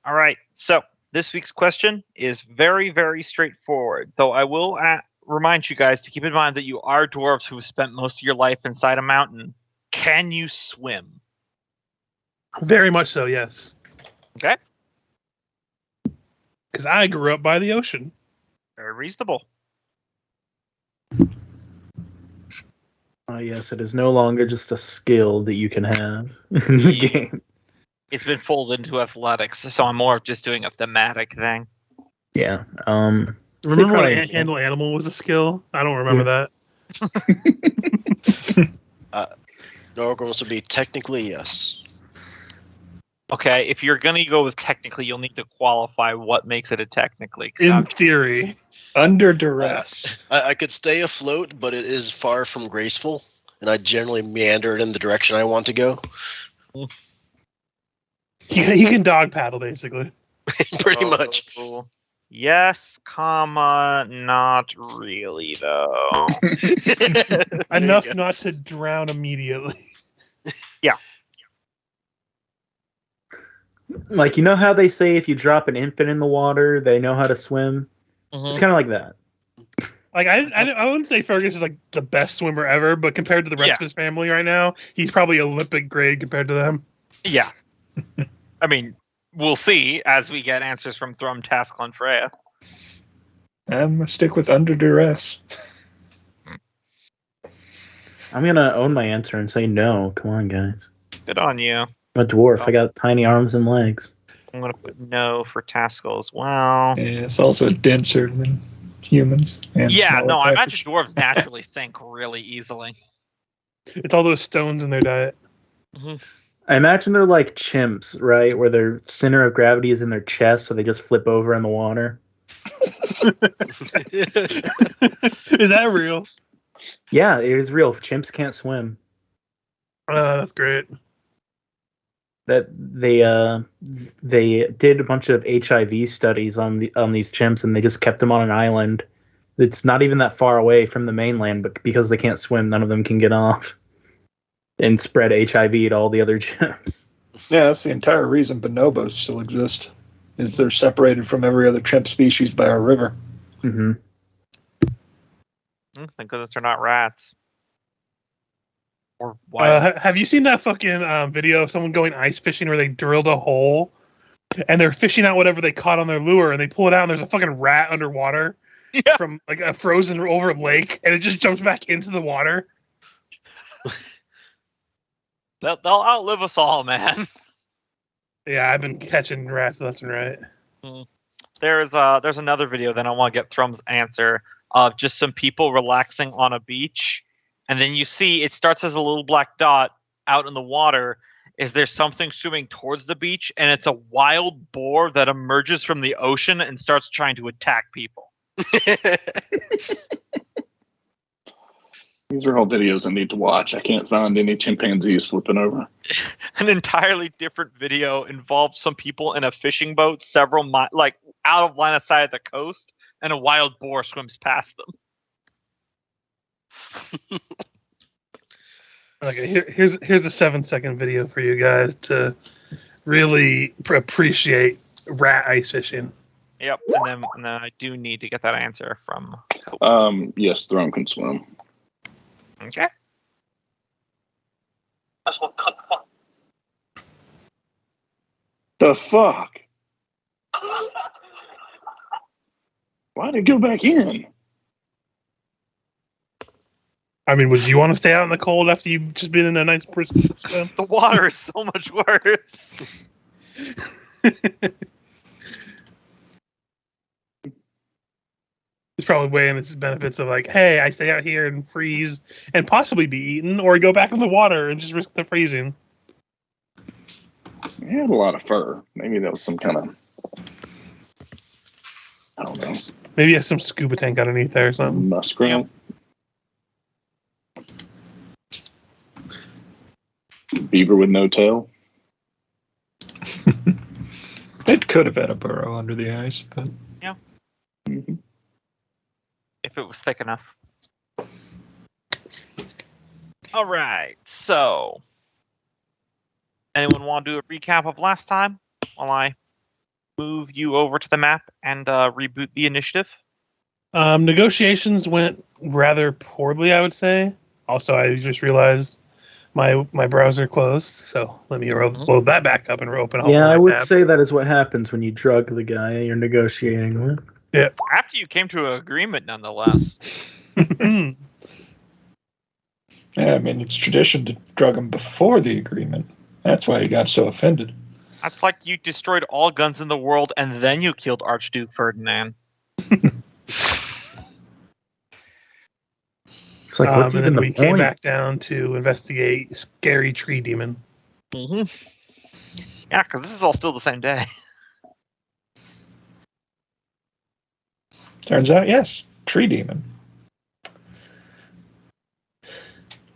All right. So this week's question is very, very straightforward. Though I will remind you guys to keep in mind that you are dwarves who have spent most of your life inside a mountain. Can you swim? Very much so, yes. Okay. Because I grew up by the ocean. Very reasonable. Yes, it is no longer just a skill that you can have in the game. It's been folded into athletics, so I'm more of just doing a thematic thing. Yeah. Remember when handle animal was a skill? I don't remember that. Norgorms would be technically yes. Okay, if you're going to go with technically, you'll need to qualify what makes it a technically. In theory. Under duress. I could stay afloat, but it is far from graceful, and I generally meander it in the direction I want to go. You can dog paddle, basically. Pretty much. Yes, comma, not really, though. Enough not to drown immediately. Yeah. Like, you know how they say if you drop an infant in the water, they know how to swim? Mm-hmm. It's kind of like that. Like, I wouldn't say Fergus is, like, the best swimmer ever, but compared to the rest of his family right now, he's probably Olympic grade compared to them. Yeah. I mean, we'll see as we get answers from Thrum, Taskle, and Freya. I'm going to stick with under duress. I'm going to own my answer and say no. Come on, guys. Good on you. I'm a dwarf. I got tiny arms and legs. I'm going to put no for Taskle as well. Yeah, it's also denser than humans. And no, I imagine dwarves naturally sink really easily. It's all those stones in their diet. Mm-hmm. I imagine they're like chimps, right? Where their center of gravity is in their chest, so they just flip over in the water. Is that real? Yeah, it is real. Chimps can't swim. That's great. That they did a bunch of HIV studies on these chimps, and they just kept them on an island. It's not even that far away from the mainland, but because they can't swim, none of them can get off and spread HIV to all the other chimps. Yeah, that's the entire reason bonobos still exist. Is they're separated from every other chimp species by a river. Mm-hmm. Thank goodness they're not rats. Or have you seen that fucking video of someone going ice fishing where they drilled a hole and they're fishing out whatever they caught on their lure and they pull it out and there's a fucking rat underwater from like a frozen over lake and it just jumps back into the water? They'll outlive us all, man. Yeah, I've been catching rats left and right. There's another video that I want to get Thrum's answer of just some people relaxing on a beach. And then you see it starts as a little black dot out in the water. Is there something swimming towards the beach? And it's a wild boar that emerges from the ocean and starts trying to attack people. These are all videos I need to watch. I can't find any chimpanzees flipping over. An entirely different video involves some people in a fishing boat several miles, like out of line of sight at the coast, and a wild boar swims past them. Okay, here's a 7-second video for you guys to really appreciate rat ice fishing. Yep, and then I do need to get that answer from. Yes, Throne can swim. Okay. The fuck? Why'd it go back in? I mean, would you want to stay out in the cold after you've just been in a nice prison swim? The water is so much worse. It's probably weighing its benefits of like, hey, I stay out here and freeze and possibly be eaten, or go back in the water and just risk the freezing. He had a lot of fur. Maybe that was some kind of, I don't know. Maybe you have some scuba tank underneath there or something. Muskrat. Beaver with no tail. It could have had a burrow under the ice, but yeah. Mm-hmm. If it was thick enough. All right, so anyone want to do a recap of last time while I move you over to the map and reboot the initiative. Negotiations went rather poorly, I would say. Also, I just realized my browser closed, so let me load that back up and open a Yeah, I would tab. say that is what happens when you drug the guy you're negotiating with. Yeah. After you came to an agreement, nonetheless. Yeah, I mean, it's tradition to drug him before the agreement. That's why he got so offended. That's like you destroyed all guns in the world and then you killed Archduke Ferdinand. It's like, what's and even then the we came point? back down to investigate Scary Tree Demon. Mm-hmm. Yeah, because this is all still the same day. Turns out, yes, tree demon.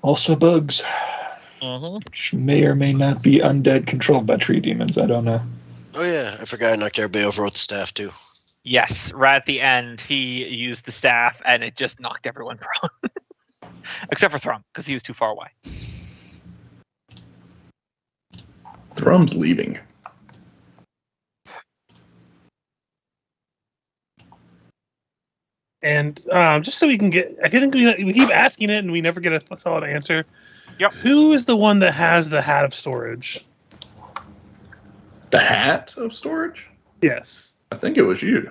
Also bugs, which may or may not be undead controlled by tree demons. I don't know. Oh yeah, I forgot I knocked everybody over with the staff too. Yes, right at the end, he used the staff and it just knocked everyone prone. Except for Thrum, because he was too far away. Thrum's leaving. And just so we can get, I think we keep asking it and we never get a solid answer. Yep. Who is the one that has the hat of storage? The hat of storage? Yes. I think it was you.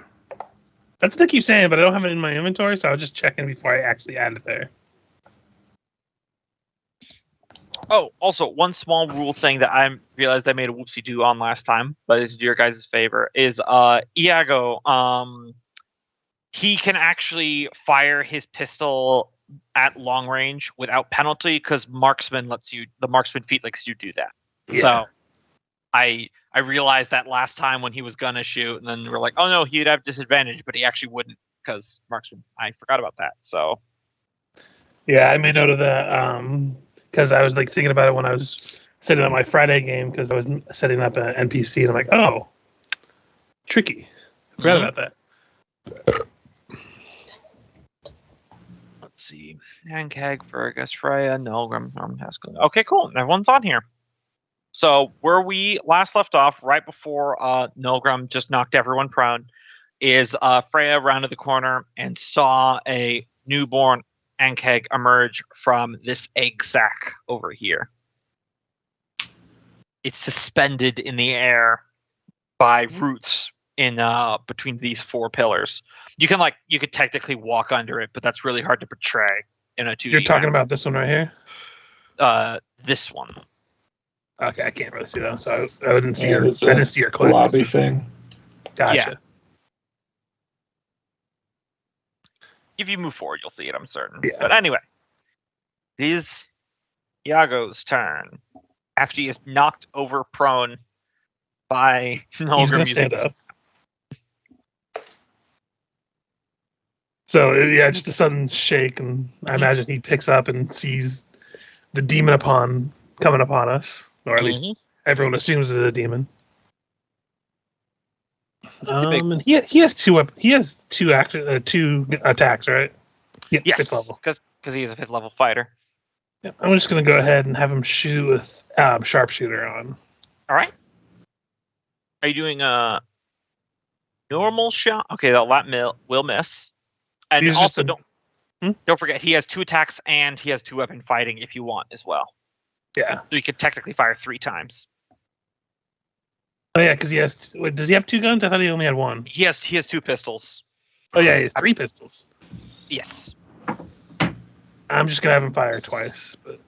That's what they keep saying, but I don't have it in my inventory, so I was just checking before I actually add it there. Oh, also, one small rule thing that I realized I made a whoopsie-doo on last time, but is your guys' favor, is Iago, he can actually fire his pistol at long range without penalty because the marksman feat lets you do that. Yeah. So I realized that last time when he was gonna shoot, and then we're like, oh no, he'd have disadvantage, but he actually wouldn't because marksman. I forgot about that. So Yeah, I made note of that because I was like thinking about it when I was setting up my Friday game because I was setting up an NPC and I'm like, oh, tricky. Forgot about that. let's see, Nankag, Fergus, Freya, Nilgrim, Haskell. Okay, cool. Everyone's on here. So where we last left off, right before Nilgrim just knocked everyone prone, is Freya rounded the corner and saw a newborn Ankeg emerge from this egg sac over here. It's suspended in the air by roots in between these four pillars. You could technically walk under it, but that's really hard to portray in a 2D. You're talking about this one right here? This one. Okay, I can't really see that, so I didn't see Yeah, your. there's I didn't see your clip. lobby thing. Gotcha. Yeah. If you move forward, you'll see it, I'm certain. Yeah. But anyway, it is Iago's turn. After he is knocked over prone by He's Nilgrim gonna using stand up. So yeah, just a sudden shake, and I imagine he picks up and sees the demon coming upon us, or at least everyone assumes it's a demon. And he has two attacks, right? Yeah, Yes, 5th level. because he is a 5th level fighter. Yeah, I'm just gonna go ahead and have him shoot with sharpshooter on. All right. Are you doing a normal shot? Okay, that will miss. And He's also just don't forget he has 2 attacks and he has 2 weapon fighting if you want as well. Yeah. So you could technically fire 3 times. Oh yeah, because he has. Wait, does he have 2 guns? I thought he only had 1. He has 2 pistols. Oh yeah, he has 3 pistols. Yes. I'm just gonna have him fire twice, but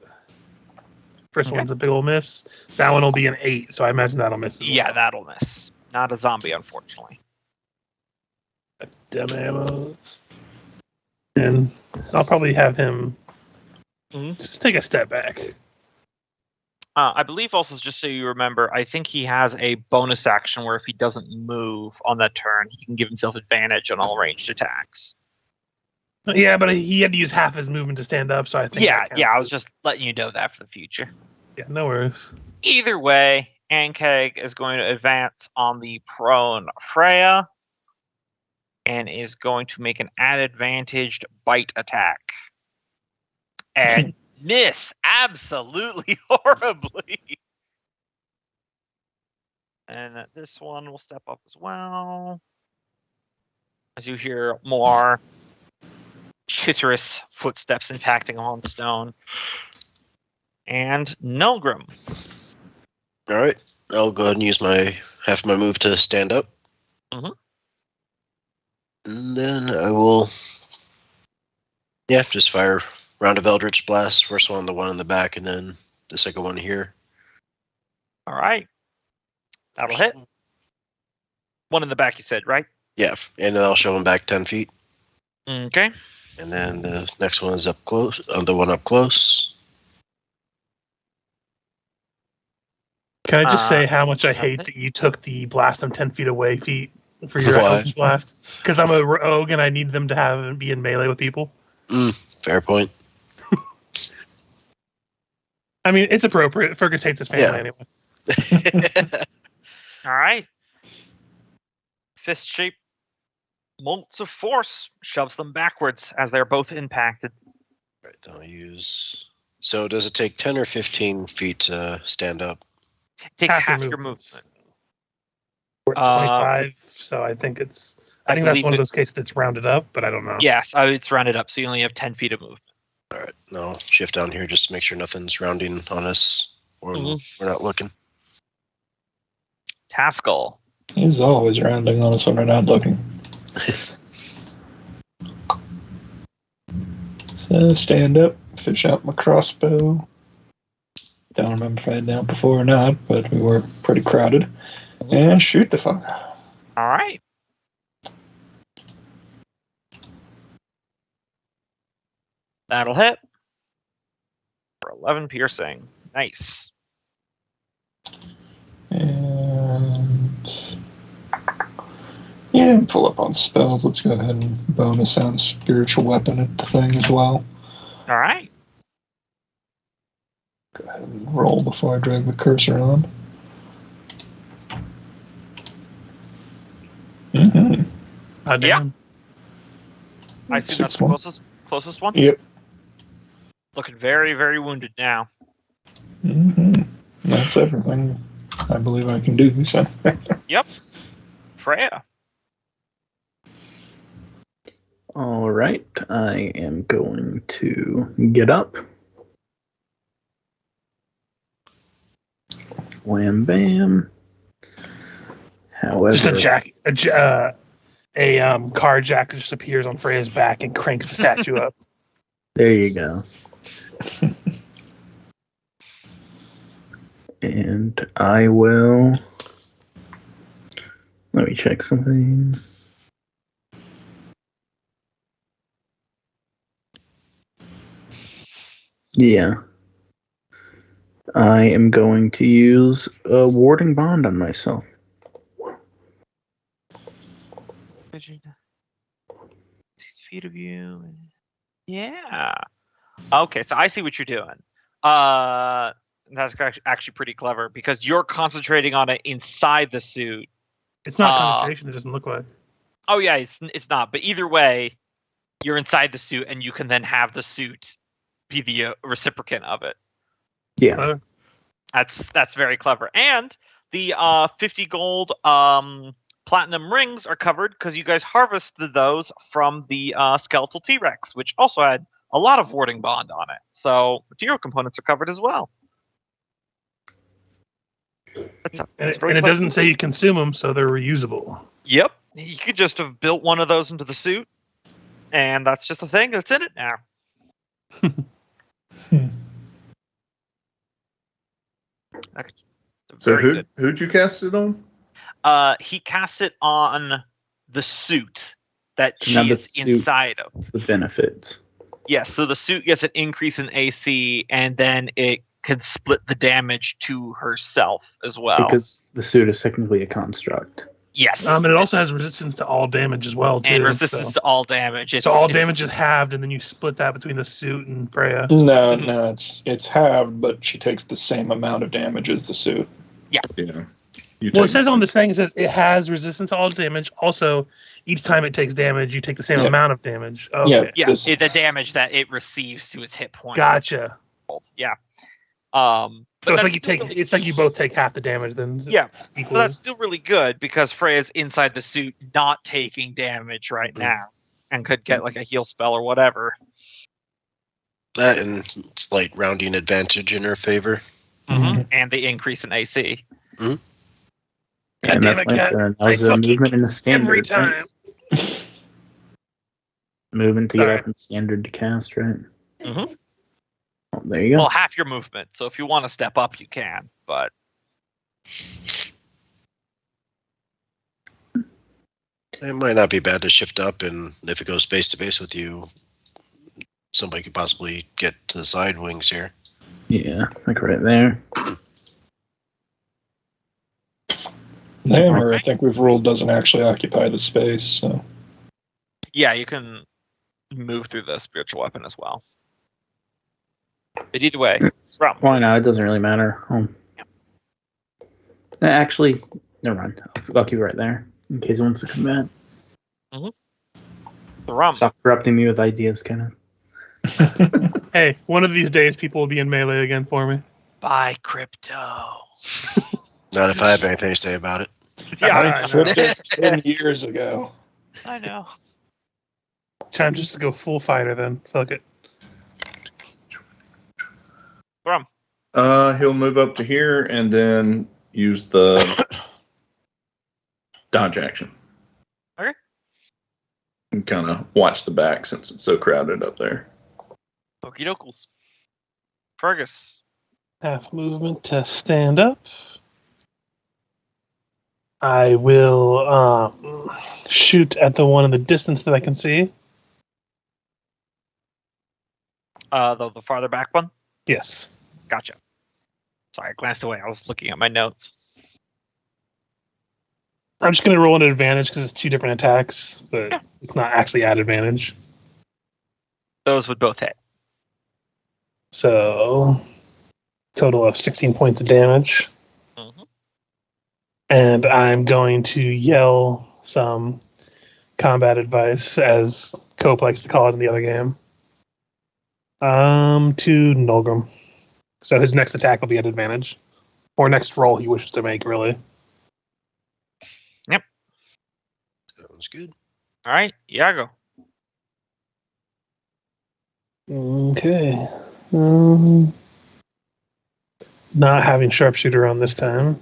first one's a big old miss. That one will be an 8, so I imagine that'll miss. Yeah, that'll miss. Not a zombie, unfortunately. Dumb ammo. And I'll probably have him just take a step back. I believe also, just so you remember, I think he has a bonus action where if he doesn't move on that turn, he can give himself advantage on all ranged attacks. Yeah, but he had to use half his movement to stand up, so I think. Yeah, I was just letting you know that for the future. Yeah, no worries. Either way, Ankeg is going to advance on the prone Freya and is going to make an advantaged bite attack. And miss absolutely horribly. And this one will step up as well. As you hear more chitterous footsteps impacting on stone. And Nilgrim. All right. I'll go ahead and use half my move to stand up. Mhm. And then I will, just fire round of Eldritch Blast. First one, the one in the back, and then the second one here. All right. That'll hit. One in the back, you said, right? Yeah, and then I'll shove him back 10 feet. Okay. And then the next one is up close. The one up close. Can I just say how much I hate that you took the blast them 10 feet away feat for your Why? Eldritch Blast? Because I'm a rogue and I need them to be in melee with people. Fair point. I mean, it's appropriate. Fergus hates his family anyway. All right. Fist shape bolts of force shoves them backwards as they're both impacted. Right, then I'll use. So does it take 10 or 15 feet to stand up? It takes half your movement. We're at 25, so I think it's. I think that's one of those cases that's rounded up, but I don't know. Yes, it's rounded up, so you only have 10 feet of movement. All right, now I'll shift down here just to make sure nothing's rounding on us when we're not looking. Taskell. He's always rounding on us when we're not looking. So stand up, fish out my crossbow. Don't remember if I had down before or not, but we were pretty crowded. And shoot the fucker. All right. That'll hit. For 11 piercing. Nice. And pull up on spells. Let's go ahead and bonus out a spiritual weapon at the thing as well. All right. Go ahead and roll before I drag the cursor on. Mm-hmm. Yeah. I see that's the closest one. Yep. Looking very, very wounded now. Mm-hmm. That's everything I believe I can do. So. Yep. Freya. All right, I am going to get up. Wham bam. However, just a car jack just appears on Freya's back and cranks the statue up. There you go. And I will. Let me check something. Yeah. I am going to use a warding bond on myself. 6 feet of you. Yeah. Okay, so I see what you're doing. That's actually pretty clever because you're concentrating on it inside the suit. It's not concentration. It doesn't look like. Oh yeah, it's not. But either way, you're inside the suit, and you can then have the suit be the reciprocant of it. Yeah, that's very clever. And the 50 gold platinum rings are covered because you guys harvested those from the skeletal T-Rex, which also had a lot of warding bond on it. So material components are covered as well. And it doesn't say you consume them, so they're reusable. Yep. You could just have built one of those into the suit, and that's just the thing that's in it now. So who'd you cast it on? He cast it on the suit that she is inside of. It's the benefits. Yes, so the suit gets an increase in AC, and then it can split the damage to herself as well. Because the suit is technically a construct. Yes. And it also has resistance to all damage as well, too. And resistance to all damage. So all damage is halved, and then you split that between the suit and Freya. No, it's halved, but she takes the same amount of damage as the suit. Yeah. Well, it says on the thing, it says it has resistance to all damage. Also, each time it takes damage, you take the same amount of damage. Okay. Yeah, the damage that it receives to its hit points. Gotcha. Yeah. So it's like really, it's like you both take half the damage then. Yeah, equally. but that's still really good because Freya's inside the suit, not taking damage right now, and could get like a heal spell or whatever. That and slight rounding advantage in her favor. Mm-hmm. And the increase in AC. And that's my turn. That was a movement in the standard. Every time. Right? Movement to get up in standard to cast, right? Mm-hmm. Oh, there you go. Well, half your movement. So if you want to step up, you can. But it might not be bad to shift up, and if it goes face to face with you, somebody could possibly get to the side wings here. Yeah, like right there. The hammer, I think we've ruled, doesn't actually occupy the space. So yeah, you can move through the spiritual weapon as well. But either way, why not? It doesn't really matter. Actually, never mind. I'll keep it right there in case it wants to come back. Mm-hmm. Stop corrupting me with ideas, Kenneth. Hey, one of these days people will be in melee again for me. Buy crypto. Not if I have anything to say about it. Yeah, I flipped it 10 years ago. I know. Time just to go full fighter then. Fuck it. He'll move up to here and then use the dodge action. Okay. And kind of watch the back since it's so crowded up there. Okie dokes. Fergus. Half movement to stand up. I will shoot at the one in the distance that I can see. The farther back one? Yes. Gotcha. Sorry, I glanced away. I was looking at my notes. I'm just going to roll an advantage because it's two different attacks, but it's not actually at advantage. Those would both hit. So, total of 16 points of damage. Mm-hmm. And I'm going to yell some combat advice, as Cope likes to call it in the other game, to Nolgrim. So his next attack will be at advantage. Or next roll he wishes to make, really. Yep. Sounds good. All right, Iago. Okay. Not having sharpshooter on this time.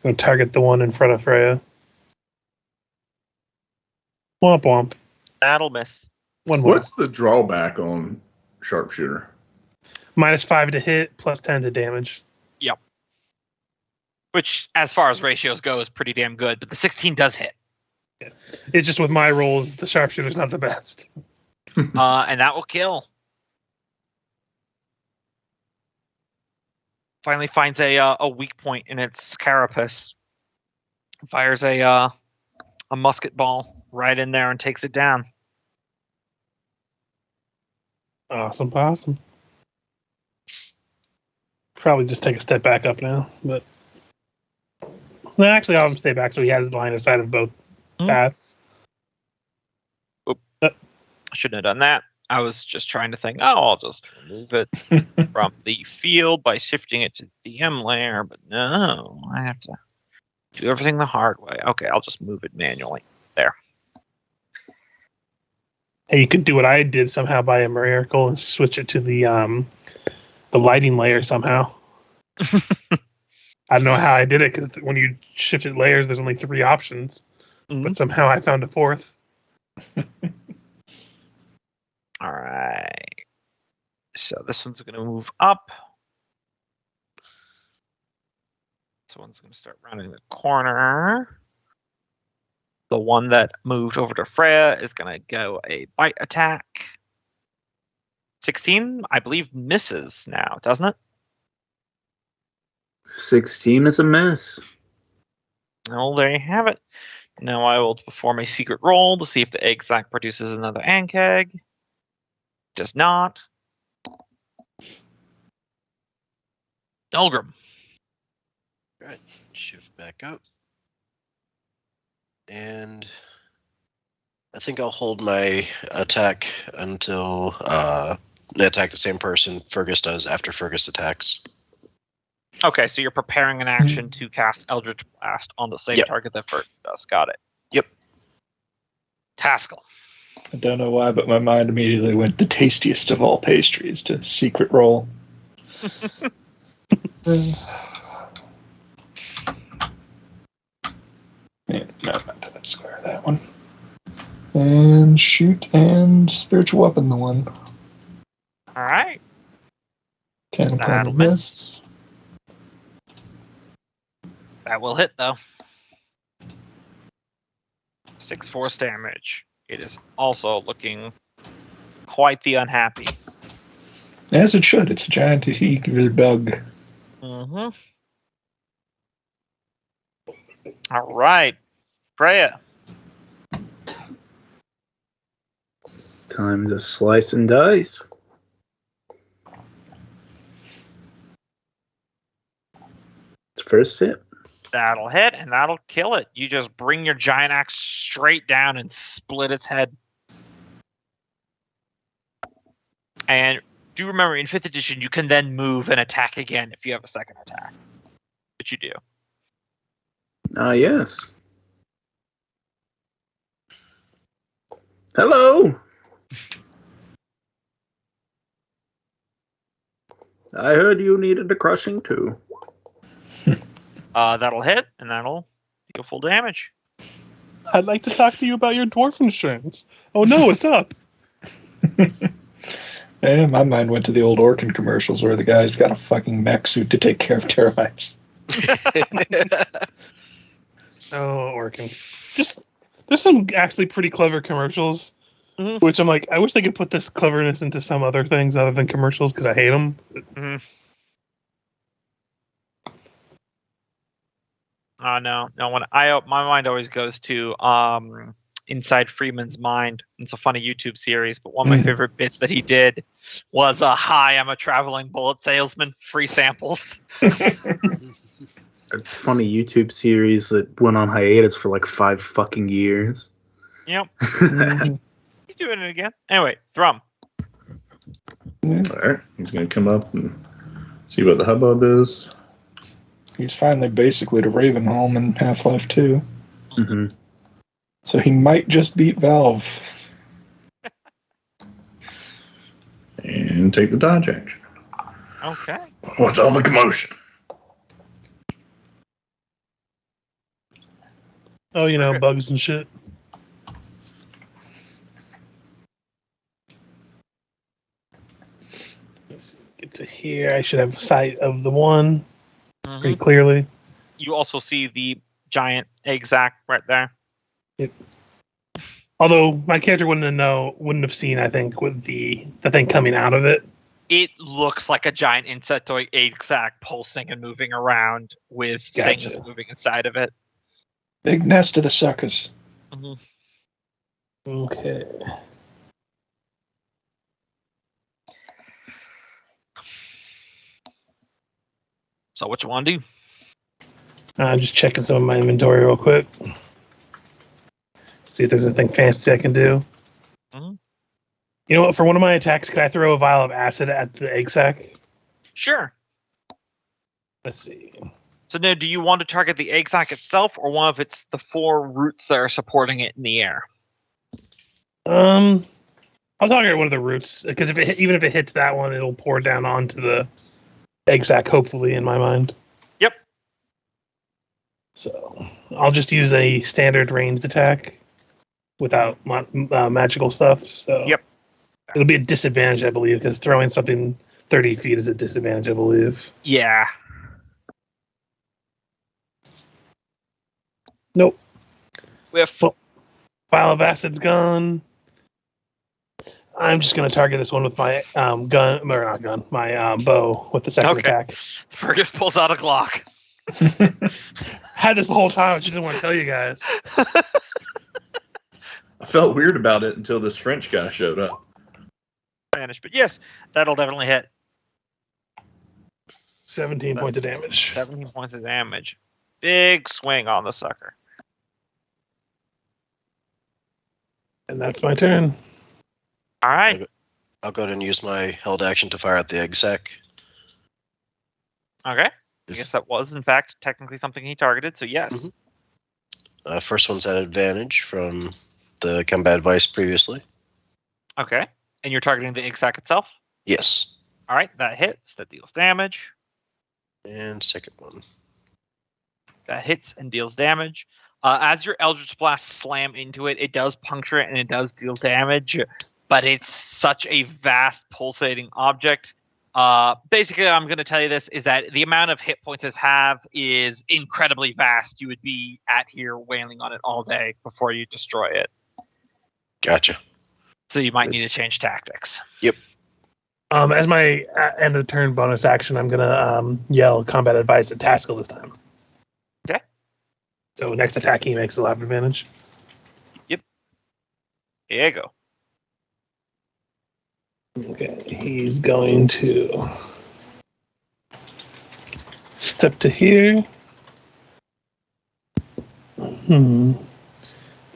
Go target the one in front of Freya. Womp womp. That'll miss. One more. What's the drawback on sharpshooter? -5 to hit, +10 to damage. Yep. Which, as far as ratios go, is pretty damn good, but the 16 does hit. Yeah. It's just with my rolls, the sharpshooter's not the best. And that will kill. Finally finds a weak point in its carapace. Fires a musket ball right in there and takes it down. Awesome possum. Probably just take a step back up now, but no, actually I'll stay back so he has line of sight of both paths. I shouldn't have done that. I was just trying to think, I'll just remove it from the field by shifting it to the DM layer, but no, I have to do everything the hard way. Okay, I'll just move it manually. There. Hey, you could do what I did somehow by a miracle and switch it to the lighting layer somehow. I don't know how I did it, because when you shifted layers, there's only 3 options. But somehow I found a 4th. All right. So this one's going to move up. This one's going to start rounding the corner. The one that moved over to Freya is going to go a bite attack. 16, I believe, misses now, doesn't it? 16 is a miss. Well, there you have it. Now I will perform a secret roll to see if the egg sac produces another ankeg. Does not. Nolgrim. Alright, shift back up. And I think I'll hold my attack until I attack the same person Fergus does after Fergus attacks. Okay, so you're preparing an action to cast Eldritch Blast on the same Yep. target that Fergus does. Got it. Yep. Taskle. I don't know why, but my mind immediately went the tastiest of all pastries to secret roll. Yeah, no, not to that square, that one. And shoot and spiritual weapon the one. All right. Cannon That'll point miss. That will hit, though. 6 force damage. It is also looking quite the unhappy. As it should. It's a giant eager bug. Mm-hmm. All right. Freya. Time to slice and dice. It's first hit. That'll hit, and that'll kill it. You just bring your giant axe straight down and split its head. And do remember, in 5th edition, you can then move and attack again if you have a second attack. Which you do. Ah, yes. Hello. I heard you needed a crushing too. That'll hit, and that'll deal full damage. I'd like to talk to you about your dwarf insurance. Oh no, it's up. Yeah, my mind went to the old Orkin commercials where the guy's got a fucking mech suit to take care of termites. Oh, Orkin. There's some actually pretty clever commercials, which I'm like, I wish they could put this cleverness into some other things other than commercials because I hate them. No. When my mind always goes to Inside Freeman's Mind. It's a funny YouTube series, but one of my favorite bits that he did was, "Hi, I'm a traveling bullet salesman. Free samples." A funny YouTube series that went on hiatus for like 5 fucking years. Yep. He's doing it again. Anyway, Thrum. Alright, he's going to come up and see what the hubbub is. He's finally basically to Ravenholm in Half-Life 2. Mm-hmm. So he might just beat Valve. And take the dodge action. Okay. What's all the commotion? Oh, you know, bugs and shit. Let's get to here. I should have sight of the one pretty clearly. You also see the giant egg sac right there. Although my character wouldn't have seen, I think, with the thing coming out of it. It looks like a giant insectoid egg sac pulsing and moving around with things moving inside of it. Big nest of the suckers. Okay. So what you want to do? I'm just checking some of my inventory real quick. See if there's anything fancy I can do. You know what? For one of my attacks, could I throw a vial of acid at the egg sac? Sure. Let's see. So now, do you want to target the egg sac itself, or one of the 4 roots that are supporting it in the air? I'll target one of the roots because even if it hits that one, it'll pour down onto the egg sac. Hopefully, in my mind. Yep. So I'll just use a standard ranged attack without magical stuff. So yep. It'll be a disadvantage, I believe, because throwing something 30 feet is a disadvantage, I believe. Yeah. Nope. Whiff. Vial of acid's gone. I'm just going to target this one with my bow with the second attack. Fergus pulls out a Glock. Had this the whole time. I just didn't want to tell you guys. I felt weird about it until this French guy showed up. Spanish, but yes, that'll definitely hit. 17 points of damage. 17 points of damage. Big swing on the sucker. And that's my turn. All right. I'll go ahead and use my held action to fire at the egg sac. Okay. I guess that was, in fact, technically something he targeted, so yes. Mhm. First one's at advantage from the combat advice previously. Okay. And you're targeting the egg sac itself? Yes. All right, that hits. That deals damage. And second one. That hits and deals damage. As your Eldritch Blast slam into it, it does puncture it and it does deal damage, but it's such a vast pulsating object. Basically, I'm going to tell you this, is that the amount of hit points it have is incredibly vast. You would be at here wailing on it all day before you destroy it. Gotcha. So you might need to change tactics. Yep. As my end of turn bonus action, I'm gonna yell combat advice at Taskell this time. Okay. So next attack he makes, he'll have advantage. Yep. There you go. Okay, he's going to step to here.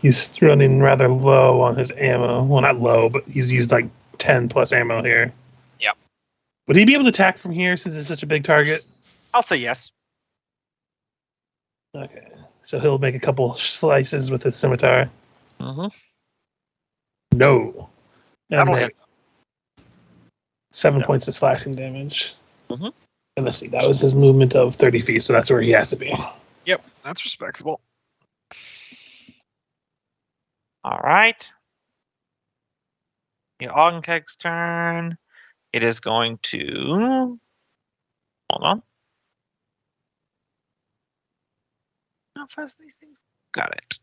He's running rather low on his ammo. Well, not low, but he's used like 10 plus ammo here. Yep. Would he be able to attack from here since it's such a big target? I'll say yes. Okay, so he'll make a couple slices with his scimitar. Mm-hmm. No. That'll And hit. 7 No. points of slashing damage. Mm-hmm. And let's see, that was his movement of 30 feet, so that's where he has to be. Yep, that's respectable. All right. The Ogdenkeg's turn. It is going to... Hold on. How fast these things... Got it.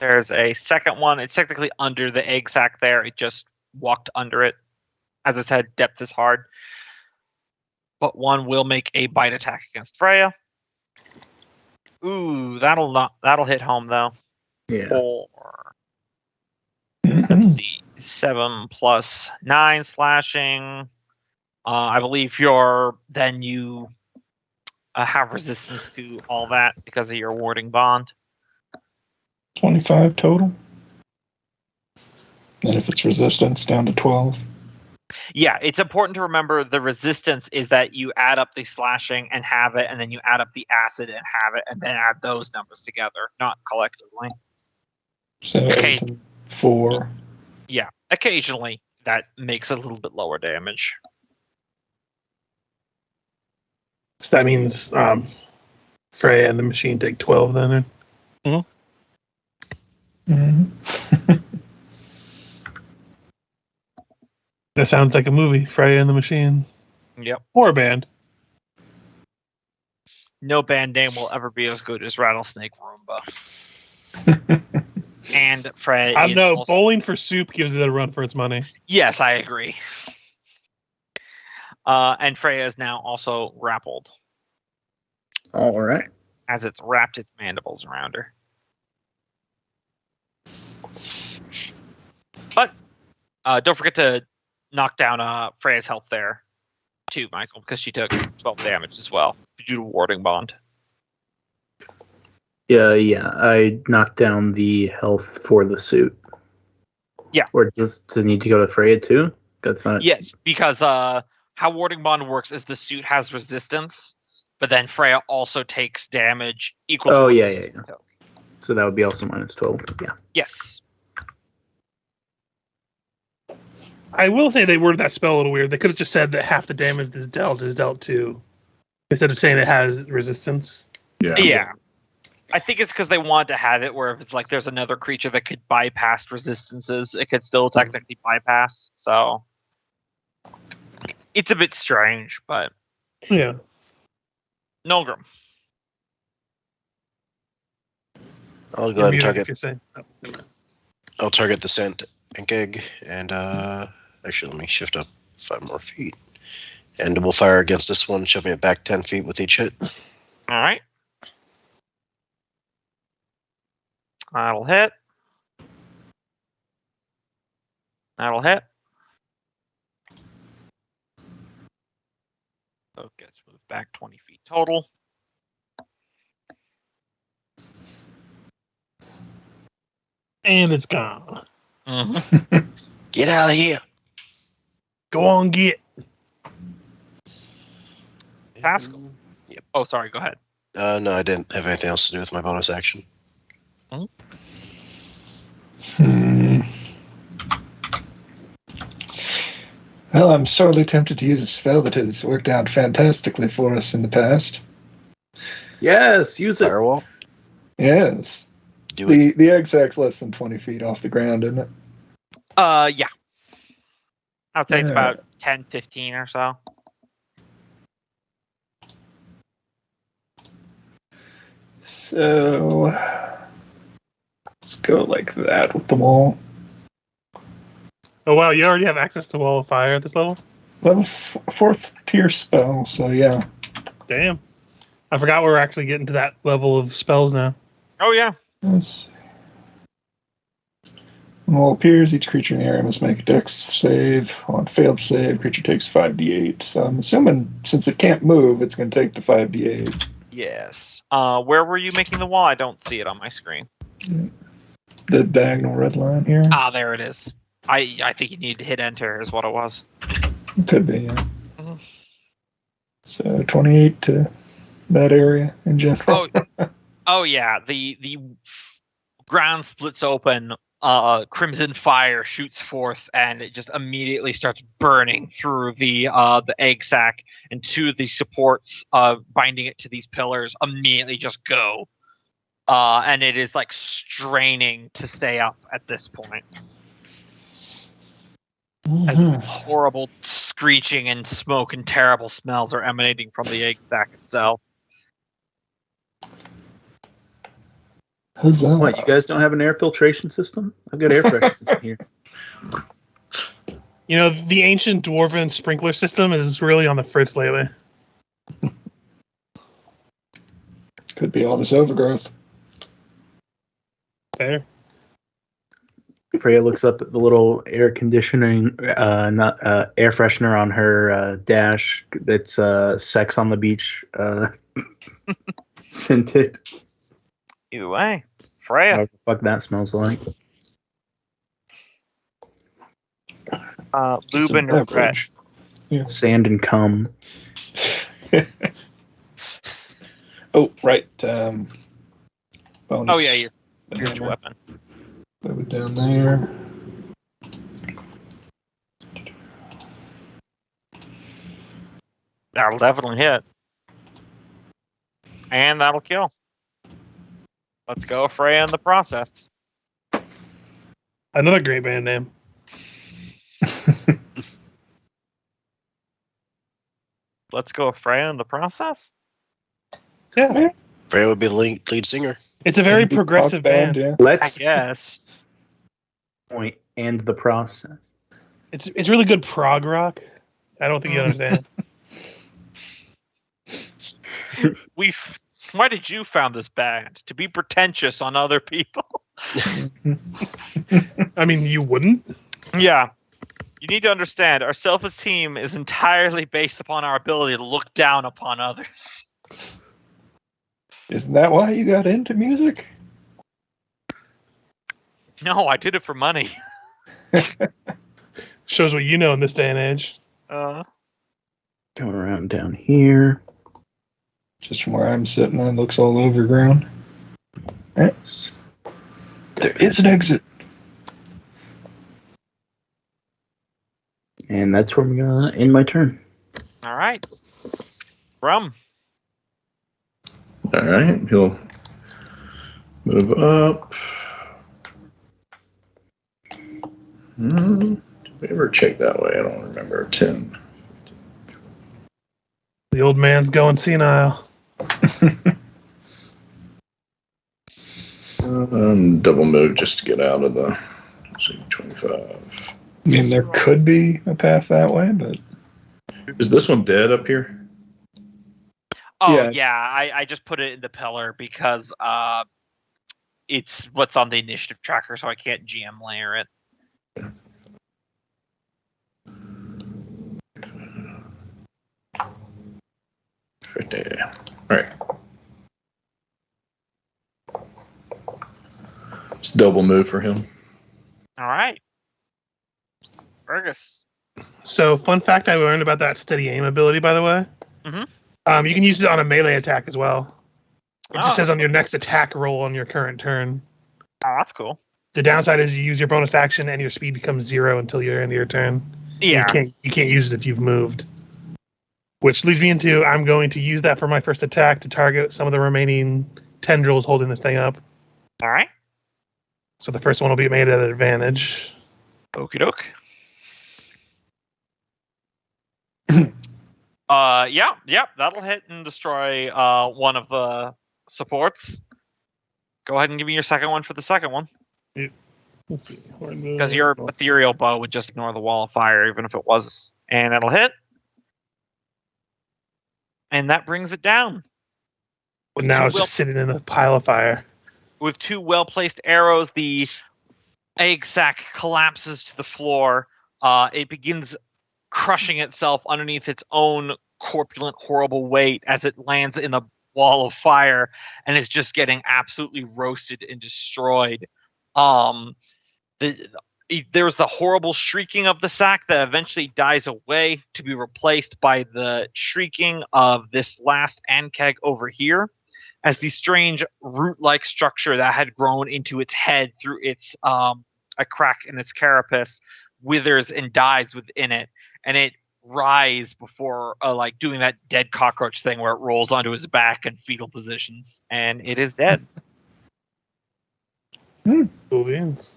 There's a second one. It's technically under the egg sac there. It just walked under it. As I said, depth is hard. But one will make a bite attack against Freya. Ooh, that'll hit home though. Yeah. 4. Let's see. 7 plus 9 slashing. I believe you have resistance to all that because of your warding bond. 25 total. And if it's resistance, down to 12. Yeah, it's important to remember the resistance is that you add up the slashing and have it, and then you add up the acid and have it, and then add those numbers together, not collectively. So Okay. 8 and 4. Yeah, occasionally that makes a little bit lower damage. So that means Freya and the machine take 12 then? Mm-hmm. That sounds like a movie, Freya and the Machine. Yep. Or a band. No band name will ever be as good as Rattlesnake Roomba. And Freya I is know, also... Bowling for Soup gives it a run for its money. Yes, I agree. And Freya is now also grappled, All right. as it's wrapped its mandibles around her. But don't forget to knock down Freya's health there, too, Michael, because she took 12 damage as well due to warding bond. Yeah. I knocked down the health for the suit. Yeah. Or does it need to go to Freya too? That's not. Yes, because how warding bond works is the suit has resistance, but then Freya also takes damage equal to Oh, what yeah, the yeah, suit yeah. took. So that would be also minus 12. Yeah. Yes. I will say they worded that spell a little weird. They could have just said that half the damage is dealt to, instead of saying it has resistance. Yeah. I think it's because they wanted to have it where if it's like there's another creature that could bypass resistances, it could still technically bypass. So it's a bit strange, but Yeah. Nolgrim. I'll go ahead and You're muted target. if you're saying- oh, never mind. I'll target the scent and gig, and actually let me shift up 5 more feet, and we'll fire against this one, shoving it back 10 feet with each hit. All right. That'll hit. That'll hit. So it gets moved back 20 feet total. And it's gone. Mm-hmm. Get out of here! Go on, get. Pascal. Yep. Oh, sorry. Go ahead. No, I didn't have anything else to do with my bonus action. Well, I'm sorely tempted to use a spell that has worked out fantastically for us in the past. Yes, use it. Firewall? Yes. Do it. The egg sack's less than 20 feet off the ground, isn't it? Yeah. I'd say it's Yeah. about 10, 15 or so. So let's go like that with the wall. Oh wow, you already have access to Wall of Fire at this level? Level 4th tier spell, so yeah. Damn. I forgot we're actually getting to that level of spells now. Oh, yeah. Let's see. When wall appears, each creature in the area must make a dex save. On failed save, creature takes 5d8. So I'm assuming since it can't move, it's going to take the 5d8. Yes. Where were you making the wall? I don't see it on my screen. The diagonal red line here. Ah, there it is. I think you need to hit enter is what it was. It could be, yeah. Mhm. So 28 to that area in general. Oh yeah. The ground splits open. Crimson fire shoots forth, and it just immediately starts burning through the egg sac, and two of the supports binding it to these pillars immediately just go. And it is like straining to stay up at this point. As horrible screeching and smoke and terrible smells are emanating from the egg sac itself. Huzzah. What, you guys don't have an air filtration system? I've got air fresheners in here. You know, the ancient dwarven sprinkler system is really on the fritz lately. Could be all this overgrowth. Fair. Freya looks up at the little air conditioning, not air freshener on her dash. That's sex on the beach scented. Either way, Freya. What the fuck that smells like? Lube and regret. Yeah. Sand and cum. Oh, right. Bonus. Oh yeah, your spiritual weapon. Move it down there. That'll definitely hit. And that'll kill. Let's go Freya in the process. Another great band name. Let's go Freya in the process? Yeah. Freya would be the lead singer. It's a very Could be progressive punk band. Yeah. I Let's guess. point and the process. It's really good prog rock. I don't think you understand. Why did you found this band? To be pretentious on other people? I mean, you wouldn't? Yeah. You need to understand, our self-esteem is entirely based upon our ability to look down upon others. Isn't that why you got into music? No, I did it for money. Shows what you know in this day and age. Going around down here. Just from where I'm sitting, it looks all overgrown. Right. There is an exit. And that's where I'm gonna end my turn. All right. Rum. All right, he'll move up. Did we ever check that way? I don't remember. 10. The old man's going senile. Double move just to get out of the 25. I mean, there could be a path that way, but Is this one dead up here? Oh, Yeah. yeah, I just put it in the pillar because it's what's on the initiative tracker, so I can't GM layer it. Right there. All right. It's double move for him. All right. Fergus. So, fun fact I learned about that steady aim ability, by the way. Mhm. You can use it on a melee attack as well. It just Oh. says on your next attack roll on your current turn. Oh, that's cool. The downside is you use your bonus action and your speed becomes 0 until your end of your turn. Yeah. You can't use it if you've moved. Which leads me into I'm going to use that for my first attack to target some of the remaining tendrils holding this thing up. All right. So the first one will be made at an advantage. Okie doke. Yeah, that'll hit and destroy one of the supports. Go ahead and give me your second one for the second one. Let's see. Because your ethereal bow would just ignore the wall of fire, even if it was. And it'll hit. And that brings it down. But now it's just sitting in a pile of fire. With two well-placed arrows, the egg sac collapses to the floor. It begins crushing itself underneath its own corpulent, horrible weight as it lands in the wall of fire and is just getting absolutely roasted and destroyed. There's the horrible shrieking of the sack that eventually dies away to be replaced by the shrieking of this last Ankeg over here, as the strange root-like structure that had grown into its head through its a crack in its carapace withers and dies within it, and it writhes before like doing that dead cockroach thing where it rolls onto its back in fetal positions, and it is dead. Cool beans.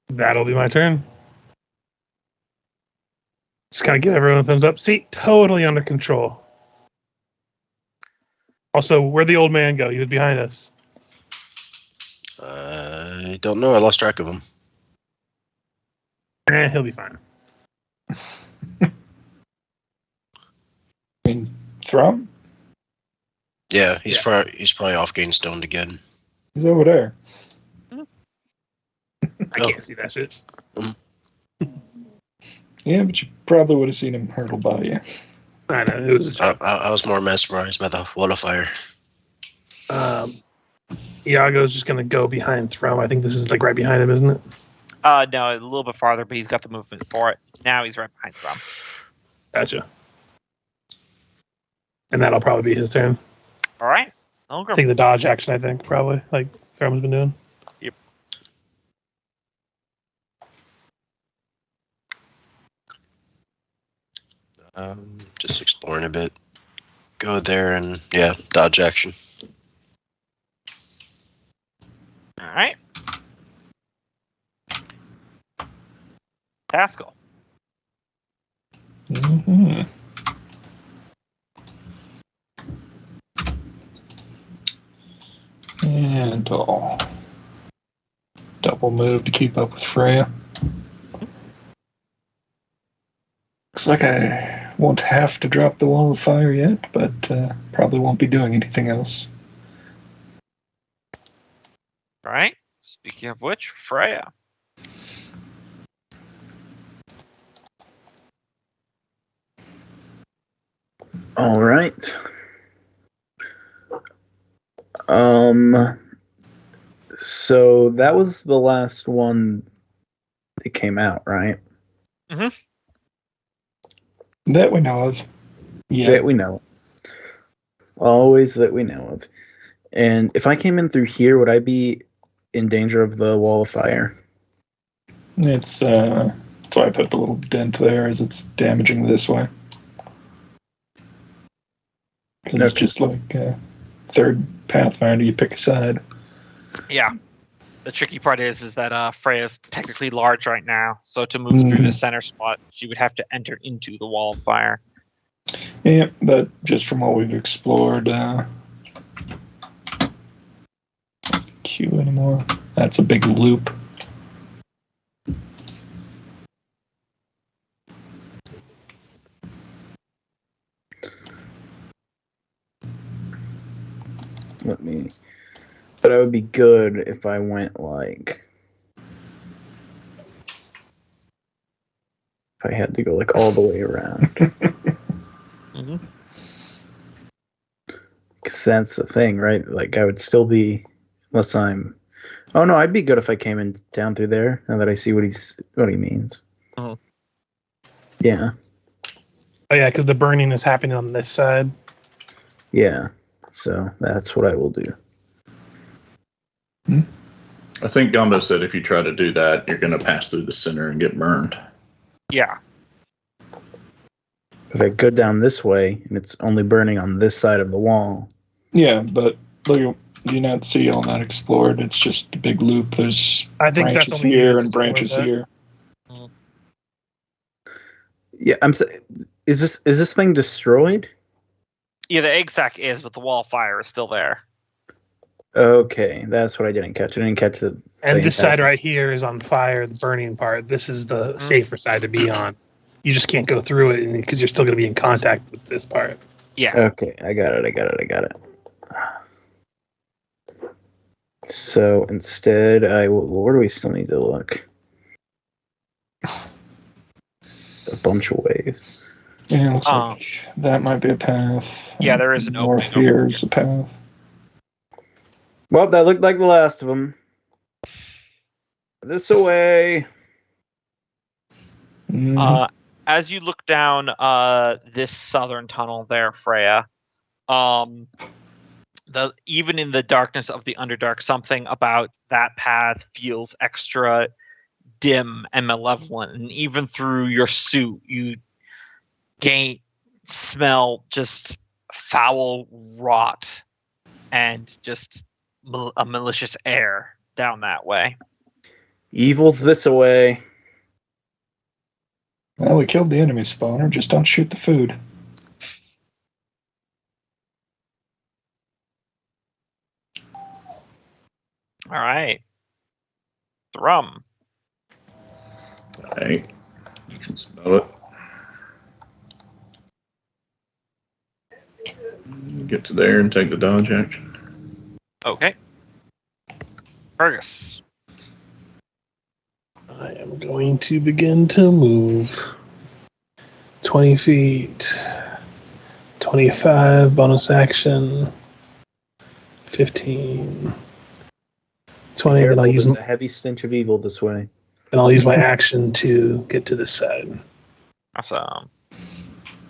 That'll be my turn. Just kind of give everyone a thumbs up. See, totally under control. Also, where'd the old man go? He was behind us. I don't know. I lost track of him. He'll be fine. I mean, Thrum? Yeah, he's probably off Gainstoned again. He's over there. I can't see that shit. Yeah, but you probably would have seen him hurtle by you. I know. It was I was more mesmerized by the wall of fire. Iago's just going to go behind Thrum. I think this is like right behind him, isn't it? No, a little bit farther, but he's got the movement for it. Now he's right behind Thrum. Gotcha. And that'll probably be his turn. All right. Take the dodge action, I think, probably, like Thrum's been doing. Yep. Just exploring a bit. Go there and, yeah, dodge action. All right. Pascal. Mm-hmm. And I'll double move to keep up with Freya. Looks like I won't have to drop the wall of fire yet, but probably won't be doing anything else. All right. Speaking of which, Freya. All right. So that was the last one that came out, right? Mm-hmm. That we know of. Yeah. That we know. Always that we know of. And if I came in through here, would I be in danger of the wall of fire? It's that's why I put the little dent there, as it's damaging this way. 'Cause it's just like third Pathfinder, you pick a side. Yeah. The tricky part is that Freya's technically large right now, so to move through the center spot, she would have to enter into the wall of fire. Yeah, but just from what we've explored, Q anymore. That's a big loop. But it would be good if I went like. If I had to go like all the way around. Mm-hmm. Because that's the thing, right? Like I would still be, unless I'm. Oh no, I'd be good if I came in down through there. Now that I see what he means. Mm-hmm. Yeah. Oh yeah, because the burning is happening on this side. Yeah. So that's what I will do. I think Gumbo said if you try to do that, you're going to pass through the center and get burned. Yeah. If I go down this way and it's only burning on this side of the wall. Yeah, but look, you not see all that explored. It's just a big loop. There's I think that's branches only you here that and branches explored here. Yeah, is this thing destroyed? Yeah, the egg sac is, but the wall of fire is still there. Okay, that's what I didn't catch. I didn't catch the And this side right here is on fire, the burning part. This is the safer side to be on. You just can't go through it because you're still going to be in contact with this part. Yeah. Okay, I got it. So instead, where do we still need to look? A bunch of ways. Yeah, it looks like that might be a path. Yeah, there is an north opening here over is a path. Well, that looked like the last of them. This away. As you look down this southern tunnel there, Freya, even in the darkness of the Underdark, something about that path feels extra dim and malevolent, and even through your suit, you smell just foul rot and just a malicious air down that way. Evil's this away. Well, we killed the enemy spawner. Just don't shoot the food. All right. Thrum. Hey, you can smell it. Get to there and take the dodge action. Okay. Fergus. I am going to begin to move. 20 feet. 25 bonus action. 15. 20. Then I'll use a heavy stench of evil this way. And I'll use my action to get to this side. Awesome.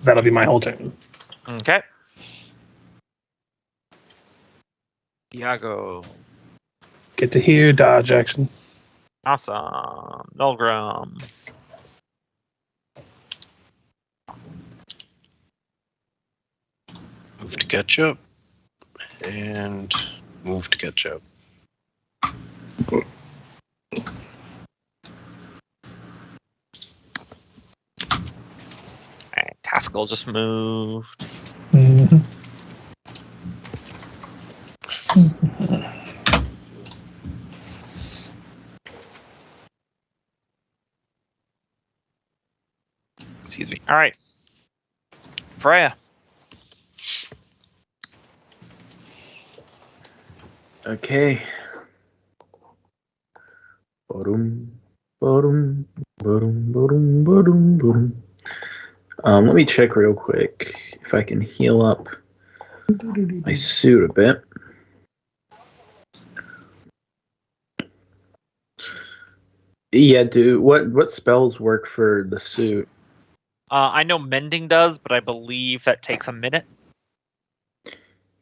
That'll be my whole turn. Okay. Iago. Get to here, dodge action. Awesome. Nulgrim. Move to catch up. And move to catch up. Alright, Taskell just moved. Mm-hmm. Excuse me. Alright. Freya. Okay. Let me check real quick if I can heal up my suit a bit. Yeah, dude. What spells work for the suit? I know mending does, but I believe that takes a minute.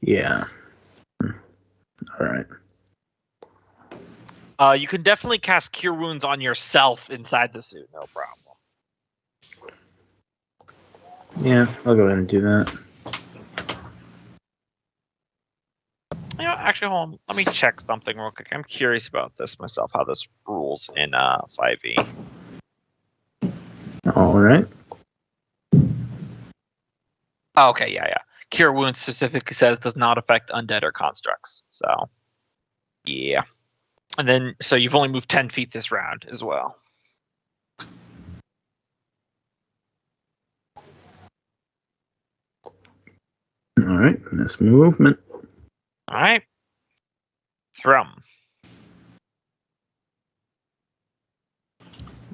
Yeah. All right. You can definitely cast Cure Wounds on yourself inside the suit, no problem. Yeah, I'll go ahead and do that. You know, actually, hold on. Let me check something real quick. I'm curious about this myself, how this rules in 5e. All right. Oh, okay, yeah. Cure Wounds specifically says does not affect undead or constructs. So, yeah. And then, so you've only moved 10 feet this round as well. All right, that's movement. All right. Thrum.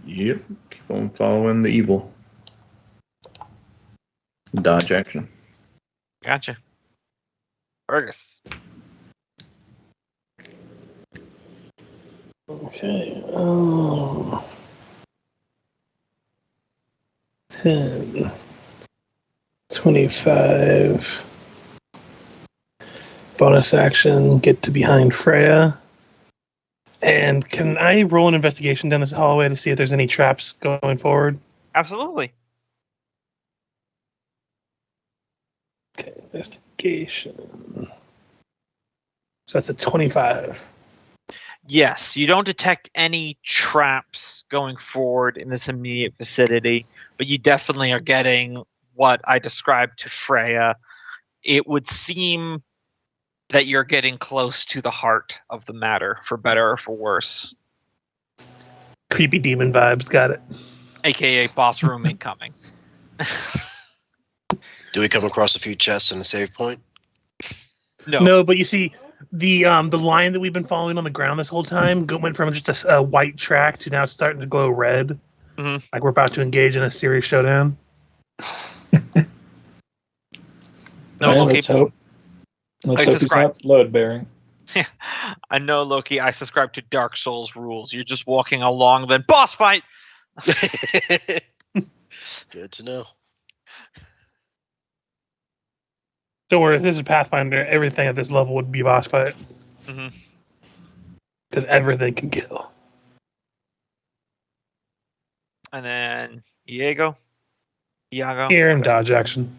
Yep, keep on following the evil. Dodge action. Gotcha. Fergus. Okay. 10, 25. Bonus action, get to behind Freya. And can I roll an investigation down this hallway to see if there's any traps going forward? Absolutely. Okay, investigation. So that's a 25. Yes, you don't detect any traps going forward in this immediate vicinity, but you definitely are getting what I described to Freya. It would seem that you're getting close to the heart of the matter, for better or for worse. Creepy demon vibes, got it. AKA boss room incoming. Do we come across a few chests and a save point? No, but you see, the line that we've been following on the ground this whole time went from just a white track to now starting to glow red. Mhm. Like we're about to engage in a serious showdown. No, Well, Loki. let's hope. Let's hope he's not load bearing. I know, Loki. I subscribe to Dark Souls rules. You're just walking along, then boss fight. Good to know. Don't worry, if this is Pathfinder, everything at this level would be a boss fight. Because everything can kill. And then Iago. Here and dodge action.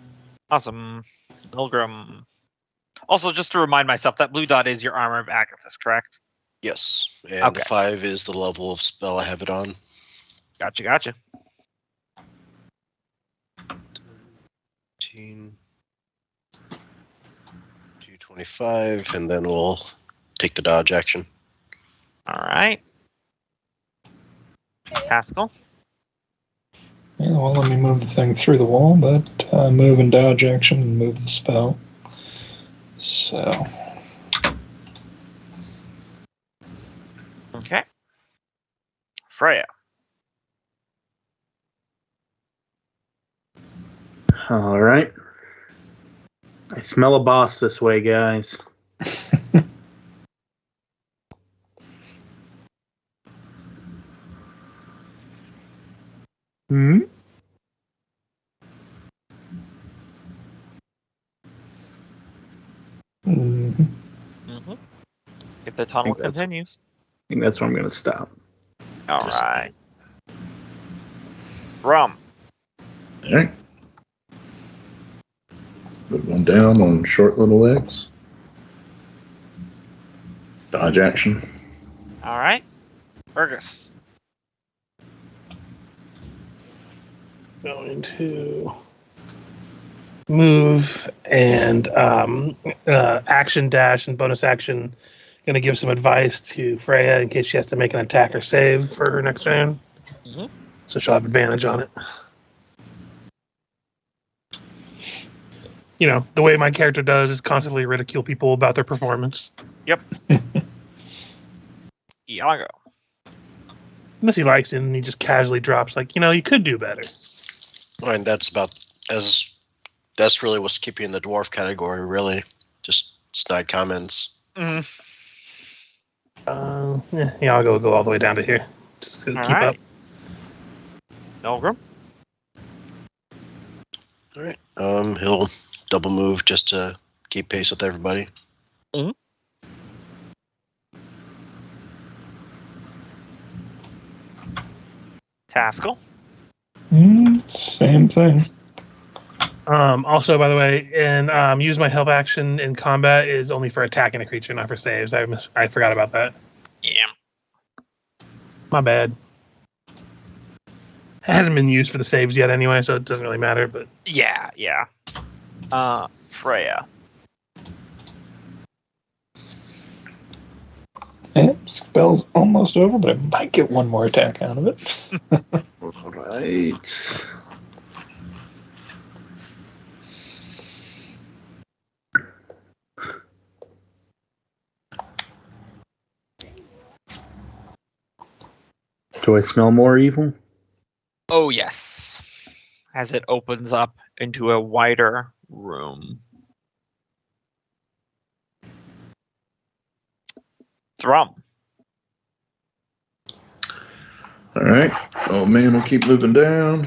Awesome. Milgram. Also, just to remind myself, that blue dot is your armor of Agathis, correct? Yes, and Okay. 5 is the level of spell I have it on. Gotcha. 15, 225, and then we'll take the dodge action. All right. Haskell. Yeah, well, let me move the thing through the wall, but move and dodge action and move the spell. So, Okay. Freya. All right. I smell a boss this way, guys. Hmm? mhm. If the tunnel that's- continues. I think that's where I'm going to stop. All right. Rum. All right. Put one down on short little legs. Dodge action. All right. Fergus. Going to move and action dash and bonus action. Going to give some advice to Freya in case she has to make an attack or save for her next turn. Mhm. So she'll have advantage on it. You know, the way my character does is constantly ridicule people about their performance. Iago. Unless he likes it and he just casually drops, like, you could do better. And that's really what's keeping in the dwarf category, really. Just snide comments. Mhm. Yeah, I'll go all the way down to here. Just to keep right. up. Milgram. All right. He'll double move just to keep pace with everybody. Haskell. Same thing. Also, by the way, and use my help action in combat is only for attacking a creature, not for saves. I forgot about that. Yeah. My bad. It hasn't been used for the saves yet anyway, so it doesn't really matter. But Yeah. Freya. Yeah, spell's almost over, but I might get one more attack out of it. All right. Do I smell more evil? Oh, yes. As it opens up into a wider room. Thrum. All right. Oh man, we'll keep moving down.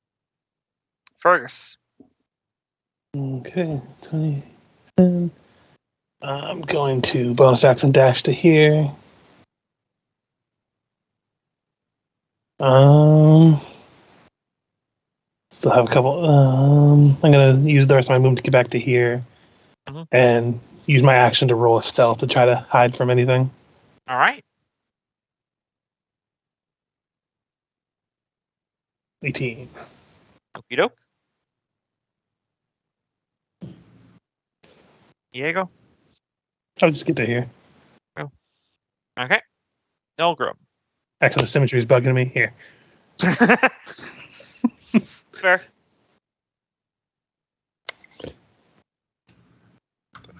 Fergus. Okay, 20. 10. I'm going to bonus action dash to here. Still have a couple. I'm gonna use the rest of my movement to get back to here, and use my action to roll a stealth to try to hide from anything. All right. 18. Okie doke. Diego. I'll just get to here. Okay. Nilgrim. Actually, the symmetry is bugging me. Here. Fair.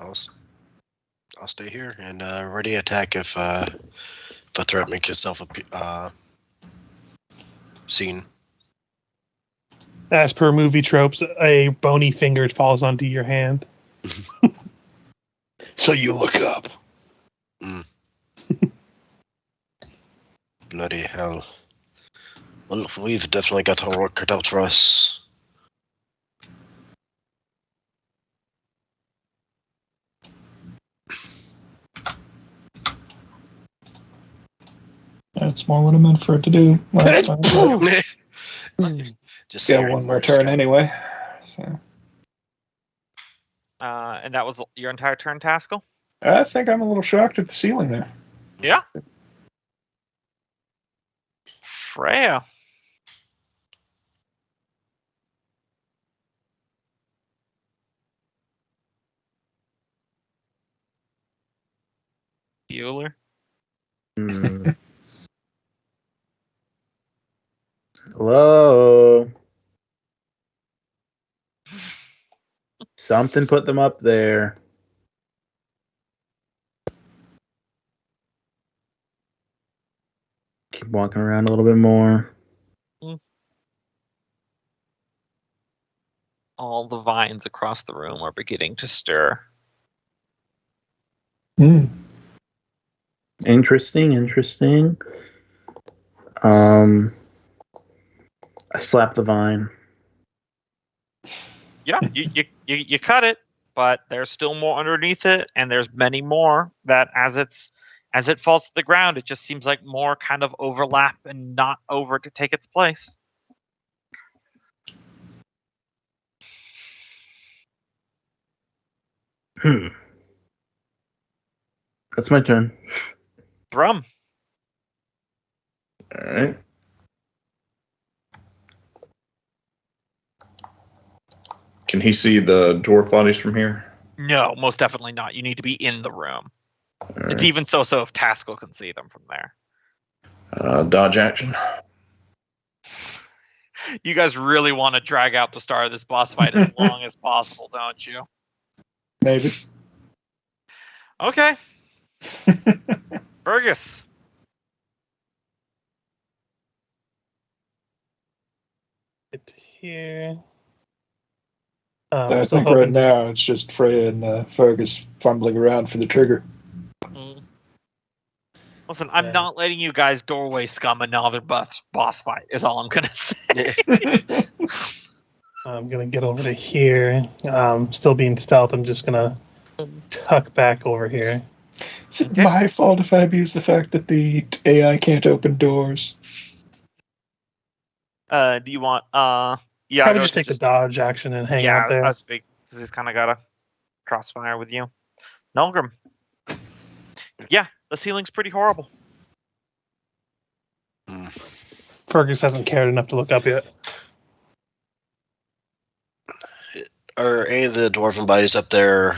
I'll stay here and ready to attack if a threat makes itself seen. As per movie tropes, a bony finger falls onto your hand. So you look up. Bloody hell. Well, we've definitely got our work cut out for us. That's more what I meant for it to do last time. Just Got one more turn anyway. So And that was your entire turn, Taskell? I think I'm a little shocked at the ceiling there. Yeah. Freya. Bueller. Hello. Something put them up there. Keep walking around a little bit more. All the vines across the room are beginning to stir. Interesting. I slap the vine. Yeah, you cut it, but there's still more underneath it, and there's many more that as it falls to the ground, it just seems like more kind of overlap and not over to take its place. That's my turn. Thrum. All right. Can he see the dwarf bodies from here? No, most definitely not. You need to be in the room. All It's right. even so if Taskell can see them from there. Dodge action. You guys really want to drag out the start of this boss fight as long as possible, don't you? Maybe. Okay. Fergus. Get here. I still think right hoping- now it's just Freya and Fergus fumbling around for the trigger. Listen, I'm Yeah. not letting you guys doorway scum another boss fight, is all I'm going to say. I'm gonna get over to here. Still being stealth, I'm just gonna tuck back over here. Is it my fault if I abuse the fact that the AI can't open doors? Do you want, yeah. Probably just take the dodge action and hang out there. I speak, because he's kind of got a crossfire with you. Nulgrim. Yeah, the ceiling's pretty horrible. Fergus hasn't cared enough to look up yet. Are any of the dwarven bodies up there?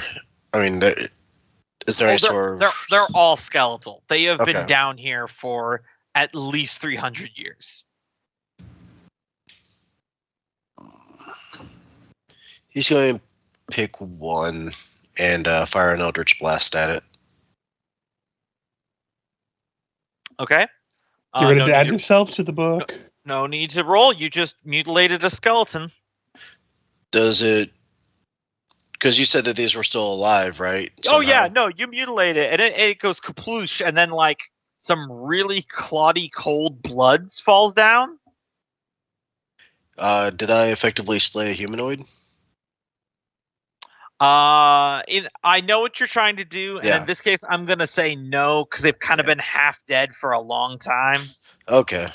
I mean, is there any sort of? They're all skeletal. They have Okay. been down here for at least 300 years. He's going to pick one and fire an Eldritch Blast at it. Okay. You ready no to add need yourself to the book? No need to roll. You just mutilated a skeleton. Does it? Because you said that these were still alive, right? Oh yeah, Somehow. no, you mutilate it, and it goes kaploosh, and then like some really cloddy cold blood falls down. Did I effectively slay a humanoid? I know what you're trying to do, and Yeah. in this case, I'm gonna say no because they've kind of been half dead for a long time. Okay.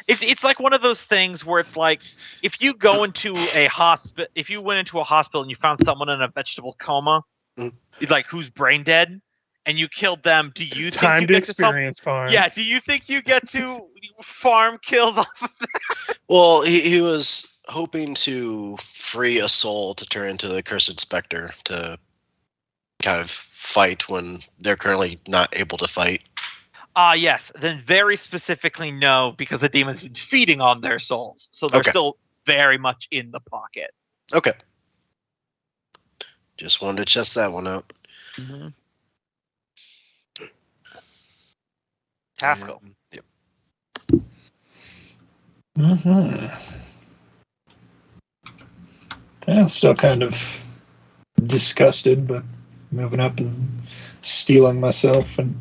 It's like one of those things where it's like if you go into a hospital, if you went into a hospital and you found someone in a vegetable coma, it's like who's brain dead, and you killed them. Do you Time think to you get experience farm. Yeah. Do you think you get to farm kills off of that? Well, he was hoping to free a soul to turn into the cursed specter to kind of fight when they're currently not able to fight. Yes. Then very specifically no, because the demon's been feeding on their souls, so they're Okay. still very much in the pocket. Okay. Just wanted to test that one out. Mm-hmm. Taskle. Yep. Yeah, still kind of disgusted, but moving up and stealing myself and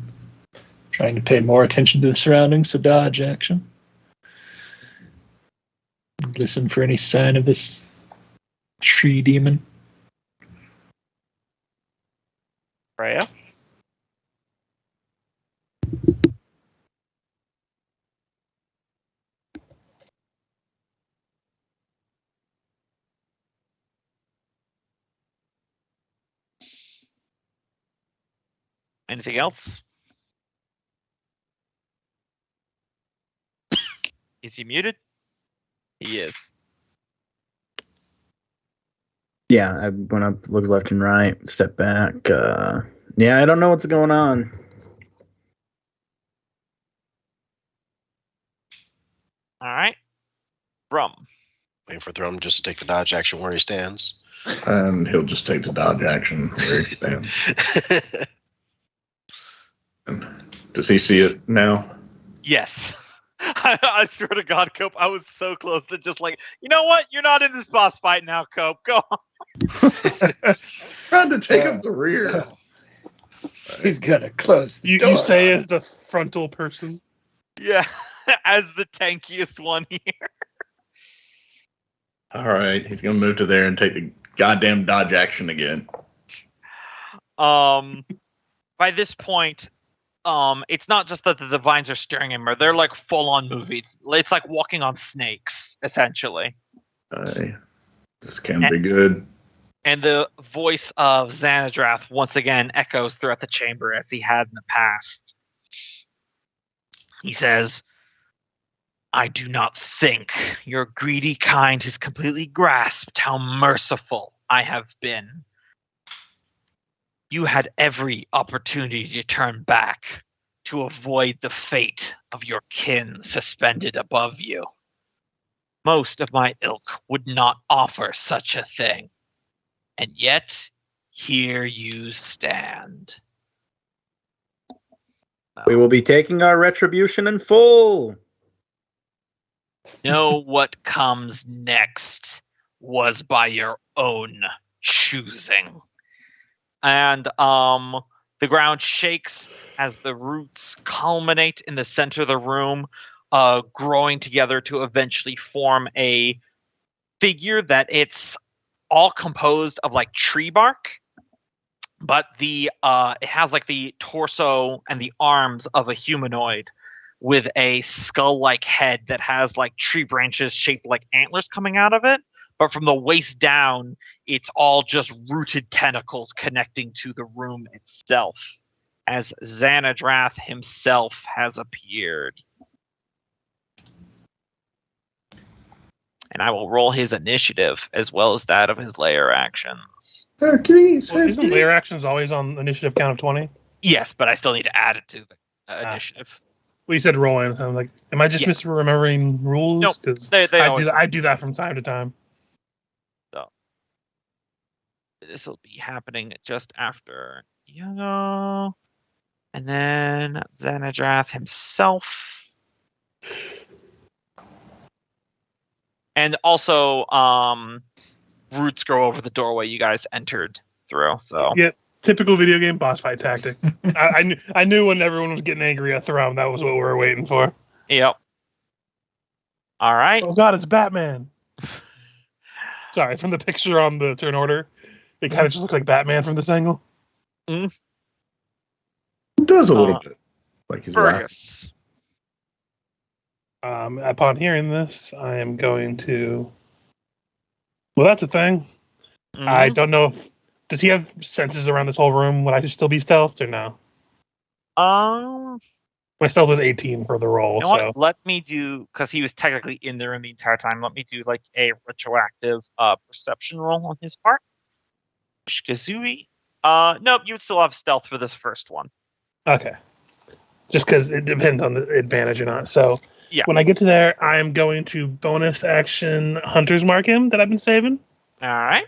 trying to pay more attention to the surroundings, so dodge action. Listen for any sign of this tree demon. Freya. Anything else? Is he muted? He is. Yeah, I went up, looked left and right, stepped back. Yeah, I don't know what's going on. All right. Rum. Waiting for Thrum just to take the dodge action where he stands. And he'll just take the dodge action where he stands. Does he see it now? Yes. I swear to God, Cope, I was so close to just like, you know what? You're not in this boss fight now, Cope. Go on. Tried to take up the rear. He's gonna close the door. You say as the frontal person. Yeah, as the tankiest one here. All right, he's gonna move to there and take the goddamn dodge action again. By this point, it's not just that the divines are staring at him; they're like full on movies. It's like walking on snakes, essentially. This can be good. And the voice of Xanadrath once again echoes throughout the chamber as he had in the past. He says, I do not think your greedy kind has completely grasped how merciful I have been. You had every opportunity to turn back to avoid the fate of your kin suspended above you. Most of my ilk would not offer such a thing. And yet, here you stand. We will be taking our retribution in full. Know what comes next was by your own choosing. And the ground shakes as the roots culminate in the center of the room, growing together to eventually form a figure that it's all composed of like tree bark, but it has like the torso and the arms of a humanoid with a skull-like head that has like tree branches shaped like antlers coming out of it. But from the waist down, it's all just rooted tentacles connecting to the room itself, as Xanadrath himself has appeared. And I will roll his initiative as well as that of his layer actions. Hercules, Well, isn't layer actions always on initiative count of 20? Yes, but I still need to add it to the initiative. Well, you said roll in. So I'm like, am I just misremembering rules? Nope. 'Cause They I do that from time to time. So this will be happening just after Yago, and then Xanadrath himself. And also, roots grow over the doorway you guys entered through. So Yeah, typical video game boss fight tactic. I knew when everyone was getting angry at Thrum, that was what we were waiting for. Yep. All right. Oh God, it's Batman. Sorry, from the picture on the turn order, it kind of just looks like Batman from this angle. It does a little bit. Like he's laughing. Fergus. Upon hearing this, I am going to. Well, that's a thing. I don't know. Does he have senses around this whole room? Would I just still be stealthed or no? My stealth was 18 for the roll. You know what? Let me do, because he was technically in the room the entire time. Let me do like a retroactive perception roll on his part. Shikazui. Nope, you would still have stealth for this first one. Okay. Just because it depends on the advantage or not. So yeah. When I get to there, I am going to bonus action Hunter's Mark him that I've been saving. All right.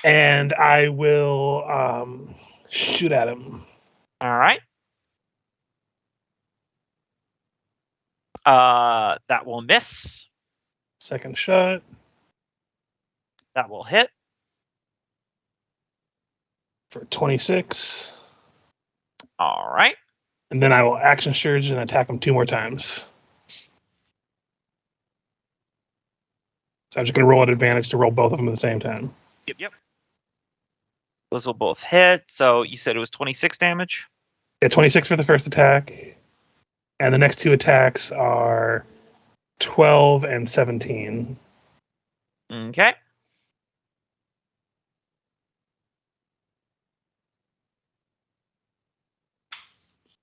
And I will shoot at him. All right. That will miss. Second shot. That will hit. For 26. All right. And then I will action surge and attack him 2 more times. So I'm just going to roll at advantage to roll both of them at the same time. Yep. Those will both hit. So you said it was 26 damage? Yeah, 26 for the first attack. And the next 2 attacks are 12 and 17. Okay.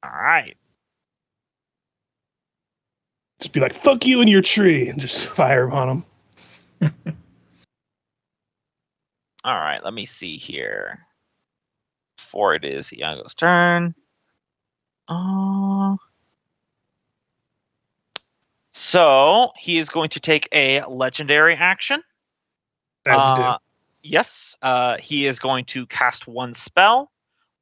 All right. Just be like, fuck you and your tree, and just fire upon him. All right, let me see here. Before it is Iago's turn. So he is going to take a legendary action. As you do. Yes, he is going to cast 1 spell.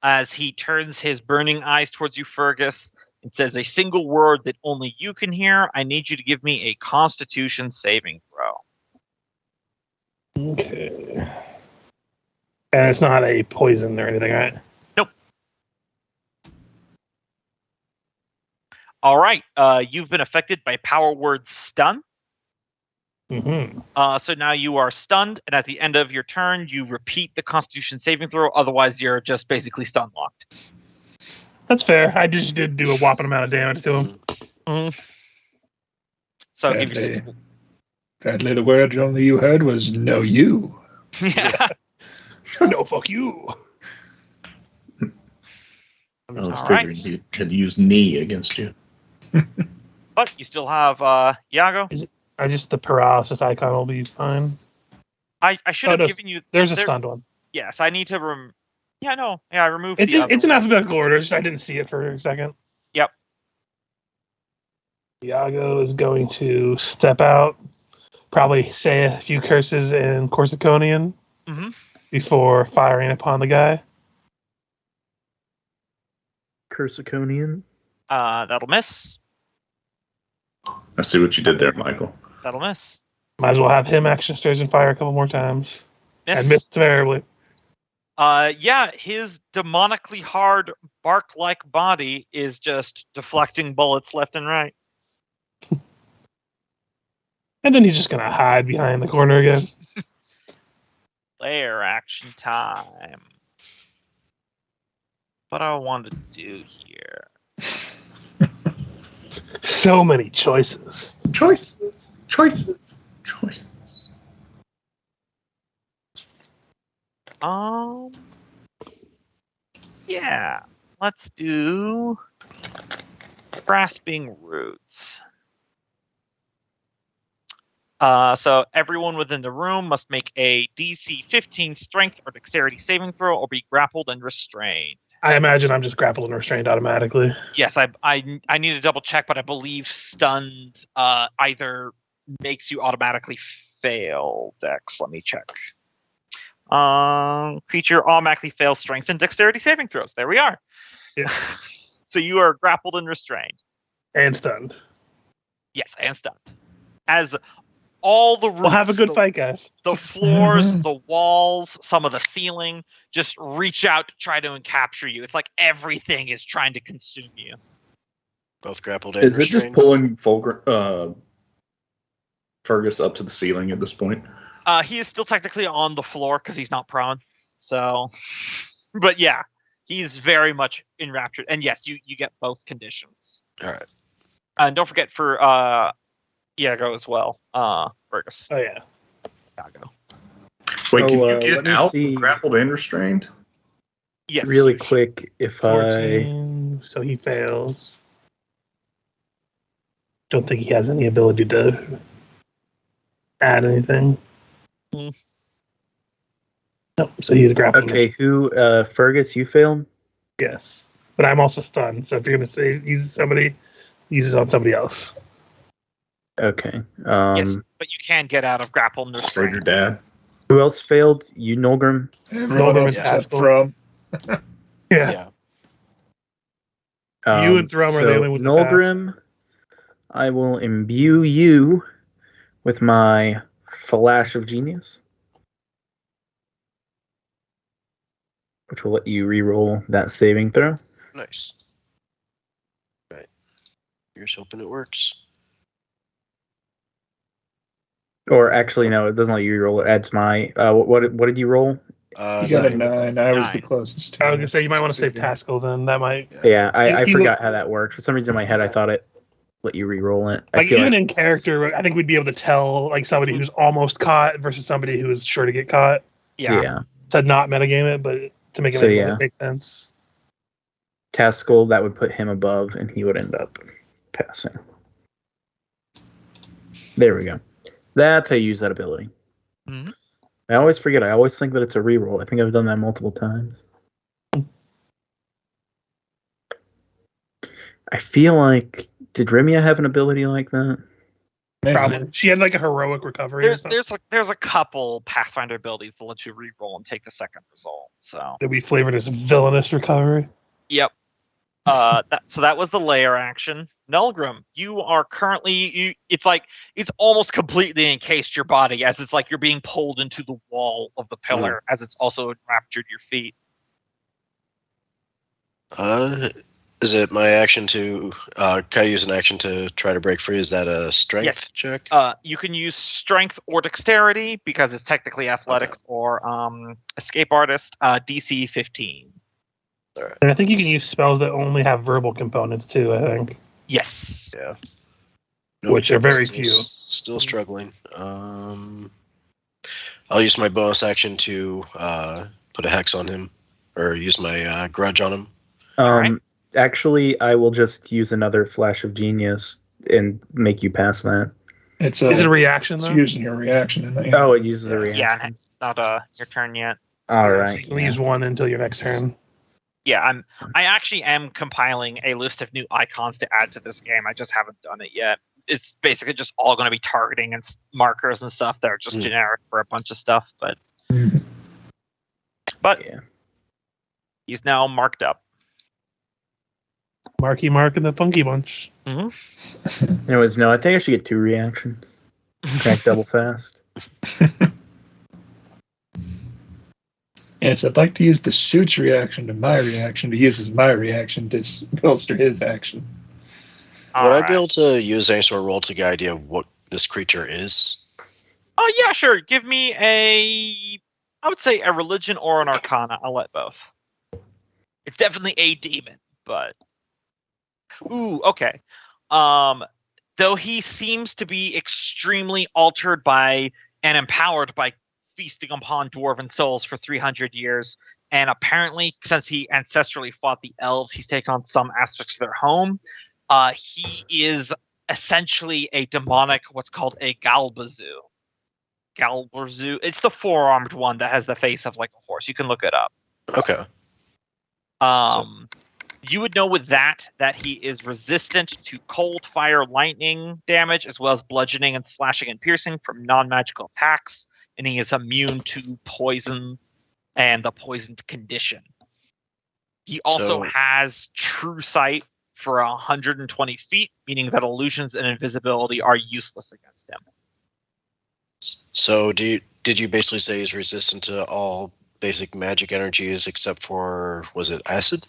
As he turns his burning eyes towards you, Fergus, and says a single word that only you can hear. I need you to give me a Constitution saving throw. Okay. And it's not a poison or anything, right? Nope. All right. You've been affected by power word stun. Mm-hmm. So now you are stunned, and at the end of your turn, you repeat the Constitution saving throw. Otherwise, you're just basically stun locked. That's fair. I just did do a whopping amount of damage to him. Mm-hmm. So give you Apparently the word only you heard was "no you." Yeah. No, fuck you. I was figuring he could use knee against you. But you still have Iago. The paralysis icon will be fine. I should have given you. There's a stunned one. Yes, I need to I removed it's the other it's in one. alphabetical order. Just I didn't see it for a second. Yep. Iago is going to step out, probably say a few curses in Corsiconian before firing upon the guy. Corsiconian. That'll miss. I see what you did there, Michael. That'll miss. Might as well have him action surge and fire a couple more times. Miss. And missed terribly. Yeah, his demonically hard bark-like body is just deflecting bullets left and right. And then he's just going to hide behind the corner again. Player action time. What I want to do here. So many choices. Choices. Yeah, let's do grasping roots. So everyone within the room must make a DC 15 strength or dexterity saving throw or be grappled and restrained. I imagine I'm just grappled and restrained automatically. Yes, I need to double check, but I believe stunned either makes you automatically fail dex. Let me check. Creature automatically fails strength and dexterity saving throws. There we are. Yeah. So you are grappled and restrained. And stunned. Yes, and stunned. As all the rooms, we'll have a good fight, guys. The floors, the walls, some of the ceiling just reach out to try to capture you. It's like everything is trying to consume you. Both grappled and Is restrained. it just pulling Fergus up to the ceiling at this point? He is still technically on the floor because he's not prone. So, but yeah, he's very much enraptured. And yes, you get both conditions. All right. And don't forget for Iago as well. Fergus. Oh yeah. Iago. Wait, can Oh, you let get me out see. grappled and restrained? Yes. Really quick, if I 14, so he fails. Don't think he has any ability to add anything. Hmm. Nope, so he's grappled. okay, who Fergus, you failed? Yes. But I'm also stunned, so if you're gonna say use somebody, use it on somebody else. Okay. Yes, but you can get out of grapple and Save restraint. your dad. Who else failed? You, Nolgrim? Everyone Nolgrim else and except Haskell. from. Yeah. Yeah. You and Thrum are the only ones that Nolgrim, I will imbue you with my Flash of Genius, which will let you re-roll that saving throw. Nice. Right. Here's hoping it works. Or actually, no, it doesn't let you re-roll. It adds my. What did you roll? You got a 9. I was the 9. closest. I was gonna say you might want to save Taskell, then that might. Yeah, I He forgot how that worked. For some reason in my head, I thought it let you re-roll it. I Like feel even like in character, I think we'd be able to tell like somebody who's almost caught versus somebody who is sure to get caught. Yeah. To not metagame it, but to make it So, make sense. Taskell, that would put him above, and he would end up passing. There we go. That's how you use that ability. Mhm. I always forget. I always think that it's a reroll. I think I've done that multiple times. I feel like, did Rimia have an ability like that? Probably. She had like a heroic recovery. or something. There's a couple Pathfinder abilities that let you re-roll and take the second result. So That we flavored as villainous recovery. yep. So that was the layer action. Nulgrim, you are currently it's almost completely encased your body as it's like you're being pulled into the wall of the pillar as it's also enraptured your feet. Is it my action to can I use an action to try to break free? Is that a strength check? You can use strength or dexterity because it's technically athletics or escape artist. DC 15. All right. And I think you can use spells that only have verbal components too. I think. Yes. Yeah. Nope, Which are very still, few. Still struggling. I'll use my bonus action to put a hex on him, or use my grudge on him. Alright. Actually, I will just use another Flash of Genius and make you pass that. Is it a reaction It's though? using your reaction. Isn't it? Oh, it uses a reaction. Yeah, it's not your turn yet. All So right. you can use one until your next turn. Yeah, I actually am compiling a list of new icons to add to this game. I just haven't done it yet. It's basically just all going to be targeting and markers and stuff that are just generic for a bunch of stuff. But Yeah. He's now marked up. Marky Mark and the Funky Bunch. Anyways, no, I think I should get 2 reactions. Crack double fast. Yes, I'd like to use the suit's reaction to my reaction to use as my reaction to bolster his action. Would I be able to use any sort of roll to get an idea of what this creature is? Oh yeah, sure. Give me I would say a religion or an arcana. I'll let both. It's definitely a demon, but okay. Though he seems to be extremely altered by and empowered by feasting upon dwarven souls for 300 years, and apparently, since he ancestrally fought the elves, he's taken on some aspects of their home. He is essentially a demonic, what's called a Galbazu. Galbazu. It's the 4-armed one that has the face of like a horse. You can look it up. Okay. You would know with that he is resistant to cold, fire, lightning damage, as well as bludgeoning and slashing and piercing from non-magical attacks, and he is immune to poison and the poisoned condition. He also has true sight for 120 feet, meaning that illusions and invisibility are useless against him. So did you basically say he's resistant to all basic magic energies except for, was it acid?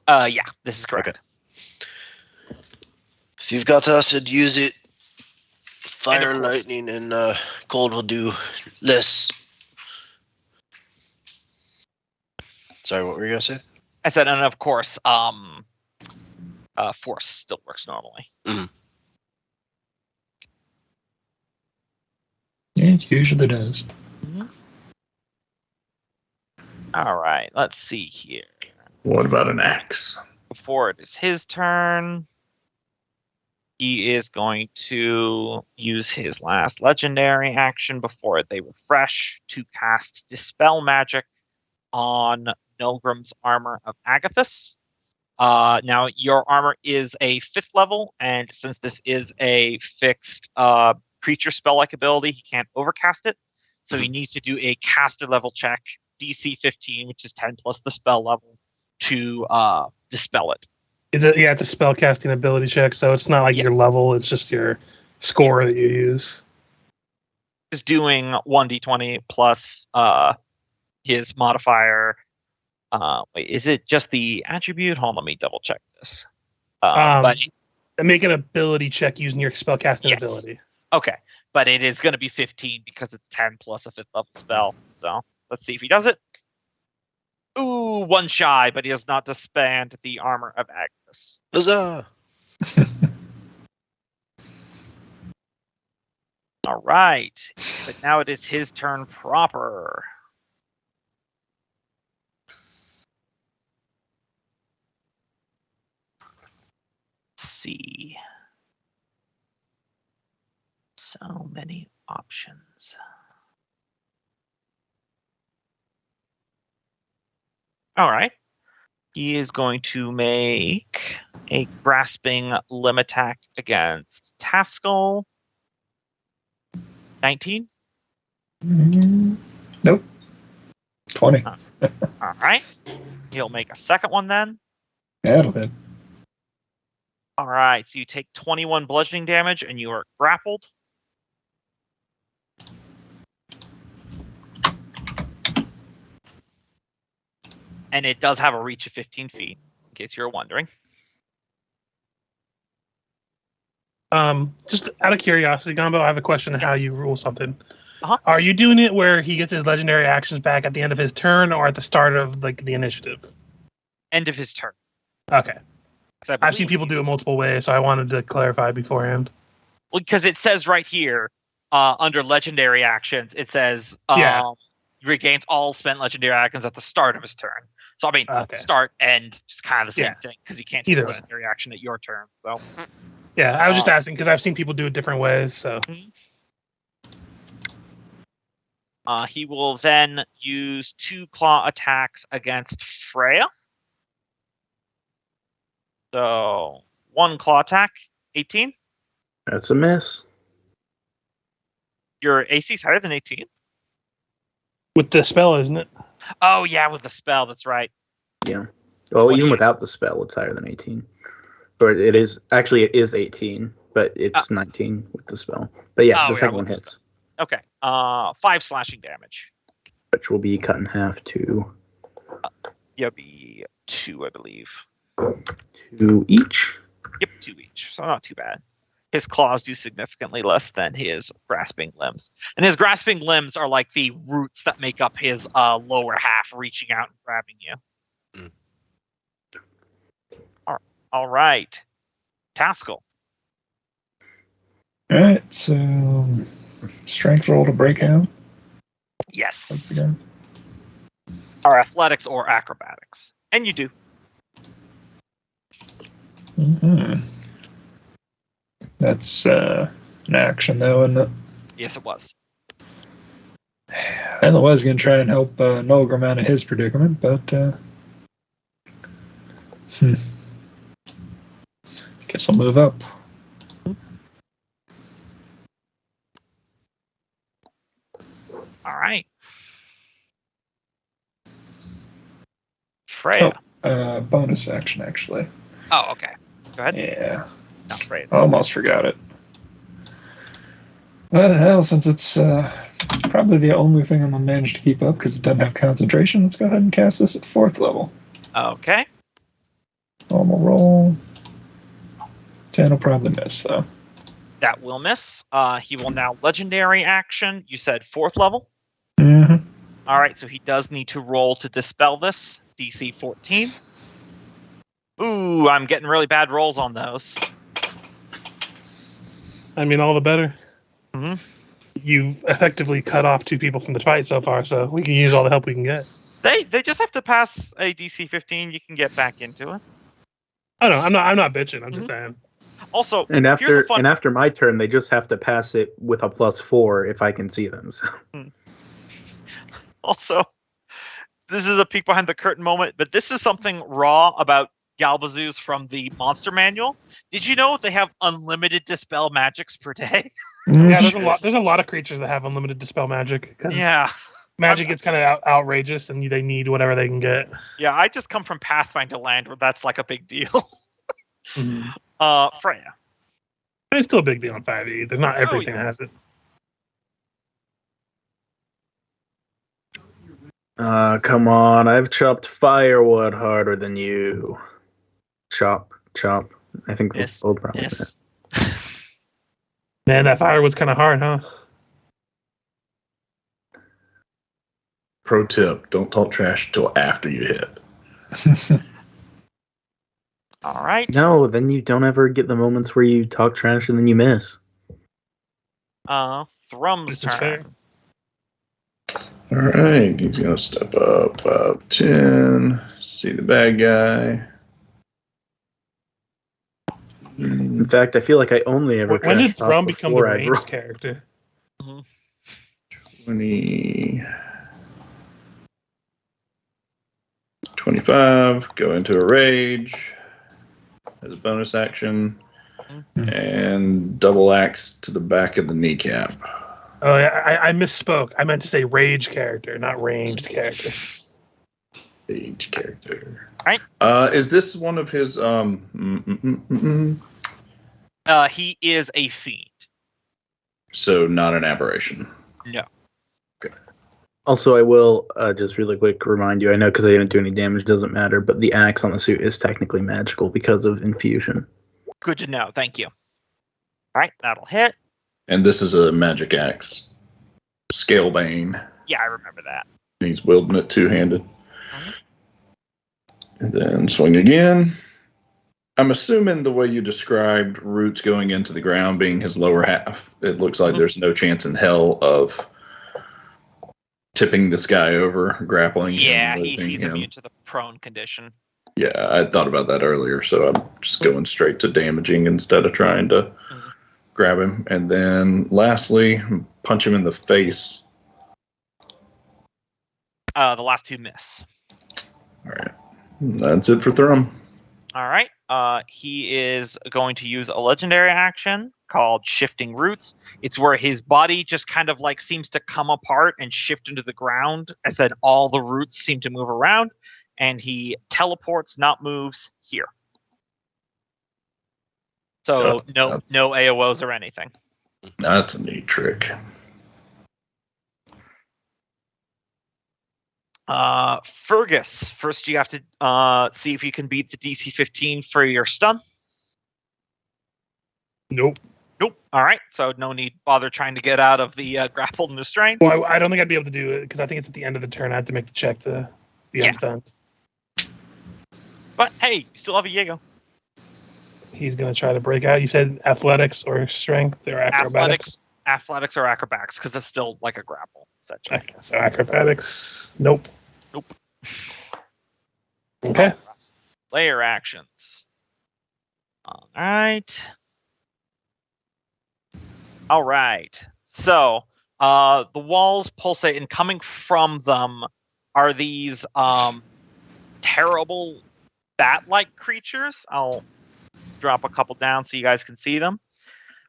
Yeah, this is correct. Okay. If you've got acid, use it. Fire, course- lightning, and cold will do less. Sorry, what were you gonna say? I said, and of course, force still works normally. Yeah, it usually does. All right, let's see here. What about an axe? Before it is his turn, he is going to use his last legendary action before they refresh to cast Dispel Magic on Nilgrim's Armor of Agathis. Now, your armor is a 5th level, and since this is a fixed creature spell-like ability, he can't overcast it. So he needs to do a caster level check, DC 15, which is 10 plus the spell level, to dispel it. It's a spell casting ability check, so it's not like your Yes. level, it's just your score that you use. Is doing 1d20 plus his modifier. Wait, is it just the attribute? Hold on, let me double check this. But Make an ability check using your spell casting Yes. ability. okay, but it is going to be 15 because it's 10 plus a 5th level spell. So let's see if he does it. Ooh, 1 shy, but he does not disband the Armor of Agnes. Huzzah! All right, but now it is his turn proper. Let's see. So many options. All right. He is going to make a grasping limb attack against Taskell. 19. Nope. 20. All right. He'll make a second one then. That'll hit. All right. So you take 21 bludgeoning damage and you are grappled. And it does have a reach of 15 feet, in case you're wondering. Just out of curiosity, Gumbo, I have a question on how Yes. you rule something. Uh-huh. Are you doing it where he gets his legendary actions back at the end of his turn or at the start of the initiative? End of his turn. Okay. 'Cause I I've seen believe- people do it multiple ways, so I wanted to clarify beforehand. Well, because it says right here, under legendary actions, it says Yeah. regains all spent legendary actions at the start of his turn. So I mean, Okay. start end, just kind of the same Yeah. thing because you can't take Either a way. legendary action at your turn. So Yeah, I was just asking because I've seen people do it different ways. So he will then use 2 claw attacks against Freya. So 1 claw attack, 18. That's a miss. Your AC is higher than 18. with the spell, isn't it? Oh yeah, with the spell. That's right. Yeah. Well, What even do you- without the spell, it's higher than 18. Or it is 18, but it's 19 with the spell. But yeah, Oh, the yeah, second with one the hits, Okay. 5 slashing damage. which will be cut in half to Yeah, be 2, I believe. 2 each. Yep, 2 each. So not too bad. His claws do significantly less than his grasping limbs. And his grasping limbs are like the roots that make up his lower half reaching out and grabbing you. Mm. All right. Taskell. Alright, so strength roll to break out. Once Yes. again. Or athletics or acrobatics. And you do. Mm-hmm. That's an action, though, isn't it? Yes, it was. I was going to try and help Nolgrim out of his predicament, but guess I'll move up. All right. Freya. Bonus action, actually. Oh, okay. Go ahead. Yeah, No, Freya. almost forgot it. Well, hell, since it's probably the only thing I'm going to manage to keep up because it doesn't have concentration, let's go ahead and cast this at 4th level. Okay. Normal roll. 10 will probably miss, though. That will miss. He will now legendary action. You said 4th level. Mm-hmm. All right, so he does need to roll to dispel this. DC 14. Ooh, I'm getting really bad rolls on those. I mean, all the better. Mm-hmm. You've effectively cut off 2 people from the fight so far, so we can use all the help we can get. They just have to pass a DC 15. You can get back into it. Oh no, I'm not bitching. I'm just saying. Also, And here's a fun... after my turn, they just have to pass it with a +4 if I can see them. So. Also, this is a peek behind the curtain moment, but this is something raw about Galbazoos from the monster manual. Did you know they have unlimited dispel magics per day? Yeah, there's a lot of creatures that have unlimited dispel magic. Yeah. Magic gets kind of outrageous, and they need whatever they can get. Yeah, I just come from Pathfinder land where that's like a big deal. Mm-hmm. Freya. It's still a big deal on 5e. There's not everything that has it. Come on, I've chopped firewood harder than you. Chop. I think Yes. old problem. Yes. Man, that fire was kind of hard, huh? Pro tip: don't talk trash until after you hit. All right. No, then you don't ever get the moments where you talk trash and then you miss. Thrum's This is fair. turn. All right, he's gonna step up 10. See the bad guy. In fact, I feel like I only ever When did trash talk Thrum become the before I've ranged rolled. character? 20. 25. Go into a rage as a bonus action, and double axe to the back of the kneecap. Oh yeah, I misspoke. I meant to say rage character, not ranged character. Rage character. Right. Is this one of his He is a fiend. So not an aberration. No. Also, I will just really quick remind you, I know because I didn't do any damage, doesn't matter, but the axe on the suit is technically magical because of infusion. Good to know. Thank you. All right, that'll hit. And this is a magic axe. Scalebane. Yeah, I remember that. He's wielding it two-handed. And then swing again. I'm assuming the way you described roots going into the ground being his lower half, it looks like there's no chance in hell of tipping this guy over, grappling him. Yeah, and he's him. immune to the prone condition. Yeah, I thought about that earlier, so I'm just going straight to damaging instead of trying to grab him. And then lastly, punch him in the face. The last 2 miss. All right. That's it for Thrum. All right. He is going to use a legendary action called Shifting Roots. It's where his body just kind of like seems to come apart and shift into the ground, as then all the roots seem to move around, and he teleports, not moves, here. So no AOs or anything. That's a neat trick. Fergus, first you have to see if you can beat the DC 15 for your stun. Nope. All right, so no need bother trying to get out of the grappled and restrained. Well, I don't think I'd be able to do it because I think it's at the end of the turn. I have to make the check to be unstunned. But hey, you still have a Yago. He's going to try to break out. You said athletics or strength or acrobatics? Athletics or acrobatics, because it's still like a grapple. Okay, so acrobatics. Nope. Okay. Layer actions. All right. So the walls pulsate, and coming from them are these terrible bat-like creatures. I'll drop a couple down so you guys can see them.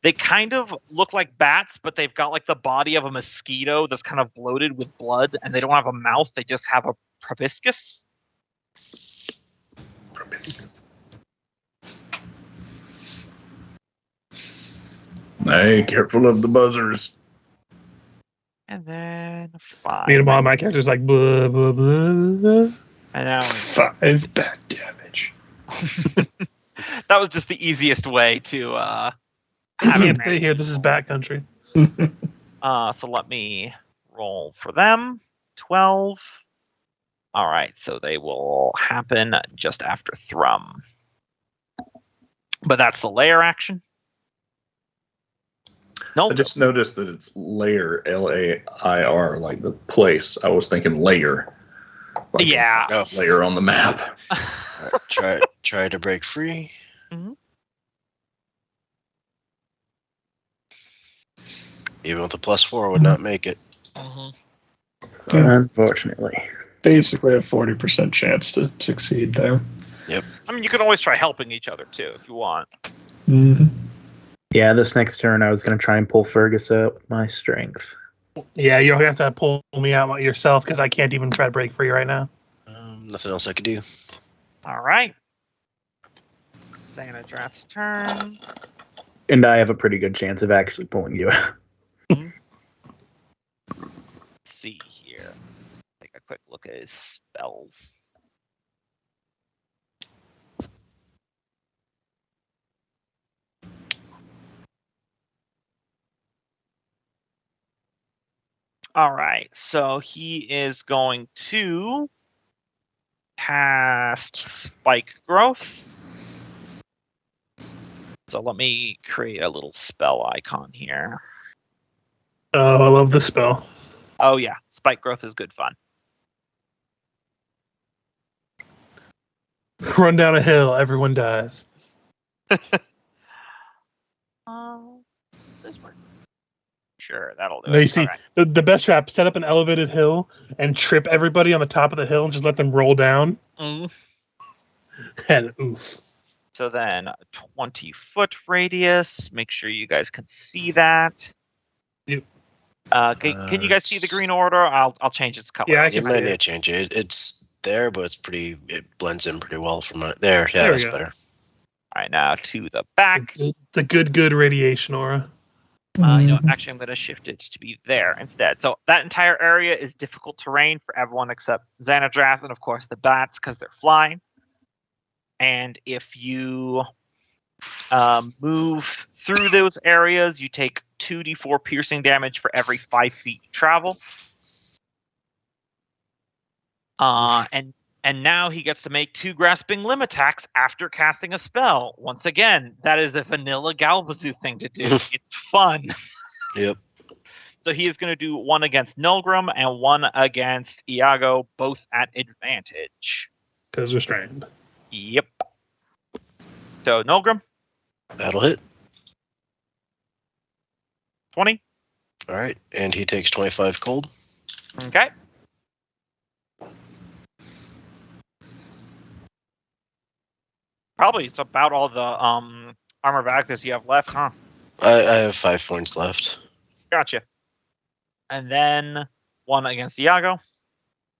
They kind of look like bats, but they've got like the body of a mosquito that's kind of bloated with blood, and they don't have a mouth. They just have a proboscis. Hey, careful of the buzzers. And then 5. Meanwhile, my character's like blah blah blah. And now 5 back damage. that was just the easiest way to You have can't advantage. stay here. This is backcountry. So let me roll for them. 12. All right, so they will happen just after Thrum. But that's the lair action. No, I just noticed that it's lair, Lair, like the place. I was thinking layer. Like yeah. Oh, layer on the map. alright, try to break free. Even with a +4, would not make it. Unfortunately. Basically a 40% chance to succeed there. I mean, you can always try helping each other too if you want. Mm-hmm. Yeah, this next turn I was going to try and pull Fergus out with my strength. Yeah, you'll have to pull me out yourself because I can't even try to break free right now. Nothing else I could do. All right. Xanadrath's turn. And I have a pretty good chance of actually pulling you out. Let's see here. Take a quick look at his spells. All right, so he is going to cast Spike Growth. So let me create a little spell icon here. Oh, I love this spell. Oh yeah, Spike Growth is good fun. Run down a hill, everyone dies. This work. Sure, that'll do No, it. you see, Alright. the best trap, set up an elevated hill and trip everybody on the top of the hill and just let them roll down. Mhm. And oof. So then 20-foot radius. Make sure you guys can see that. Yep. Can you guys see the green order? I'll change its color. Yeah, I You can might see need to it. change it. It's there, but it blends in pretty well from there. Yeah, There we that's go. better. All right, now to the back. The good radiation aura. You know, Mm-hmm. actually, I'm going to shift it to be there instead. So that entire area is difficult terrain for everyone except Xanadrath and, of course, the bats because they're flying. And if you move through those areas, you take 2d4 piercing damage for every 5 feet you travel. And now he gets to make 2 grasping limb attacks after casting a spell. Once again, that is a vanilla Galvazoo thing to do. It's fun. Yep. So he is going to do 1 against Nilgrim and 1 against Iago, both at advantage. Because we're strained. Yep. So Nilgrim, That'll hit. 20. All right, and he takes 25 cold. Okay. Probably it's about all the armor Vactus you have left, huh? I have 5 points left. Gotcha. And then 1 against Iago.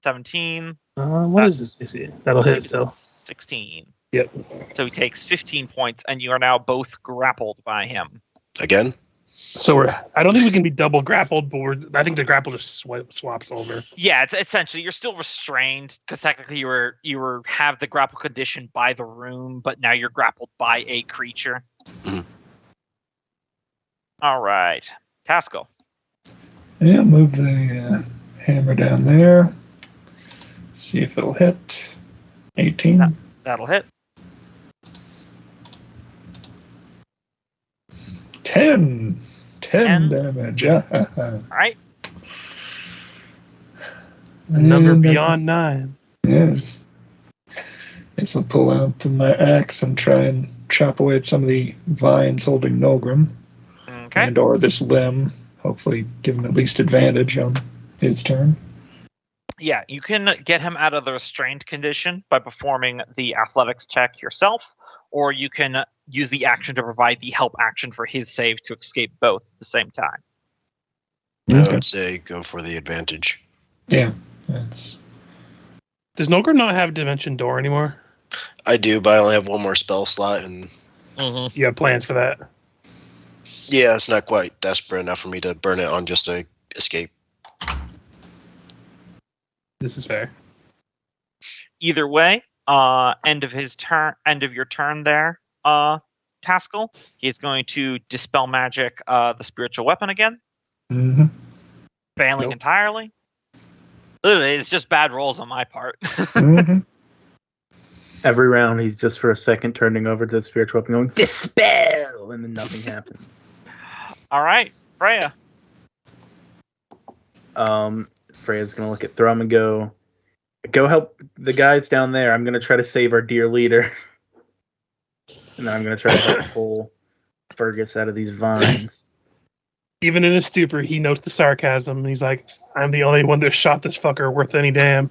17. What is this? Is it? That'll hit still. 16. Yep. So he takes 15 points, and you are now both grappled by him. Again? So I don't think we can be double grappled, but I think the grapple just swaps over. Yeah, it's essentially you're still restrained because technically you have the grapple condition by the room, but now you're grappled by a creature. Mhm. All right, Tasco. Yeah, move the hammer down there. See if it'll hit. 18. That'll hit. 10 10. damage. All right. A number And beyond 9. Yes. Guess I'll pull out my axe and try and chop away at some of the vines holding Nilgrim. Okay. And or this limb. Hopefully give him at least advantage on his turn. Yeah, you can get him out of the restrained condition by performing the athletics check yourself, or you can use the action to provide the help action for his save to escape both at the same time. I Okay. would say go for the advantage. Yeah. That's Does Nilgrim not have Dimension Door anymore? I do, but I only have 1 more spell slot, and You have plans for that? yeah, it's not quite desperate enough for me to burn it on just to escape. This is fair. Either way, end of your turn there, Taskell. He's going to dispel magic the spiritual weapon again, Mm-hmm. failing entirely. Literally, it's just bad rolls on my part. Mm-hmm. Every round, he's just for a second turning over to the spiritual weapon, going dispel, and then nothing happens. All right, Freya. Freya's gonna look at Thrum and go help the guys down there. I'm gonna try to save our dear leader, and then I'm gonna try to help pull Fergus out of these vines. Even in his stupor, he notes the sarcasm. And he's like, "I'm the only one that shot this fucker worth any damn."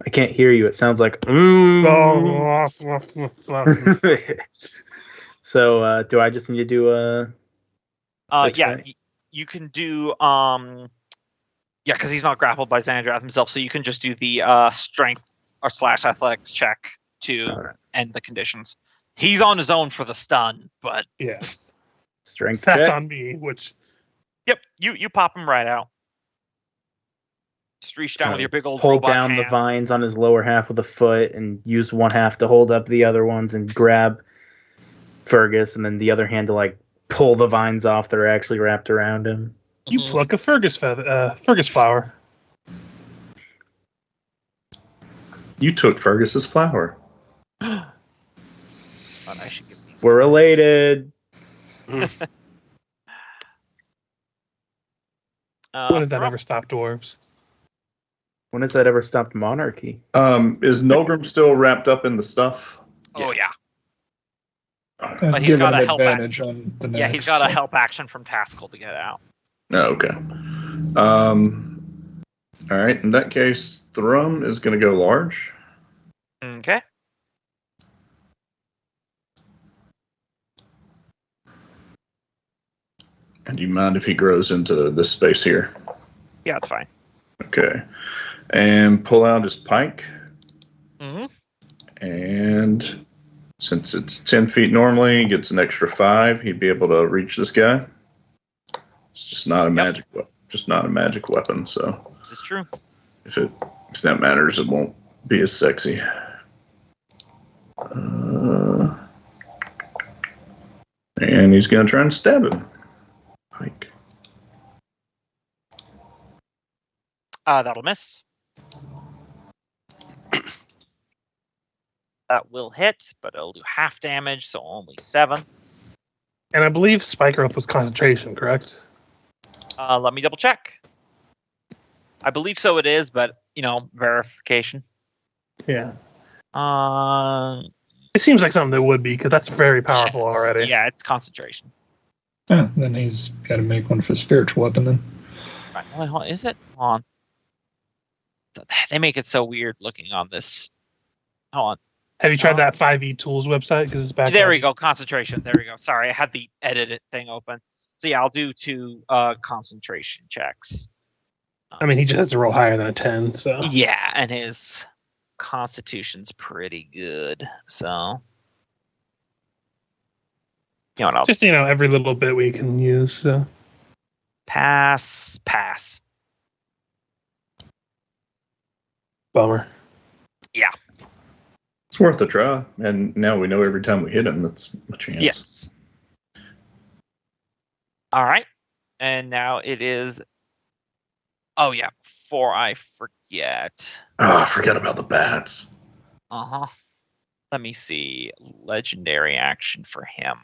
I can't hear you. It sounds like. So, do I just need to do a? Yeah, you can do yeah, because he's not grappled by Xandrath himself, so you can just do the strength or / athletics check to end the conditions. He's on his own for the stun, but Yeah, strength that's check. on me. Which yep, you pop him right out. Just reach down with your big old pull robot down the hand. vines on his lower half of the foot and use one half to hold up the other ones and grab Fergus, and then the other hand to like pull the vines off that are actually wrapped around him. you pluck a Fergus feather, Fergus flower. You took Fergus's flower. Thought I should give these. We're related. When has that Thrum? ever stopped dwarves? When has that ever stopped monarchy? Is Nolgrim still wrapped up in the stuff? Oh yeah. And But he's give got him a help advantage on the next. Yeah, he's got a so- help action from Taskell to get out. Oh, okay. All right. In that case, Thrum is going to go large. Okay. And do you mind if he grows into this space here? Yeah, it's fine. Okay. And pull out his pike. Mm-hmm. And since it's 10 feet normally, he gets an extra 5. He'd be able to reach this guy. It's just not a magic weapon. Just not a magic weapon. So This is true. if that matters, it won't be as sexy. And he's going to try and stab him. Pike. That'll miss. That will hit, but it'll do half damage, so only 7. And I believe Spike Growth was concentration, correct? Let me double check. I believe so it is, but, verification. Yeah. It seems like something that would be, because that's very powerful already. Yeah, it's concentration. Yeah, then he's got to make one for spiritual weapon then. Right, hold on, is it? Hold on. So, they make it so weird looking on this. Hold on. Have you tried that 5e Tools website? Because it's back. There we go, concentration. There we go. Sorry, I had the edit it thing open. So yeah, I'll do 2 concentration checks. I mean, he just has to roll higher than a 10, so. Yeah, and his constitution's pretty good. So, I'll Just, every little bit we can use, so. pass. Bummer. Yeah. It's worth a try. And now we know every time we hit him, that's a chance. Yes. All right. And now it is. Oh, yeah. Before I forget. Oh, I forgot about the bats. Uh-huh. Let me see. Legendary action for him.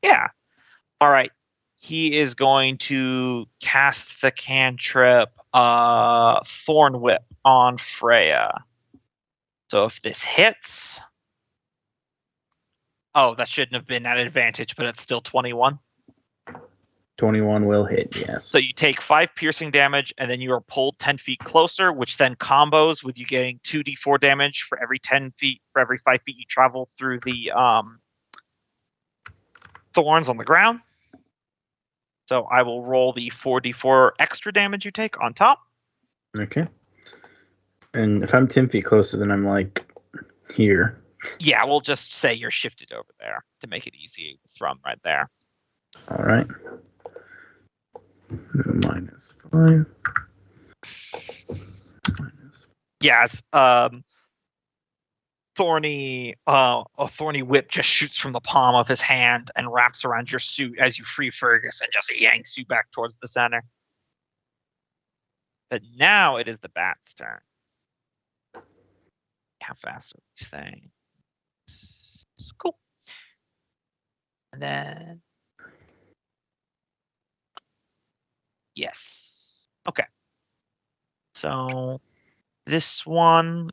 Yeah. All right. He is going to cast the cantrip Thorn Whip on Freya. So if this hits... Oh, that shouldn't have been at advantage, but it's still 21. 21 will hit, yes. So you take 5 piercing damage, and then you are pulled 10 feet closer, which then combos with you getting 2d4 damage for every 10 feet, for every 5 feet you travel through the thorns on the ground. So I will roll the 4d4 extra damage you take on top. Okay. And if I'm 10 feet closer, then I'm like here. Yeah, we'll just say you're shifted over there to make it easy from right there. All right. -5. Yes. thorny whip just shoots from the palm of his hand and wraps around your suit as you free Fergus and just yanks you back towards the center. But now it is the bat's turn. How fast are these things? Cool. And then yes. Okay. So this one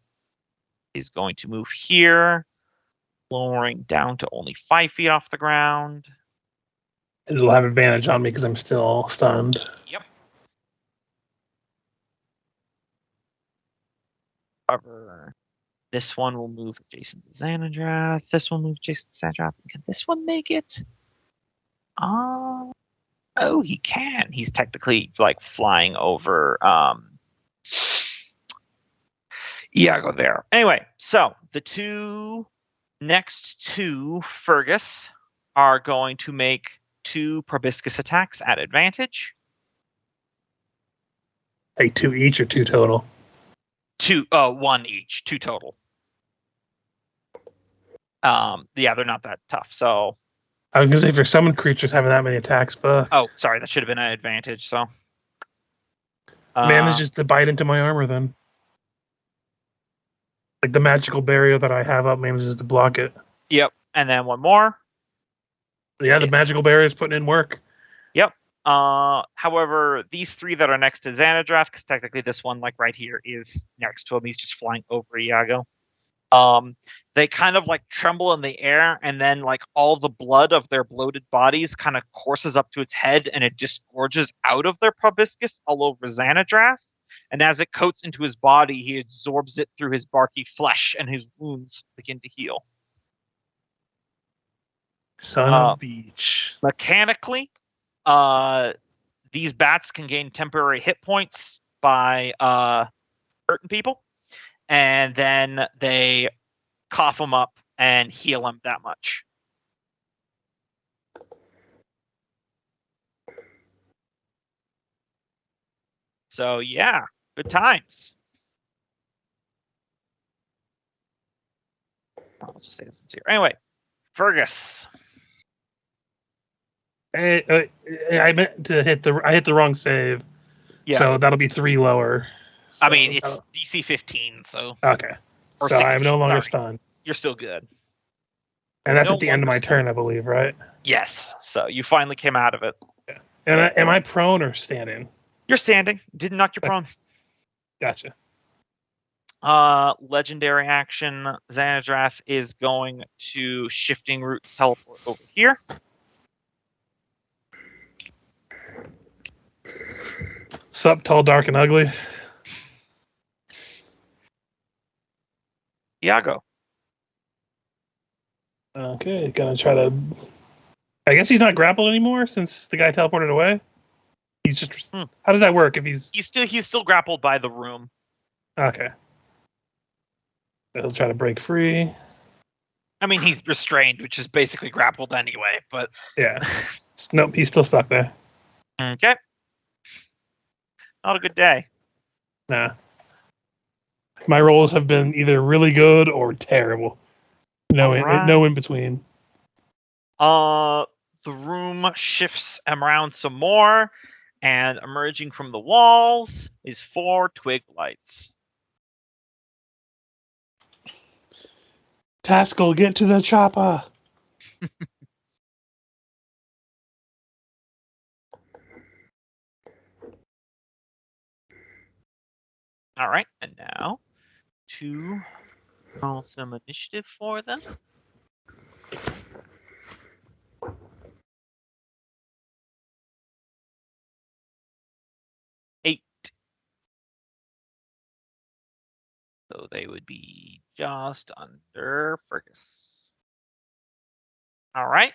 is going to move here, lowering down to only 5 feet off the ground. It'll have advantage on me because I'm still stunned. Yep. However, this one will move adjacent to Xanadrath. This one will move adjacent to Xanadrath. Can this one make it? Oh, he can. He's technically like flying over Iago there. Anyway, so the two next to Fergus are going to make 2 proboscis attacks at advantage. Like 2 each or 2 total? 1 each, 2 total. Yeah, they're not that tough. So I was gonna say for summoned creatures having that many attacks, but sorry, that should have been an advantage. So manages to bite into my armor then. Like the magical barrier that I have up manages to block it. Yep, and then 1 more. Yeah, the magical barrier is putting in work. Yep. However, these 3 that are next to Xanadrath, because technically this one, like right here, is next to him. He's just flying over Iago. They kind of like tremble in the air, and then like all the blood of their bloated bodies kind of courses up to its head, and it disgorges out of their proboscis all over Xanadrath. And as it coats into his body, he absorbs it through his barky flesh, and his wounds begin to heal. Son of Beach. Mechanically, these bats can gain temporary hit points by hurting people, and then they cough them up and heal them that much. So yeah, good times. I'll just say this one's here. Anyway, Fergus. I meant to hit the wrong save. Yeah. So that'll be 3 lower. So I mean, it's DC 15, so. Okay. Or so 16, I'm no longer sorry. stunned. You're still good. And that's No at the end of my longer turn, I believe, right? Yes. So you finally came out of it. Yeah. And am I prone or standing? You're standing. Didn't knock you prone. Gotcha. Legendary action. Xanadrath is going to shifting route teleport over here. Sup, tall, dark, and ugly. Iago. Okay, gonna try to. I guess he's not grappled anymore since the guy teleported away. He's just. How does that work? If he's still grappled by the room. Okay. He'll try to break free. I mean, he's restrained, which is basically grappled anyway. But yeah, nope, he's still stuck there. Okay. Not a good day. Nah. My rolls have been either really good or terrible. No in between. The room shifts around some more, and emerging from the walls is 4 twig lights. Taskell, get to the chopper. All right, and now to roll some initiative for them. So they would be just under Fergus. All right.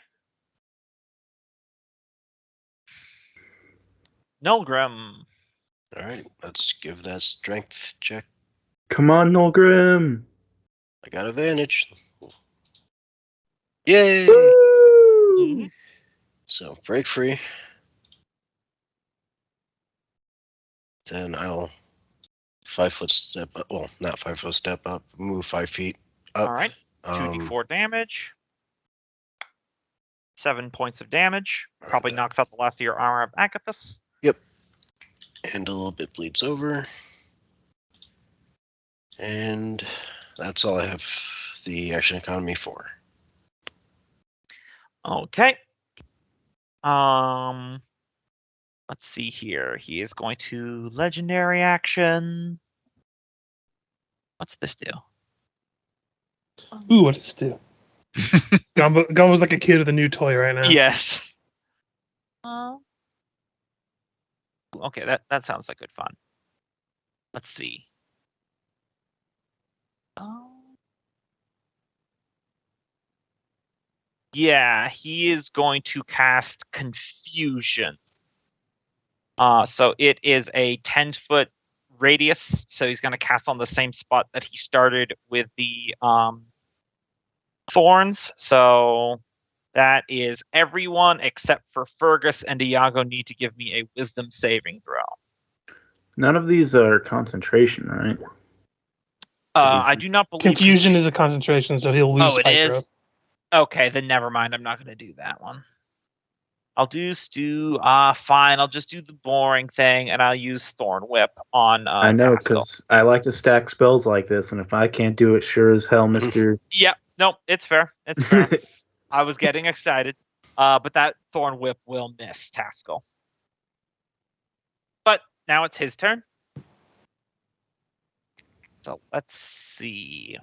Nulgrim. All right, let's give that strength check. Come on, Nulgrim. I got advantage. Yay! Woo! So break free. Then I'll 5 foot step up. Well, not 5 foot step up. Move 5 feet Up. All right. 2d4 damage. 7 points of damage. Probably knocks out the last of your armor of Agathis. And a little bit bleeds over. And that's all I have the action economy for. Okay. Let's see here. He is going to legendary action. What's this do? Ooh, what does this do? Gumbo's like a kid with a new toy right now. Yes. Okay, that sounds like good fun. Let's see. Yeah, he is going to cast Confusion. So it is a 10-foot radius, so he's going to cast on the same spot that he started with the thorns. So that is everyone except for Fergus and Iago need to give me a wisdom saving throw. None of these are concentration, right? I do not believe Confusion is a concentration, so he'll lose. Oh, it spike is? growth. Okay, then never mind. I'm not going to do that one. I'll fine. I'll just do the boring thing, and I'll use Thorn Whip on I know, Taskell. because I like to stack spells like this, and if I can't do it, sure as hell, Mr. Yep. Nope. It's fair. It's fair. I was getting excited. But that Thorn Whip will miss Taskell. But now it's his turn. So let's see.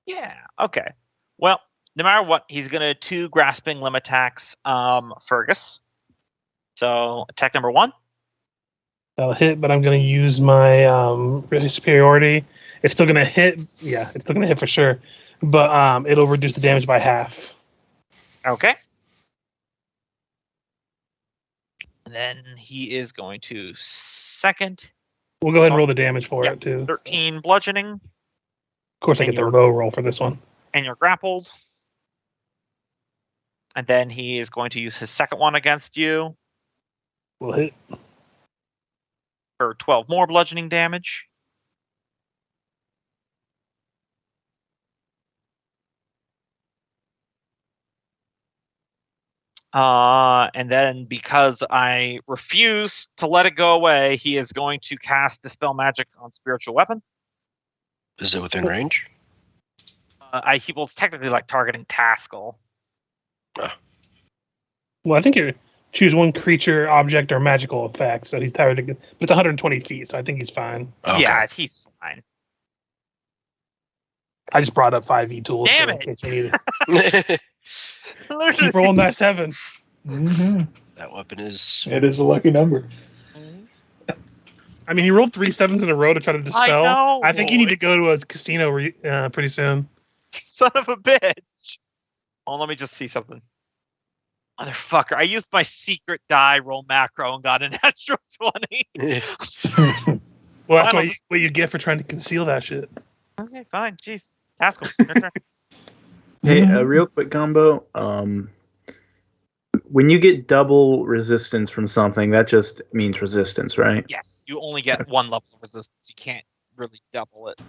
Yeah. Okay. Well, no matter what, he's gonna 2 grasping limb attacks. Fergus. So attack number 1. That'll hit, but I'm going to use my superiority. It's still going to hit. Yeah, it's still going to hit for sure. But it'll reduce the damage by half. Okay. And then he is going to second. We'll go ahead and roll the damage for it, too. 13 bludgeoning. Of course, I And get the you're- low roll for this one. And you're grappled. And then he is going to use his second one against you We'll hit. for 12 more bludgeoning damage. And then because I refuse to let it go away, he is going to cast Dispel Magic on Spiritual Weapon. Is it within range? He will technically like targeting Taskell. Well, I think you choose one creature, object, or magical effect. So he's targeting. But it's 120 feet, so I think he's fine. Okay. Yeah, he's fine. I just brought up 5e tools. Damn in it! case we need it. Keep rolling that 7. Mm-hmm. That weapon is. It is a lucky number. I mean, he rolled 3 7s in a row to try to dispel. know! I think you need to go to a casino pretty soon. Son of a bitch. Oh, let me just see something. Motherfucker, I used my secret die roll macro and got an extra 20. Well, that's Fine, what you get for trying to conceal that shit. Okay, fine. Jeez. Taskell, your turn. Hey, real quick combo. When you get double resistance from something, that just means resistance, right? Yes, you only get 1 level of resistance. You can't really double it.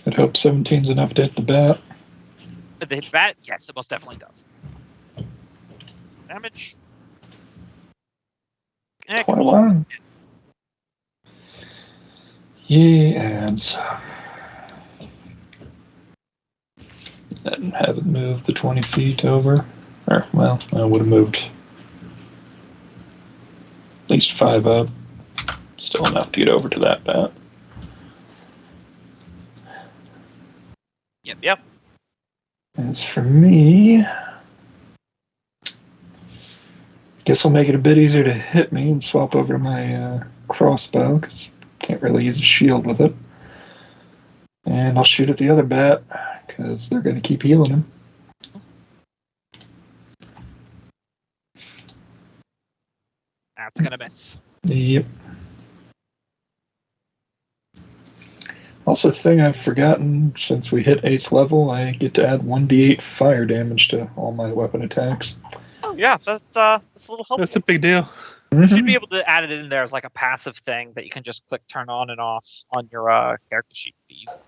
I'd hope 17's enough to hit the bat. Did they hit bat? Yes, it most definitely does. Damage. 21. Yeah, adds. And haven't moved the 20 feet over. Or, well, I would have moved at least 5 up. Still enough to get over to that bat. Yep. As for me, guess I'll make it a bit easier to hit me and swap over to my crossbow, because can't really use a shield with it. And I'll shoot at the other bat, because they're going to keep healing him. That's gonna miss. Yep. Also, thing I've forgotten, since we hit 8th level, I get to add 1d8 fire damage to all my weapon attacks. Oh yeah, that's a little helpful. That's a big deal. You should be able to add it in there as like a passive thing that you can just click turn on and off on your character sheet easily.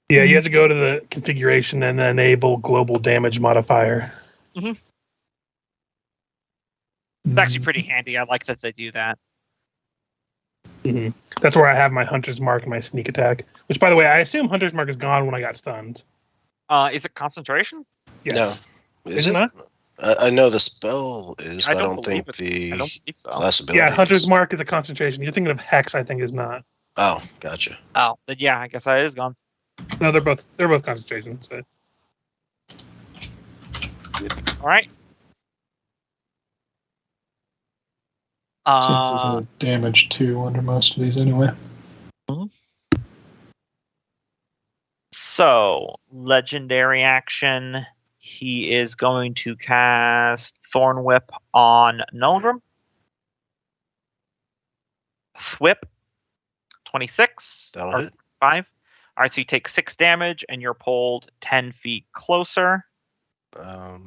Yeah, you have to go to the configuration and enable global damage modifier. It's actually pretty handy. I like that they do that. Mm-hmm. That's where I have my Hunter's Mark and my Sneak Attack. Which, by the way, I assume Hunter's Mark is gone when I got stunned. Is it concentration? Yes. No. Is it not? I know the spell is, but I don't think I don't believe so. class ability Yeah, Hunter's is. Mark is a concentration. You're thinking of Hex, I think, is not. Oh, gotcha. Oh, then yeah, I guess that is gone. No, they're both concentrations. So. All right. Since there's a damage 2 under most of these anyway. So, legendary action. He is going to cast Thorn Whip on Nulgrim. Thwip. 26. That'll or hit. 5. All right, so you take 6 damage, and you're pulled 10 feet closer. So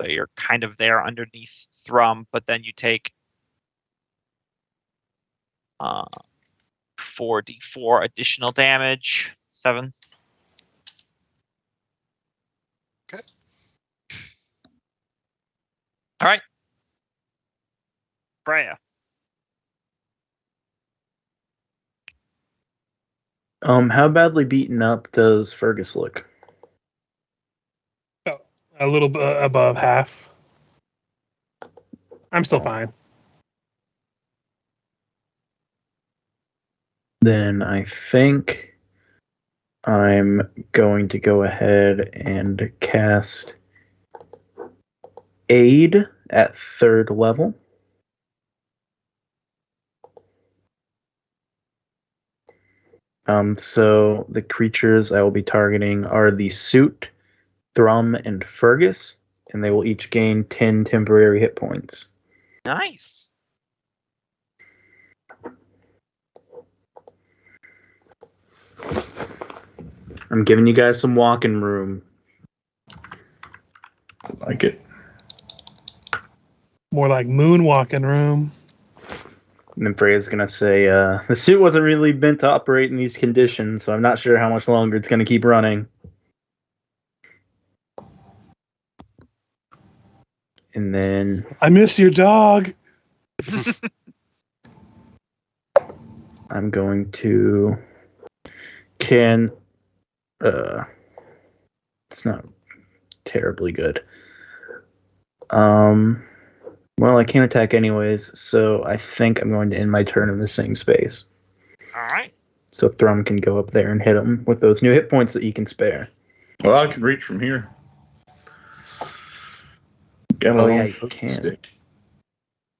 you're kind of there underneath Thrum, but then you take 4d4 additional damage. 7. Okay. All right. Freya. How badly beaten up does Fergus look? A little bit above half. I'm still fine. Then I think I'm going to go ahead and cast Aid at 3rd level. So the creatures I will be targeting are the Suit, Thrum, and Fergus, and they will each gain 10 temporary hit points. Nice. I'm giving you guys some walking room. I like it. More like moonwalking room. And then Freya's going to say, the suit wasn't really meant to operate in these conditions, so I'm not sure how much longer it's going to keep running. And then I miss your dog. I'm going to it's not terribly good. Well, I can't attack anyways, so I think I'm going to end my turn in the same space. All right. So Thrum can go up there and hit him with those new hit points that you can spare. Well, I can reach from here. Got a Oh, long yeah, you poke can. stick.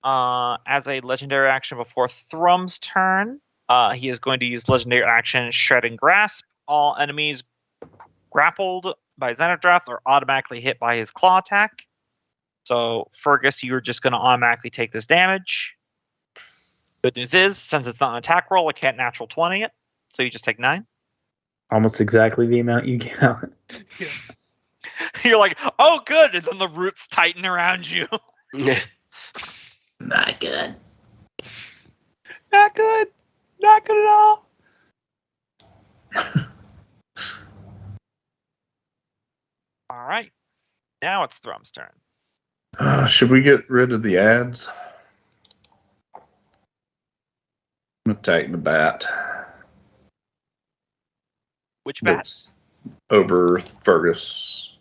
As a legendary action before Thrum's turn, he is going to use legendary action Shredding Grasp. All enemies grappled by Xenodrath are automatically hit by his claw attack. So, Fergus, you're just going to automatically take this damage. Good news is, since it's not an attack roll, I can't natural 20 it. So you just take 9. Almost exactly the amount you got. Yeah. You're like, oh, good. And then the roots tighten around you. Not good. Not good. Not good at all. All right. Now it's Thrum's turn. Should we get rid of the ads? I'm attack the bat. Which bat? That's over Fergus.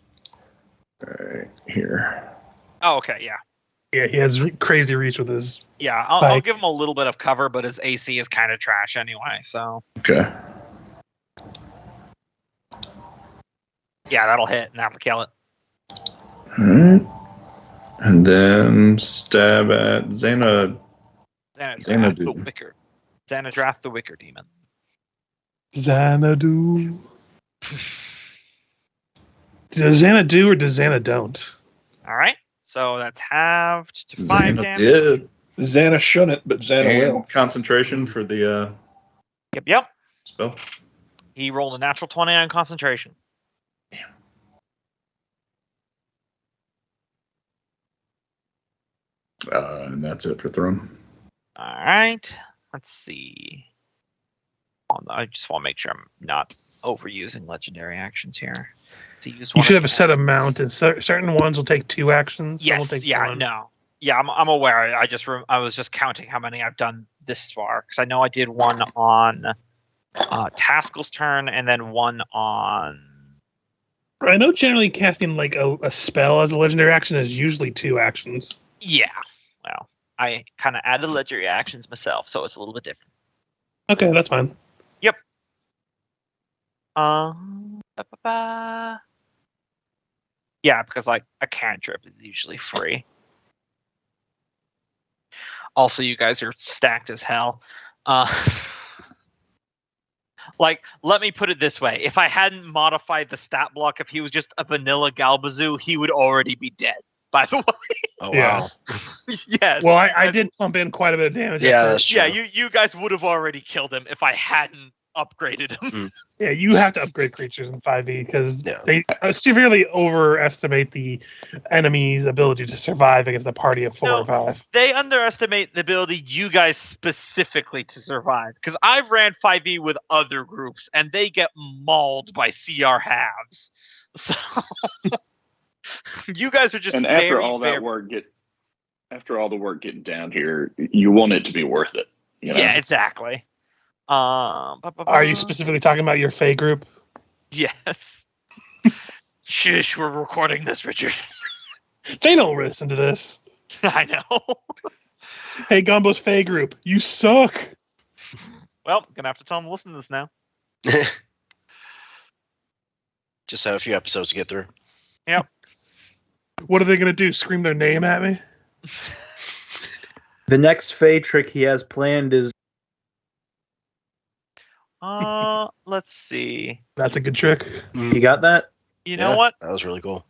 Right here. Oh, okay, yeah. Yeah, he has crazy reach with his. Yeah, I'll Like- give him a little bit of cover, but his AC is kind of trash anyway, so. Okay. Yeah, that'll hit, and that'll kill it. Alright. And then stab at Xanadrath Xanadrath, the Xanadu. Wicker. Xanadrath, the Wicker Demon. Xanadu. Does Xana do or does Xana don't? All right, so that's halved to 5 damage. Xana did. Xana shouldn't, but Xana And will. concentration for the Yep. spell. He rolled a natural 20 on concentration. And that's it for Thrum. All right. Let's see. I just want to make sure I'm not overusing legendary actions here. To use You one should of have a set amount, and certain ones will take 2 actions. Some will Yes. take Yeah. 1. No. Yeah. I'm aware. I was just counting how many I've done this far because I know I did one on Taskell's turn and then one on. I know generally casting like a spell as a legendary action is usually 2 actions. Yeah. Well, I kind of added legendary actions myself, so it's a little bit different. Okay, that's fine. Yep. Yeah, because like a cantrip is usually free. Also, you guys are stacked as hell. Like, let me put it this way: if I hadn't modified the stat block, if he was just a vanilla Galbazoo, he would already be dead. By the way. Oh Yeah. wow. Yes. Well, you I guys- did pump in quite a bit of damage. Yeah, at that's first. true. Yeah, you guys would have already killed him if I hadn't upgraded him. Yeah, you have to upgrade creatures in 5e because Yeah. they severely overestimate the enemy's ability to survive against a party of 4 No. or 5. They underestimate the ability you guys specifically to survive. Because I've ran 5e with other groups, and they get mauled by CR halves. So you guys are just And after very, all that very- work, after all the work getting down here, you want it to be worth it. You know? Yeah, exactly. Are you specifically talking about your Fey group? Yes. Shush, we're recording this, Richard. They don't listen to this. I know. Hey, Gumbo's Fey group, you suck. Well, gonna have to tell them to listen to this now. Just have a few episodes to get through. What are they going to do? Scream their name at me? The next Fey trick he has planned is Let's see. That's a good trick. you got that? You know Yeah, what? That was really cool.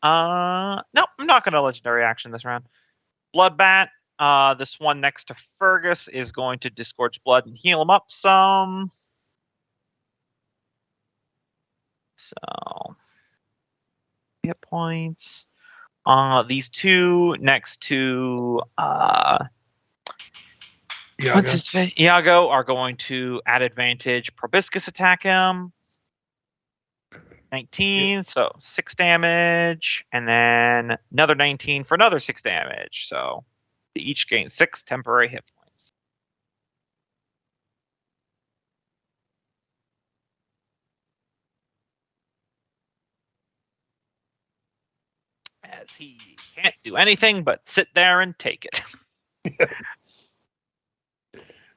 No, I'm not gonna legendary action this round. Bloodbat. This one next to Fergus is going to disgorge blood and heal him up some. So hit points. These two next to what's his face? Iago are going to add advantage. Proboscis attack him. 19, so 6 damage, and then another 19 for another 6 damage. So they each gain 6 temporary hit points. As he can't do anything but sit there and take it.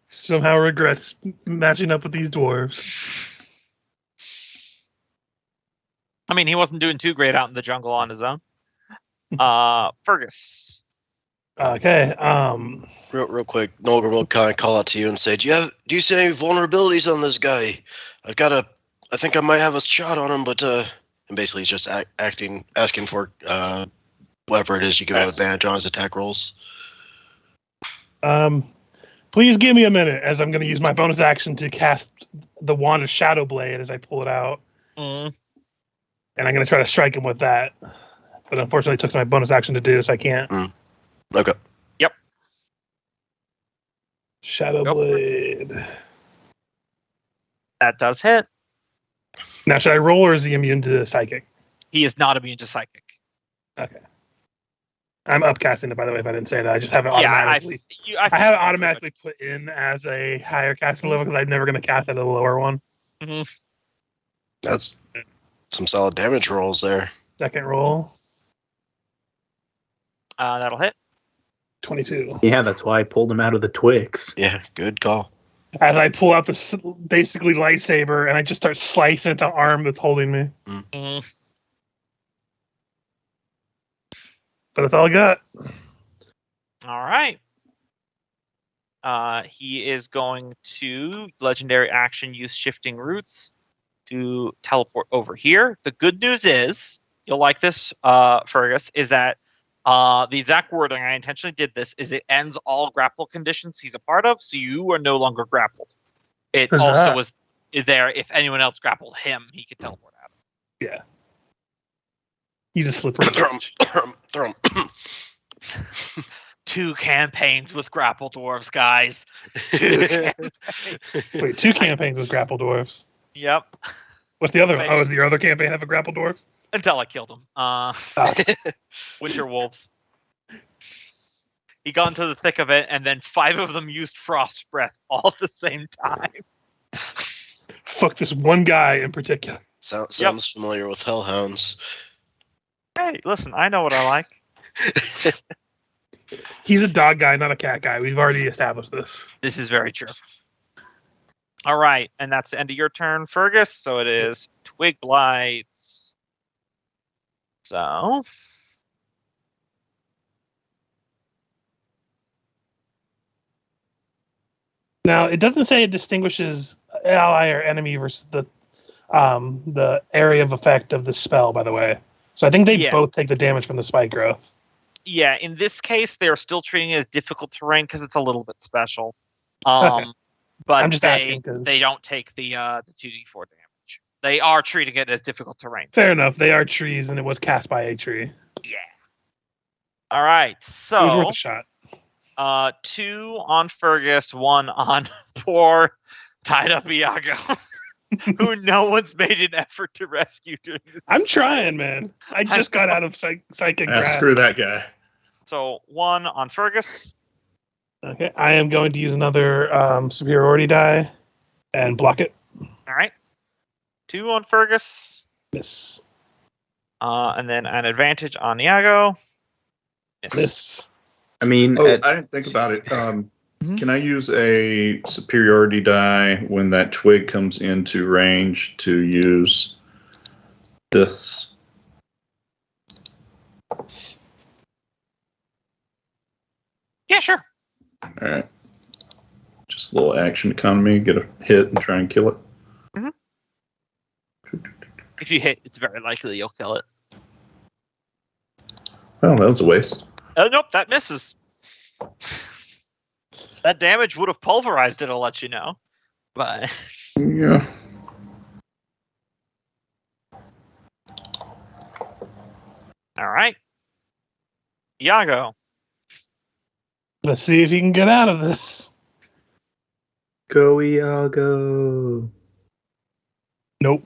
Somehow regrets matching up with these dwarves. I mean, he wasn't doing too great out in the jungle on his own. Fergus. Okay. Real quick, Nolgrim will kind of call out to you and say, "Do you see any vulnerabilities on this guy? I think I might have a shot on him, but and basically he's just asking for whatever it is you give him advantage on his attack rolls." Please give me a minute, as I'm going to use my bonus action to cast the Wand of Shadow Blade as I pull it out. Mm. And I'm going to try to strike him with that. But unfortunately, it took my bonus action to do, so I can't. Okay. Shadow Go for Blade. That does hit. Now, should I roll, or is he immune to psychic? He is not immune to psychic. Okay. I'm upcasting it, by the way, if I didn't say that. I just have it Yeah, automatically. I I have it automatically put in as a higher casting level because I'm never going to cast at a lower one. Mm-hmm. That's some solid damage rolls there. Second roll, That'll hit. 22. Yeah, that's why I pulled him out of the twigs. Yeah, good call. As I pull out the basically lightsaber and I just start slicing at the arm that's holding me. Mm. But that's all I got. All right. He is going to legendary action use shifting roots to teleport over here. The good news is, you'll like this, Fergus, is that The exact wording, I intentionally did this, is it ends all grapple conditions he's a part of, so you are no longer grappled. It Huzzah. also was there if anyone else grappled him, he could teleport out. Yeah. He's a slippery. Thrum. 2 campaigns with grapple dwarves, guys. 2 campaigns. Wait, 2 campaigns with grapple dwarves. Yep. What's the other one? Wait. Oh, is your other campaign have a grapple dwarf? Until I killed him. Winter wolves. He got into the thick of it, and then 5 of them used frost breath all at the same time. Fuck this one guy in particular. Sounds familiar with hellhounds. Hey, listen, I know what I like. He's a dog guy, not a cat guy. We've already established this. This is very true. All right, and that's the end of your turn, Fergus. So it is Twig Blights. So Now, it doesn't say it distinguishes ally or enemy versus the area of effect of the spell, by the way. So I think they both take the damage from the spike growth. Yeah, in this case, they're still treating it as difficult terrain because it's a little bit special. Okay. But I'm just asking 'cause- they don't take the 2d4 damage. They are treating it as difficult terrain. Fair enough. They are trees, and it was cast by a tree. Yeah. All right, It was so worth a shot. 2 on Fergus, 1 on poor tied up Iago, who no one's made an effort to rescue during this. I'm trying, man. I just got out of psychic grasp. Screw that guy. So 1 on Fergus. Okay, I am going to use another superiority die and block it. All right. 2 on Fergus. Miss. And then an advantage on Iago. Miss. I mean, I didn't think about it. Can I use a superiority die when that twig comes into range to use this? Yeah, sure. All right. Just a little action economy, get a hit and try and kill it. If you hit, it's very likely you'll kill it. Well, that was a waste. Nope, that misses. That damage would have pulverized it, I'll let you know. But Yeah. all right. Iago. Let's see if he can get out of this. go Iago. Nope.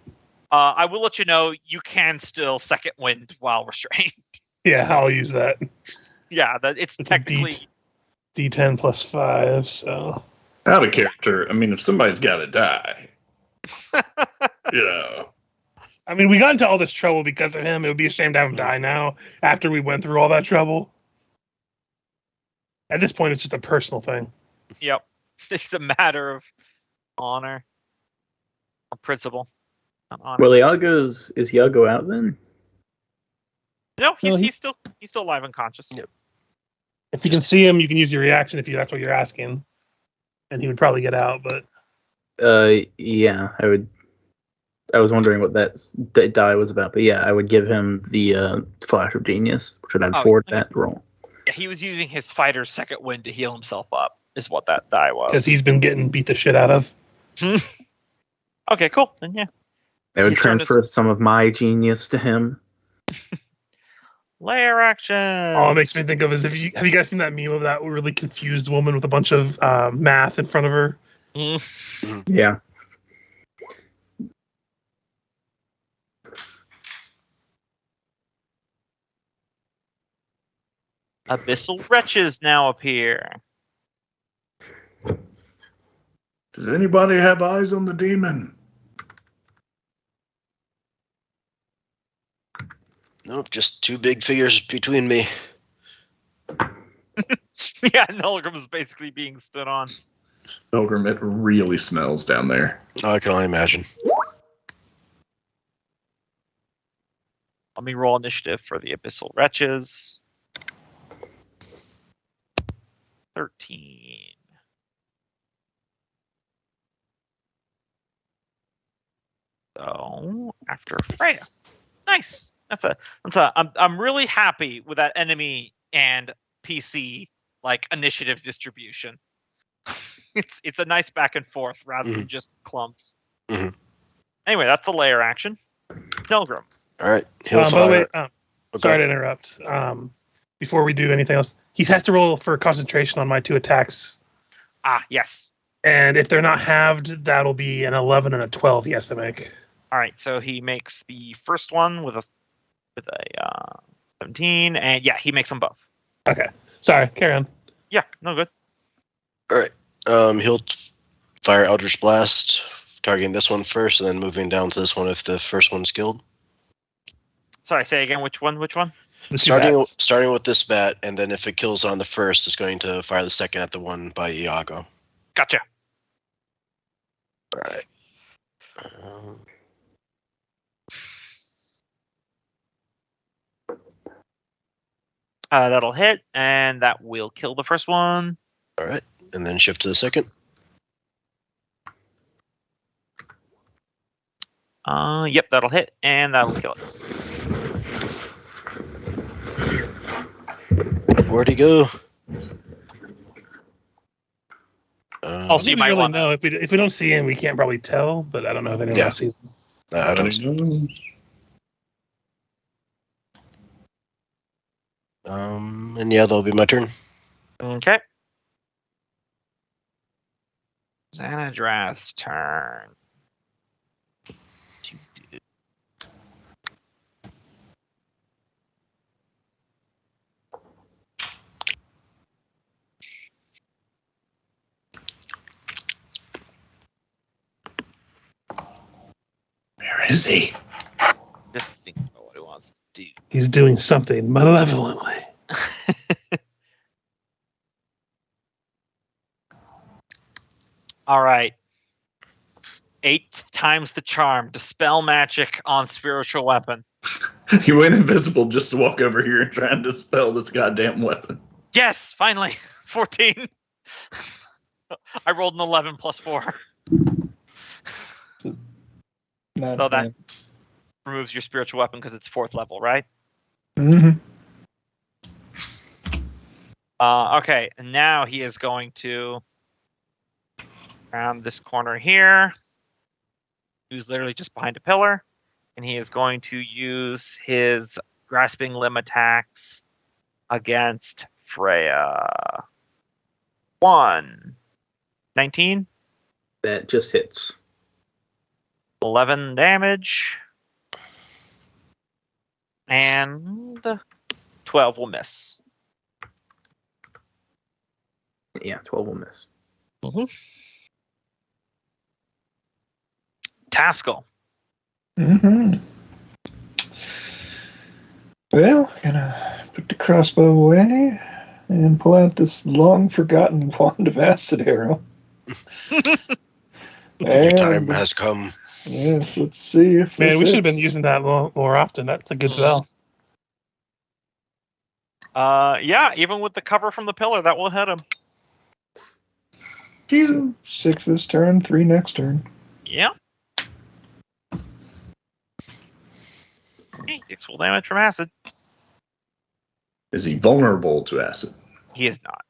I will let you know you can still second wind while restrained. Yeah, I'll use that. Yeah, that it's It's a technically D10 plus 5, so... Out of character. I mean, if somebody's got to die, you know. I mean, we got into all this trouble because of him. It would be a shame to have him die now after we went through all that trouble. At this point, it's just a personal thing. Yep. It's a matter of honor. Or principle. Not honor. Well, is Iago out then? No, Well, he's still alive and conscious. Yep. If you can see him, you can use your reaction if that's what you're asking. And he would probably get out, but... Yeah, I would. I was wondering what that die was about, but yeah, I would give him the Flash of Genius, which would add 4 to that roll. Yeah, he was using his fighter's second wind to heal himself up, is what that die was. Because he's been getting beat the shit out of. Okay, cool. Then yeah. I would He's throwing transfer some of my genius to him. Layer action. All it makes me think of is have you guys seen that meme of that really confused woman with a bunch of math in front of her? Yeah. Abyssal wretches now appear. Does anybody have eyes on the demon? Nope, just 2 big figures between me. Yeah, Nulgrim is basically being stood on. Pilgrim, it really smells down there. Oh, I can only imagine. Let me roll initiative for the Abyssal Wretches. 13. So, after Freya. Nice. I'm really happy with that enemy and PC like initiative distribution. It's a nice back and forth rather than just clumps. Mhm. Anyway, that's the layer action. Pilgrim. All right. He'll By the fire. way, Okay. sorry to interrupt. Before we do anything else, he has to roll for concentration on my 2 attacks. Ah, yes. And if they're not halved, that'll be an 11 and a 12 he has to make. All right, so he makes the first one with a 17, and yeah, he makes them both. Okay. Sorry, carry on. Yeah, no good. All right. He'll fire Eldritch Blast, targeting this one first, and then moving down to this one if the first one's killed. Sorry, say again. Which one? The 2 Starting with this bat, and then if it kills on the first, it's going to fire the second at the one by Iago. Gotcha. All right. That'll hit, and that will kill the first one. All right, and then shift to the second. Yep, that'll hit, and that'll kill it. Where'd he go? Also, you we might really want know if we don't see him, we can't probably tell. But I don't know if anyone else sees him. I don't. And yeah, that'll be my turn. Okay. Xanadrath's turn. Where is he? Just think about what he wants to do. He's doing something malevolently. All right. 8 times the charm. Dispel magic on spiritual weapon. He went invisible just to walk over here and try and dispel this goddamn weapon. Yes, finally. 14. I rolled an 11 plus 4. Not So that bad. removes your spiritual weapon because it's 4th level, right? Mhm. Okay, and now he is going to round this corner here. Who's literally just behind a pillar, and he is going to use his grasping limb attacks against Freya. 19, That just hits. 11 damage, and 12 will miss. Yeah, 12 will miss. Taskell. Mhm. Well, gonna put the crossbow away and pull out this long-forgotten wand of acid arrow. Your time And has come. yes, let's see if Man, this we should have been hits. using that more often. That's a good spell. Yeah, even with the cover from the pillar, that will hit him. Jesus. 6 this turn, 3 next turn. Yeah. He takes full damage from acid. Is he vulnerable to acid? He is not.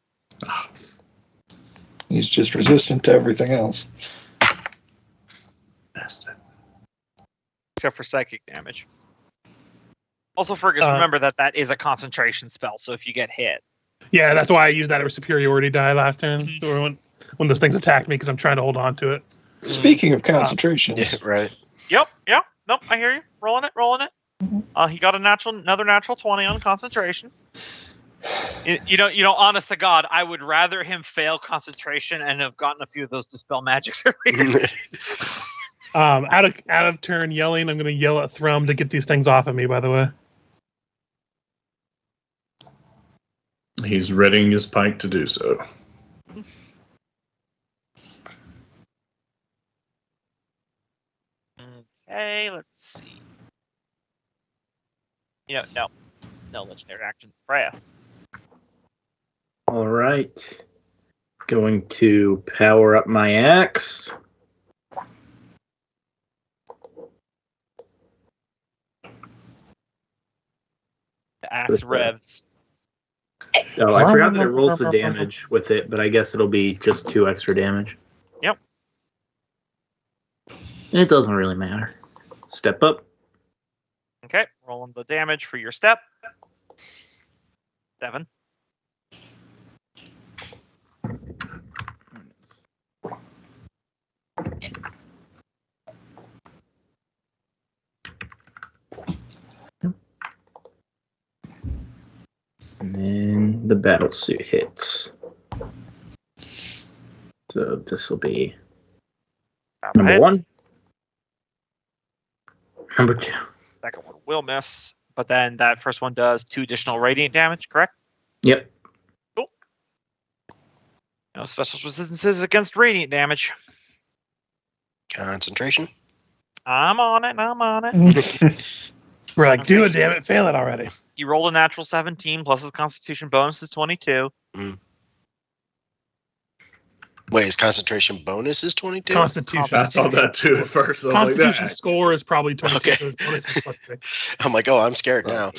He's just resistant to everything else. Bastard. Except for psychic damage. Also, Fergus, remember that is a concentration spell, so if you get hit. Yeah, that's why I used that as a superiority die last turn. Or when those things attacked me because I'm trying to hold on to it. Speaking of concentrations, Yeah, right. Yep. Nope, I hear you. Rolling it. He got another natural 20 on concentration. You know, honest to God, I would rather him fail concentration and have gotten a few of those dispel magics earlier. Out of turn yelling, I'm going to yell at Thrum to get these things off of me, by the way. He's readying his pike to do so. Okay, let's see. No legendary action. Freya. All right. Going to power up my axe. The axe With the- revs. Oh, I forgot that it rolls the damage with it, but I guess it'll be just 2 extra damage. Yep. It doesn't really matter. Step up. Okay, rolling the damage for your step. 7. And then the battle suit hits. So this will be number Hit. 1. Number 2. Second one will miss, but then that first one does 2 additional radiant damage, correct? Yep. Cool. No special resistances against radiant damage. Concentration. I'm on it. We're like, do it, damn it, fail it already. He rolled a natural 17 plus his Constitution bonus is 22. Wait, his concentration bonus is 22? Constitution. I thought that too at first. I was like, Constitution that. score is probably 22. Okay. So his bonus is plus 3. I'm like, oh, I'm scared now.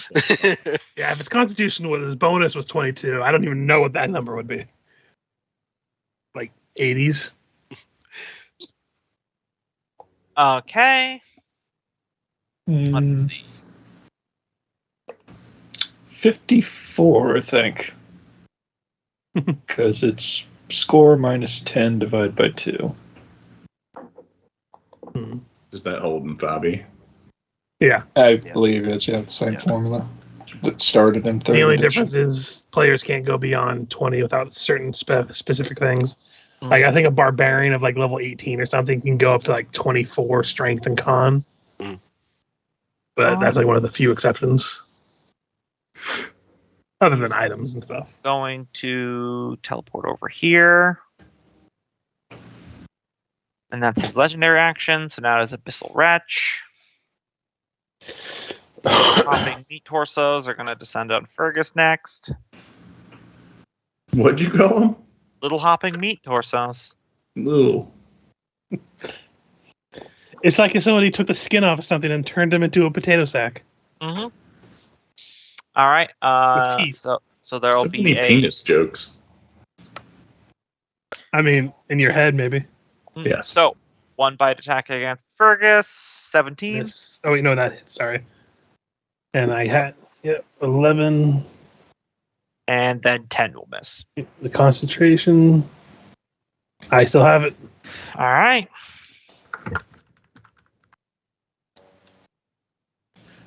Yeah, if his Constitution was his bonus was 22, I don't even know what that number would be. Like 80s. Okay. Let's Mm, see. 54, I think. Because it's score minus 10 divided by 2. Is that holding Fabi? Yeah. I believe it's the same Yeah. formula that started in 3rd The only edition. difference is players can't go beyond 20 without certain specific things. Mm. Like I think a barbarian of like level 18 or something can go up to like 24 strength and con. Mm. But that's like one of the few exceptions. Other than items and stuff. Going to teleport over here. And that's his legendary action, so now it's Abyssal Wretch. Hopping meat torsos are going to descend on Fergus next. What'd you call him? Little hopping meat torsos. Little. It's like if somebody took the skin off of something and turned them into a potato sack. Mm-hmm. All right. With teeth. So there will So be many a penis jokes. I mean, in your head, maybe. Yes. So 1 bite attack against Fergus. 17. Yes. Oh, wait, no, that hit. Sorry. And I had 11. And then 10 will miss. The concentration. I still have it. All right.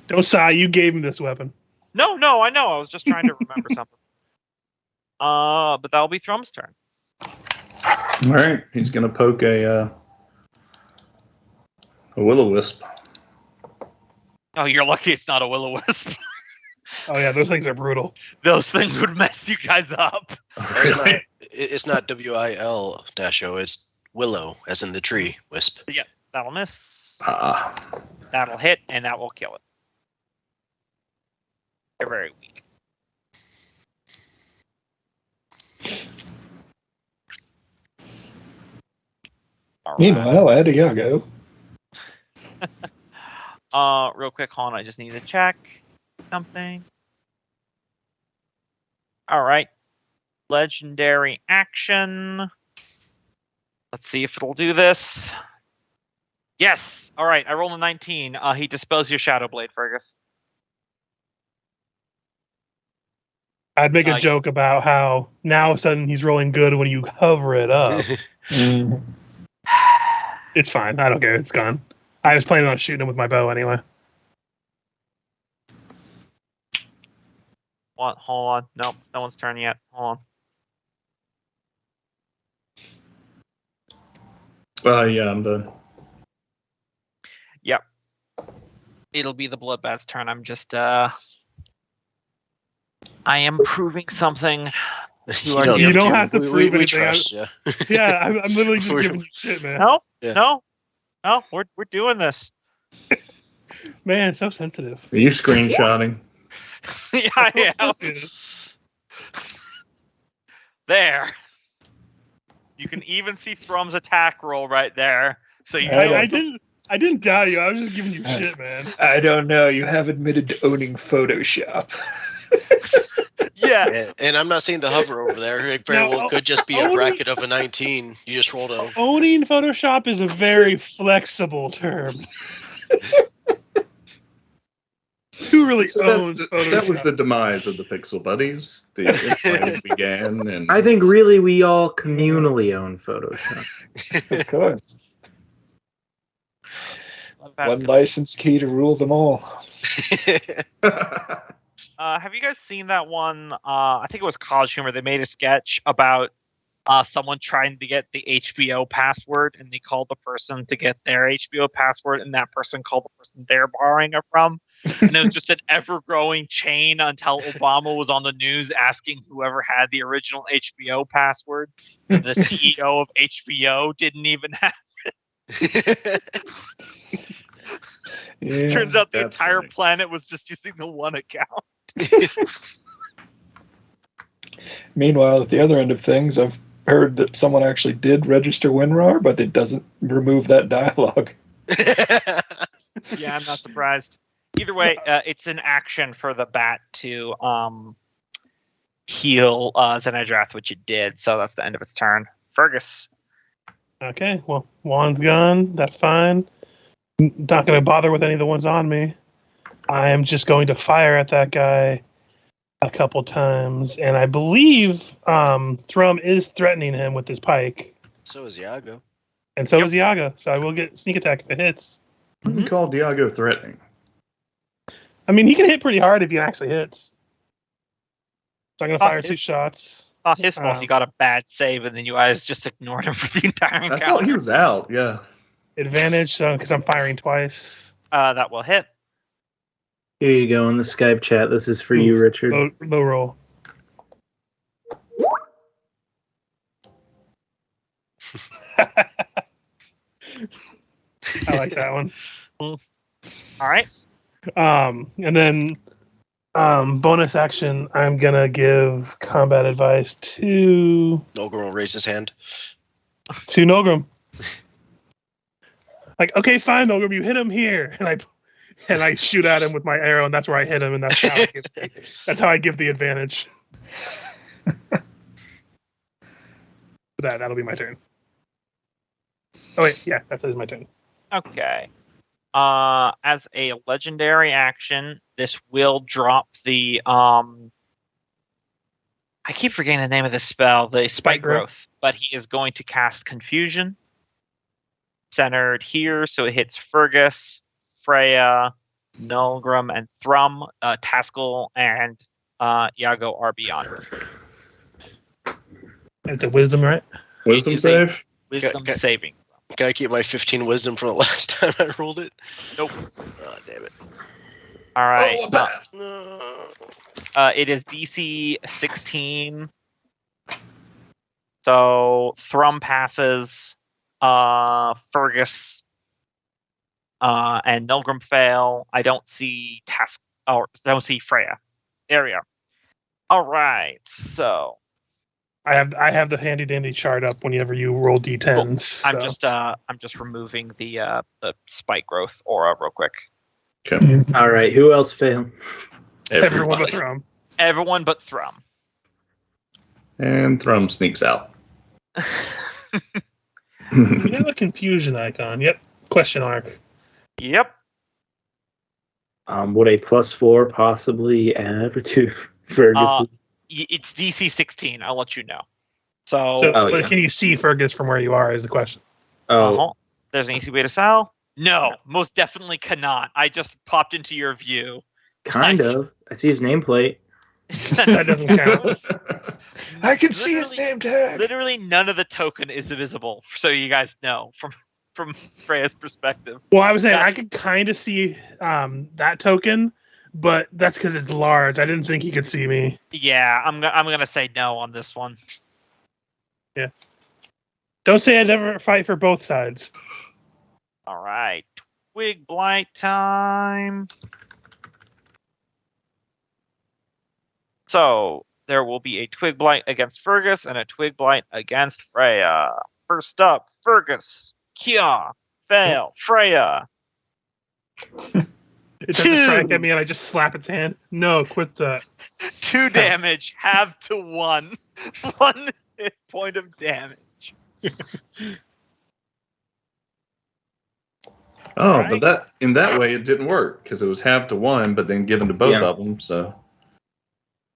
Don't sigh. You gave him this weapon. No, I know. I was just trying to remember something. But that'll be Thrum's turn. All right. He's going to poke a will-o-wisp. Oh, you're lucky it's not a will-o-wisp. Oh, yeah, those things are brutal. Those things would mess you guys up. It's not WIL-O, it's willow, as in the tree, wisp. That'll miss. Ah. That'll hit, and that will kill it. They're very weak. All right. Meanwhile, at Iago. Real quick, hold on. I just need to check something. All right. Legendary action. Let's see if it'll do this. Yes. All right. I rolled a 19. He dispels your Shadow Blade, Fergus. I'd make a joke about how now all of a sudden he's rolling good when you hover it up. Mm, It's fine. I don't care. It's gone. I was planning on shooting him with my bow anyway. What? Hold on. Nope. It's no one's turn yet. Hold on. Yeah, I'm done. Yep. It'll be the Bloodbath's turn. I'm just I am proving something. You don't have to prove we anything. trust you. Yeah, I'm literally just We're- giving you shit, man. No, Yeah. no, we're doing this. Man, so sensitive. Are you screenshotting? Yeah, I am. Of course it is. There. You can even see Thrum's attack roll right there. So you I know I didn't. I didn't doubt you. I was just giving you shit, man. I don't know. You have admitted to owning Photoshop. Yeah. And I'm not seeing the hover over there. It very No, well could just be a owning- bracket of a 19. You just rolled a. Owning Photoshop is a very flexible term. Who really So owns Photoshop? that was the demise of the Pixel Buddies. The it began, and I think really we all communally own Photoshop. Of course. That's One good. license key to rule them all. Have you guys seen that one? I think it was College Humor. They made a sketch about someone trying to get the HBO password, and they called the person to get their HBO password, and that person called the person they're borrowing it from. And it was just an ever-growing chain until Obama was on the news asking whoever had the original HBO password. And the CEO of HBO didn't even have. Yeah. Turns out the That's entire funny. planet was just using the one account. Meanwhile, at the other end of things, I've heard that someone actually did register WinRAR, but it doesn't remove that dialogue. Yeah, I'm not surprised. Either way, it's an action for the bat to heal Zenedrath, which it did, so that's the end of its turn. Fergus. Okay, well, wand's gone. That's fine. Not going to bother with any of the ones on me. I am just going to fire at that guy a couple times, and I believe Thrum is threatening him with his pike, So is Iago. and so is Iago. So I will get sneak attack if it hits. You can call Diago threatening. I mean, he can hit pretty hard if he actually hits. So I'm going to Oh, fire 2 his- shots. Not his fault. You got a bad save, and then you guys just ignored him for the entire I encounter. thought he was out. Yeah. Advantage, so because I'm firing twice. That will hit. Here you go in the Skype chat. This is for you, Richard. Low roll. I like that one. All right. And then bonus action, I'm gonna give combat advice to Nolgrim will raise his hand. Nolgrim. Like, okay, fine, Nolgrim, you hit him here, and I shoot at him with my arrow, and that's where I hit him, and that's how I give the advantage. That'll be my turn. Oh wait, yeah, that is my turn. Okay. As a legendary action, this will drop the I keep forgetting the name of the spell, the spike growth, but he is going to cast Confusion. Centered here, so it hits Fergus, Freya, Nolgrim, and Thrum. Taskell and Iago are beyond. It's a wisdom, right? Wisdom It is a save? Wisdom Okay. saving. Can I keep my 15 wisdom from the last time I rolled it? Nope. Oh, damn it. All right. Oh, a pass. No. It is DC 16. So Thrum passes, Fergus and Nolgrim fail. I don't see I don't see Freya. There we are. All right. So I have the handy dandy chart up whenever you roll d10s. I'm just removing the spike growth aura real quick. Okay. All right, who else failed? everyone but Everybody. Thrum. Everyone but Thrum. And Thrum sneaks out. We have a confusion icon. Yep. Question mark. Yep. Would a +4 possibly add to Fergus's? It's DC 16. I'll let you know. So, So, Oh, but yeah. can you see Fergus from where you are? Is the question. There's an easy way to sell. No, most definitely cannot. I just popped into your view. Kind of. I see his nameplate. That doesn't count. I can see his Literally- name tag. Literally none of the token is visible, so you guys know from Freya's perspective. Well, I was saying Yeah. I could kind of see that token, but that's because it's large. I didn't think he could see me. Yeah, I'm gonna say no on this one. Don't say I'd ever fight for both sides. All right, Twig Blight time. So there will be a Twig Blight against Fergus and a Twig Blight against Freya. First up, Fergus. Kia. Fail. Freya. It doesn't strike at me, and I just slap its hand. No, quit that. 2 damage. Half to 1. 1 hit point of damage. Oh, Right. but that in that way it didn't work because it was half to 1, but then given to both Yeah. of them. So,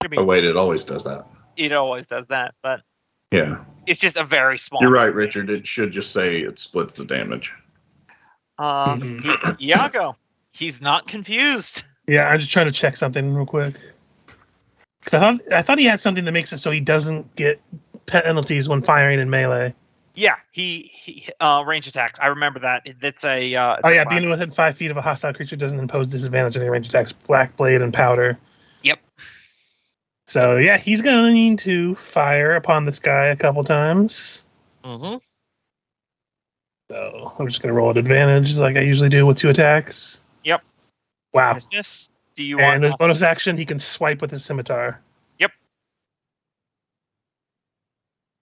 I mean, oh wait, it always does that. it always does that, but Yeah, it's just a very small. you're right, Richard. It should just say it splits the damage. Iago, he's not confused. Yeah, I'm just trying to check something real quick. Because I thought he had something that makes it so he doesn't get penalties when firing in melee. Yeah, he range attacks. I remember that. It's a. Being within 5 feet of a hostile creature doesn't impose disadvantage on any range attacks. Black Blade and Powder. Yep. So yeah, he's going to fire upon this guy a couple times. Mm-hmm. So I'm just going to roll at advantage like I usually do with 2 attacks. Yep. Wow. Do you And want? as bonus action, he can swipe with his scimitar. Yep.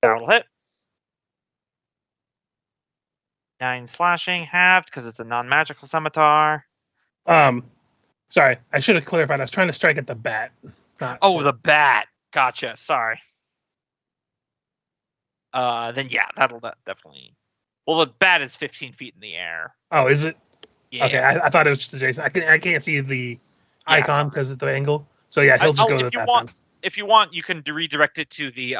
That'll hit. 9 slashing, halved because it's a non-magical scimitar. Sorry, I should have clarified. I was trying to strike at the bat. The bat. Gotcha. Sorry. Then yeah, that'll definitely. Well, the bat is 15 feet in the air. Oh, is it? Yeah. Okay, I thought it was just adjacent. I can't see the icon because of the angle. So yeah, he'll just go to that then. If you want, you can redirect it to the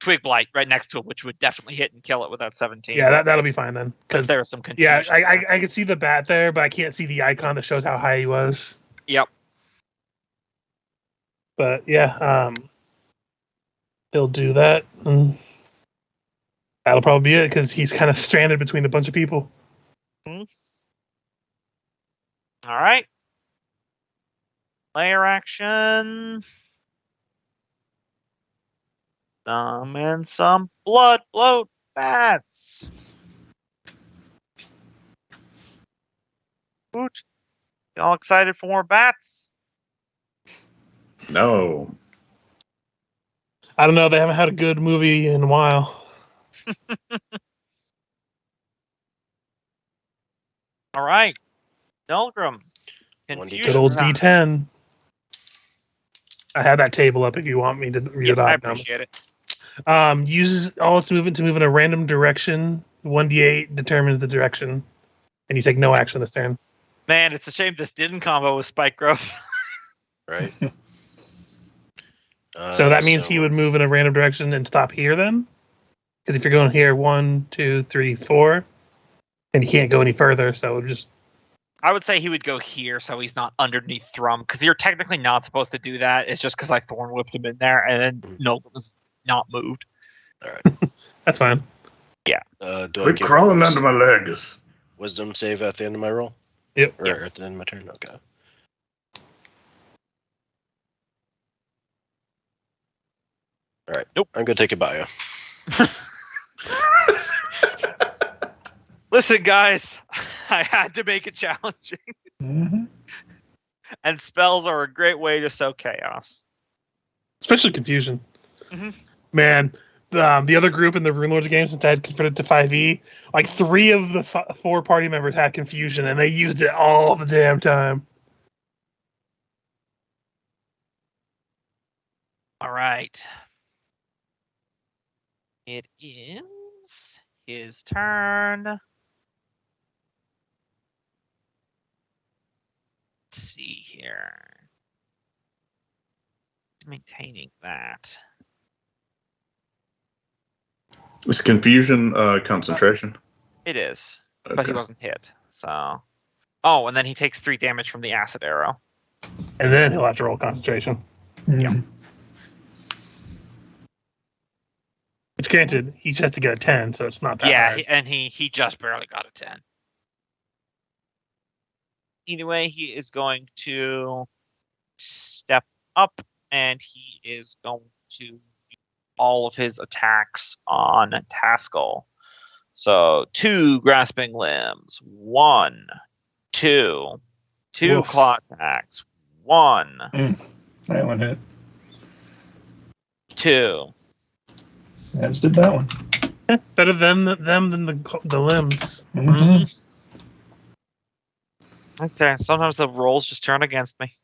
Twig Blight right next to it, which would definitely hit and kill it with that 17. Yeah, that'll be fine then. Because there was some confusion. Yeah, I can see the bat there, but I can't see the icon that shows how high he was. Yep. But yeah, he'll do that. And that'll probably be it because he's kind of stranded between a bunch of people. All right. Layer action. Summon some blood bloat bats. Woot. Y'all excited for more bats? No. I don't know. They haven't had a good movie in a while. All right. Delgrim. Good old D10. I have that table up if you want me to read it off. I appreciate it. Uses all its movement to move in a random direction. 1d8 determines the direction. And you take no action this turn. Man, it's a shame this didn't combo with Spike Growth. Right. So that means he would move in a random direction and stop here then? Because if you're going here, 1, 2, 3, 4, and he can't go any further, so just... I would say he would go here so he's not underneath Thrum, because you're technically not supposed to do that. It's just because I Thorn Whipped him in there, and then no, it was not moved. All right. That's fine. Yeah. Do I Quit get crawling under my legs. wisdom save at the end of my roll? Yep. Or at the end of my turn? Okay. All right. Nope. I'm going to take a bio. Listen, guys, I had to make it challenging. Mm-hmm. And spells are a great way to sow chaos. Especially confusion. Mm-hmm. Man, the other group in the Rune Lords game, since I had converted to 5e, like 3 of the 4 party members had confusion, and they used it all the damn time. All right. It is his turn. Let's see here. Maintaining that. Is confusion concentration? It is, Okay. but he wasn't hit. So, oh, and then he takes 3 damage from the acid arrow. And then he'll have to roll concentration. Yeah. Which, granted, he just has to get a 10, so it's not that hard. And he just barely got a 10. Either way, he is going to step up, and he is going to use all of his attacks on Taskell. So 2 grasping limbs, 1, 2, 2 Oof. claw attacks, 1, That one hit. 2. As did that one. Better them than the limbs. Mhm. Okay, sometimes the rolls just turn against me.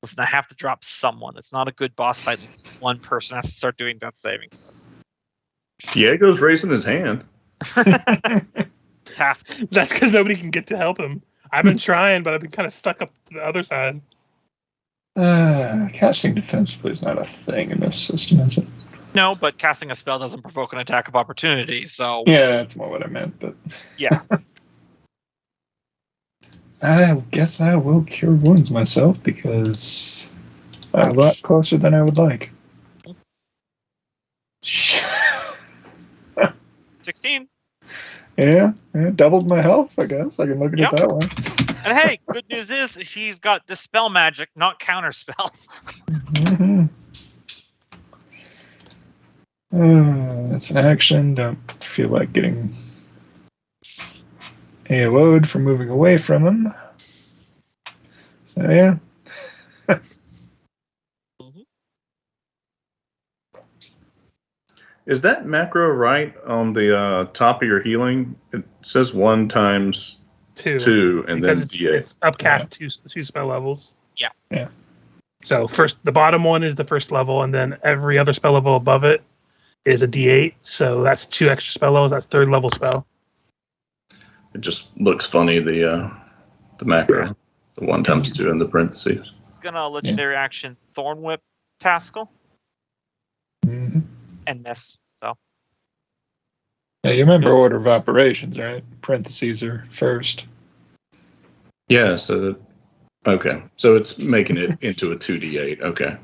Listen, I have to drop someone. It's not a good boss fight. One person has to start doing death saving. Diego's raising his hand. Task. That's because nobody can get to help him. I've been trying, but I've been kind of stuck up the other side. Casting defensively is not a thing in this system, is it? No, but casting a spell doesn't provoke an attack of opportunity, so... Yeah, that's more what I meant, but... Yeah. I guess I will cure wounds myself, because I'm a lot closer than I would like. 16. Yeah, doubled my health, I guess. I can look at Yep. it that way. And hey, good news is he's got Dispel Magic, not Counterspell. Mm-hmm. That's an action. Don't feel like getting AO'd for moving away from him. So, yeah. Is that macro right on the top of your healing? It says 1 times 2 and because then D8. it's upcast two spell levels. Yeah. Yeah. So first, the bottom one is the first level, and then every other spell level above it is a D8. So that's 2 extra spell levels. That's 3rd level spell. It just looks funny, the macro. The 1 times 2 in the parentheses. Gonna legendary action Thorn Whip Taskle. Mm-hmm. And miss, so. Yeah, you remember order of operations, right? Parentheses are first. Yeah, so okay. So it's making it into a 2d8. Okay.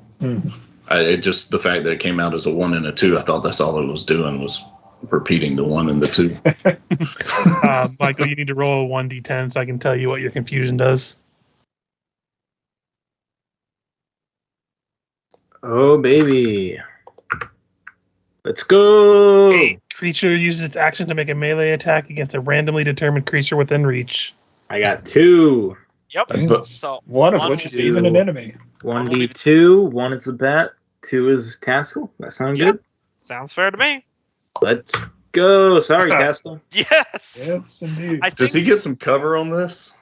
It just, the fact that it came out as a 1 and a 2, I thought that's all it was doing, was repeating the 1 and the 2. Michael, you need to roll a 1d10 so I can tell you what your confusion does. Oh, baby. Let's go! A creature uses its action to make a melee attack against a randomly determined creature within reach. I got 2. Yep. Yes. So One of one which is will even do- an enemy. 1d2, 1 is the bat, 2 is Taskle. That sound Yep. good? sounds fair to me. Let's go. Sorry, Taskle. Yes. Yes, indeed. I Does he think, get some cover on this?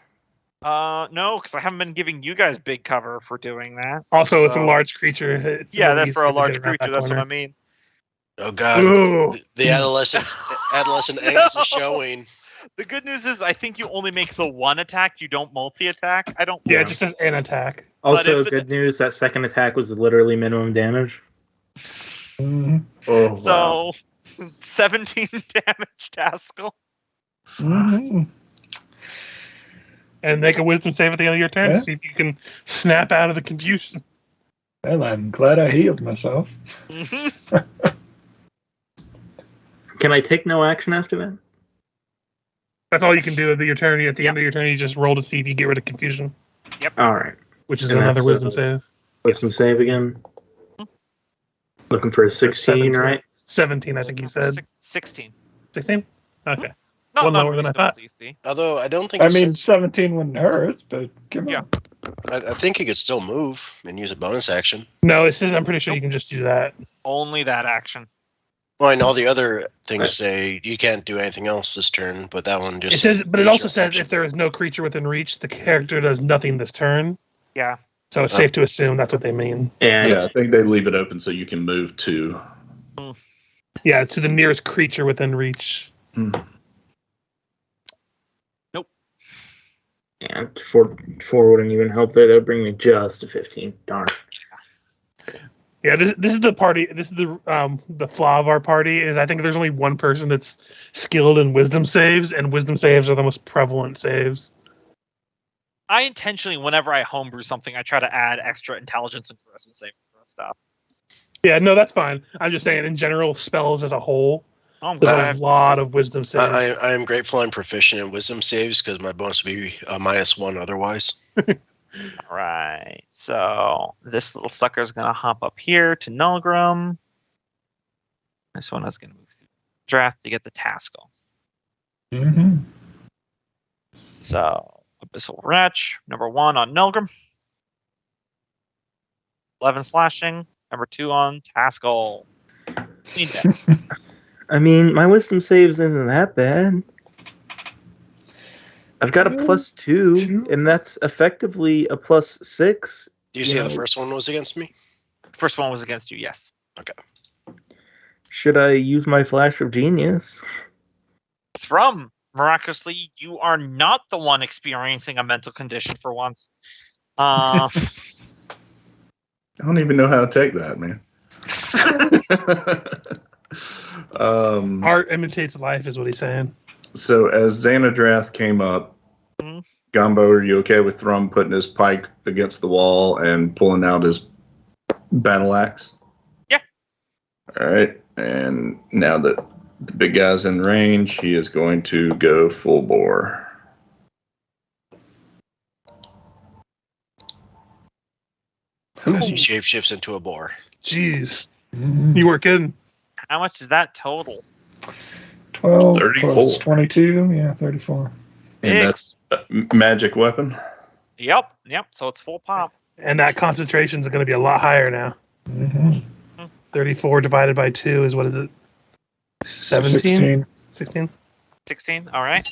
no, because I haven't been giving you guys big cover for doing that. Also, it's a So- large creature. It's Yeah, really that's for a easy to large get around creature. that That's what corner. I mean. Oh God, Ooh. the adolescent angst is showing. The good news is I think you only make the one attack. You don't multi-attack. I don't. Yeah, it just says an attack. Also, if it- good news, that second attack was literally minimum damage. Mhm. Oh, So, 17 damage, Taskle. Mhm. And make a wisdom save at the end of your turn Yeah. to see if you can snap out of the confusion. Well, I'm glad I healed myself. Can I take no action after that? That's all you can do at your turn. At the end of your turn, you just roll to see if you get rid of confusion, Alright. which is And another that's, wisdom save. Wisdom save again. Looking for a 16, 17. right? 17, I think you said. 16. 16? Okay. Not, One not lower than I reasonable thought. DC. Although I don't think. I it mean, says- 17 wouldn't hurt, but come Yeah. on. I think he could still move and use a bonus action. No, it says I'm pretty sure you can just do that. Only that action. Well, and all the other things say you can't do anything else this turn, but that one just It says, but it use also your says action. if there is no creature within reach, the character does nothing this turn. Yeah. So it's safe to assume that's what they mean. Yeah. Yeah, I think they leave it open so you can move to. Yeah, to the nearest creature within reach. Yeah, 4 wouldn't even help there. That would bring me just to 15. Darn. Yeah, this is the party. This is the flaw of our party is I think there's only one person that's skilled in wisdom saves, and wisdom saves are the most prevalent saves. I intentionally, whenever I homebrew something, I try to add extra intelligence and charisma saving throw stuff. Yeah, no, that's fine. I'm just saying in general, spells as a whole, Oh, I'm there's glad. a lot of wisdom saves. I am grateful I'm proficient in wisdom saves because my bonus would be -1 otherwise. All right. So this little sucker is going to hop up here to Nulgrim. This one is going to move through the draft to get the Taskle. Mm-hmm. So Abyssal Wretch, number 1 on Nulgrim. 11 slashing. Number 2 on Taskle. Index. I mean, my wisdom saves isn't that bad. I've got a +2, and that's effectively a +6. Do you say the first one was against me? First one was against you, yes. Okay. Should I use my flash of genius? Thrum, miraculously, you are not the one experiencing a mental condition for once. I don't even know how to take that, man. Art imitates life, is what he's saying. So as Xanadrath came up, Mhm. Gumbo, are you okay with Thrum putting his pike against the wall and pulling out his battle axe? Yeah. All right. And now that the big guy's in range, he is going to go full bore. As he shapeshifts into a boar. Jeez. You weren't kidding. How much is that total? 12 34. plus 22. Yeah, 34. And Big. that's a magic weapon. Yep. So it's full pop. And that concentration is going to be a lot higher now. Mm-hmm. 34 divided by 2 is, what is it? 17? 16? 16. All right.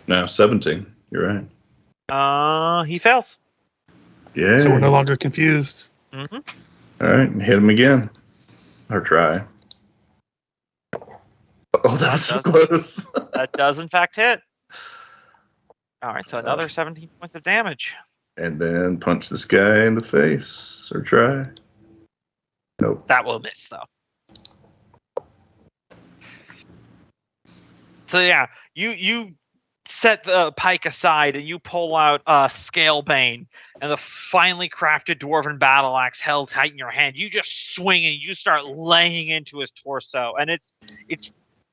No, 17. You're right. He fails. Yeah. So we're no longer confused. Mm-hmm. All right, hit him again. Or try. Oh, that's so close. That does in fact hit. All right, so another 17 points of damage. And then punch this guy in the face. Or try. Nope. That will miss though. So yeah, you set the pike aside and you pull out Scalebane and the finely crafted dwarven battle axe held tight in your hand. You just swing and you start laying into his torso, and it's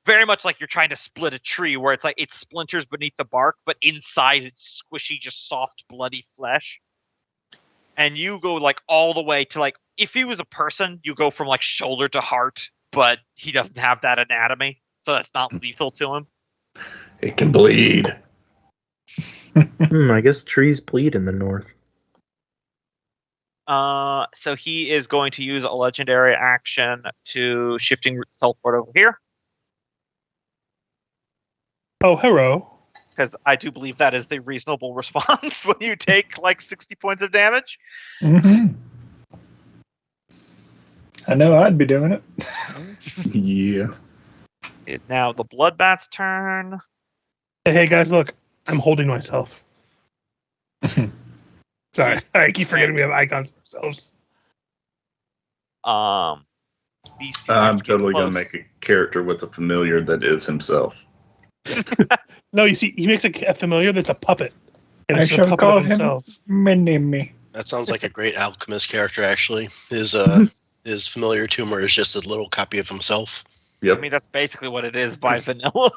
very much like you're trying to split a tree, where it's like it splinters beneath the bark, but inside it's squishy, just soft, bloody flesh. And you go like all the way to like, if he was a person, you go from like shoulder to heart, but he doesn't have that anatomy, so that's not lethal to him. It can bleed. I guess trees bleed in the north. So he is going to use a legendary action to shifting roots teleport over here, Oh, hello. because I do believe that is the reasonable response when you take like 60 points of damage. Mm-hmm. I know I'd be doing it. Yeah. It is now the Bloodbat's turn. Hey, guys, look. I'm holding myself. Sorry. I keep forgetting we have icons for ourselves. These two I'm get totally going to close. make a character with a familiar that is himself. No, you see, he makes a familiar that's a puppet. And I it's a shall puppet call of him themselves. Mini-Me. That sounds like a great alchemist character, actually. His familiar tumor is just a little copy of himself. I Yep. mean, that's basically what it is by vanilla.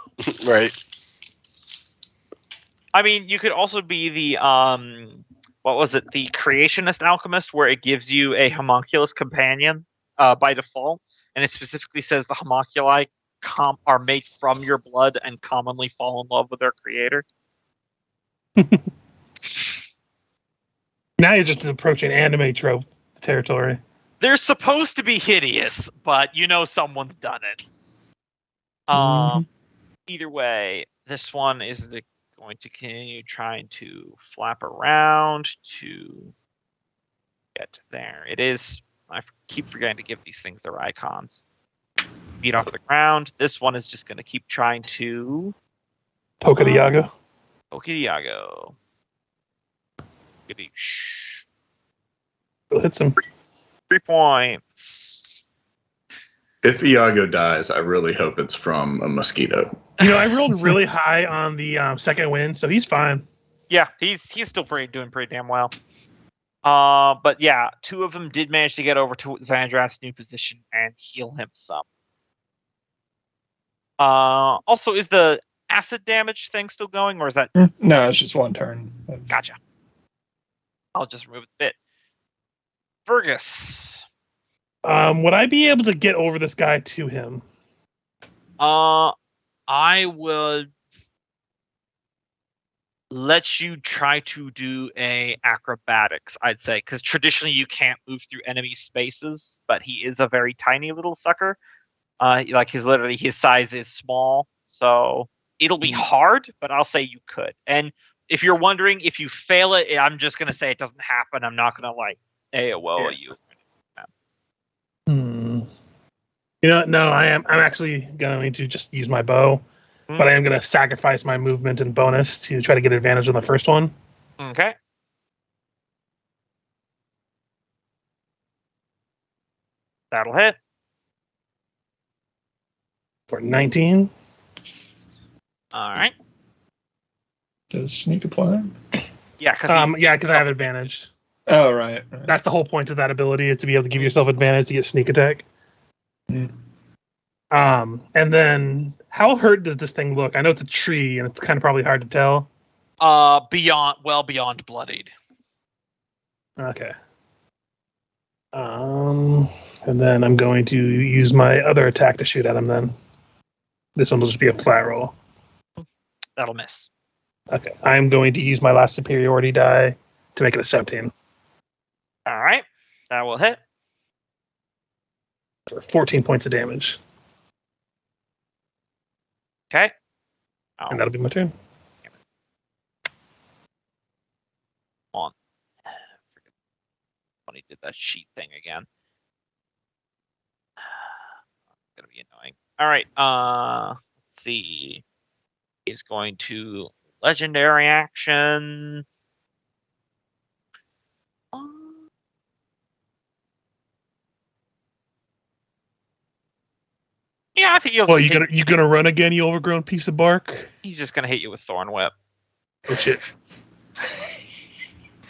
Right. I mean, you could also be the what was it? The creationist alchemist, where it gives you a homunculus companion by default, and it specifically says the homunculi are made from your blood and commonly fall in love with their creator. Now you're just approaching anime trope territory. They're supposed to be hideous, but you know someone's done it. Either way, this one is going to continue trying to flap around to get there. It is. I keep forgetting to give these things their icons. Feet off the ground. This one is just going to keep trying to Poke de Yago. Okidiago. Hit some. 3 points. If Iago dies, I really hope it's from a mosquito. You know, I rolled really high on the second win, so he's fine. Yeah, he's still doing pretty damn well. But yeah, 2 of them did manage to get over to Xandrath's new position and heal him some. Also, is the acid damage thing still going, or is that? No, it's just one turn. Gotcha. I'll just remove it a bit. Fergus. Would I be able to get over this guy to him? I would let you try to do a acrobatics, I'd say, because traditionally you can't move through enemy spaces, but he is a very tiny little sucker. Like his size is small, so it'll be hard. But I'll say you could. And if you're wondering if you fail it, I'm just gonna say it doesn't happen. I'm not gonna like AOL you. You know, no, I'm actually going to just use my bow, but I am going to sacrifice my movement and bonus to try to get advantage on the first one. Okay. That'll hit. For 19. All right. Does sneak apply? Yeah, because I have advantage. Oh, right. That's the whole point of that ability, is to be able to give yourself advantage to get sneak attack. And then, how hurt does this thing look? I know it's a tree, and it's kind of probably hard to tell. Beyond bloodied. Okay. And then I'm going to use my other attack to shoot at him. Then this one will just be a flat roll. That'll miss. Okay. I'm going to use my last superiority die to make it a 17. All right, that will hit. For 14 points of damage. Okay. And that'll be my turn. On. When he did that sheet thing again. Gonna be annoying. All right. Let's see. He's going to legendary action. Yeah, I think you'll. Well, you gonna run again, you overgrown piece of bark? He's just gonna hit you with Thorn Whip. Oh shit!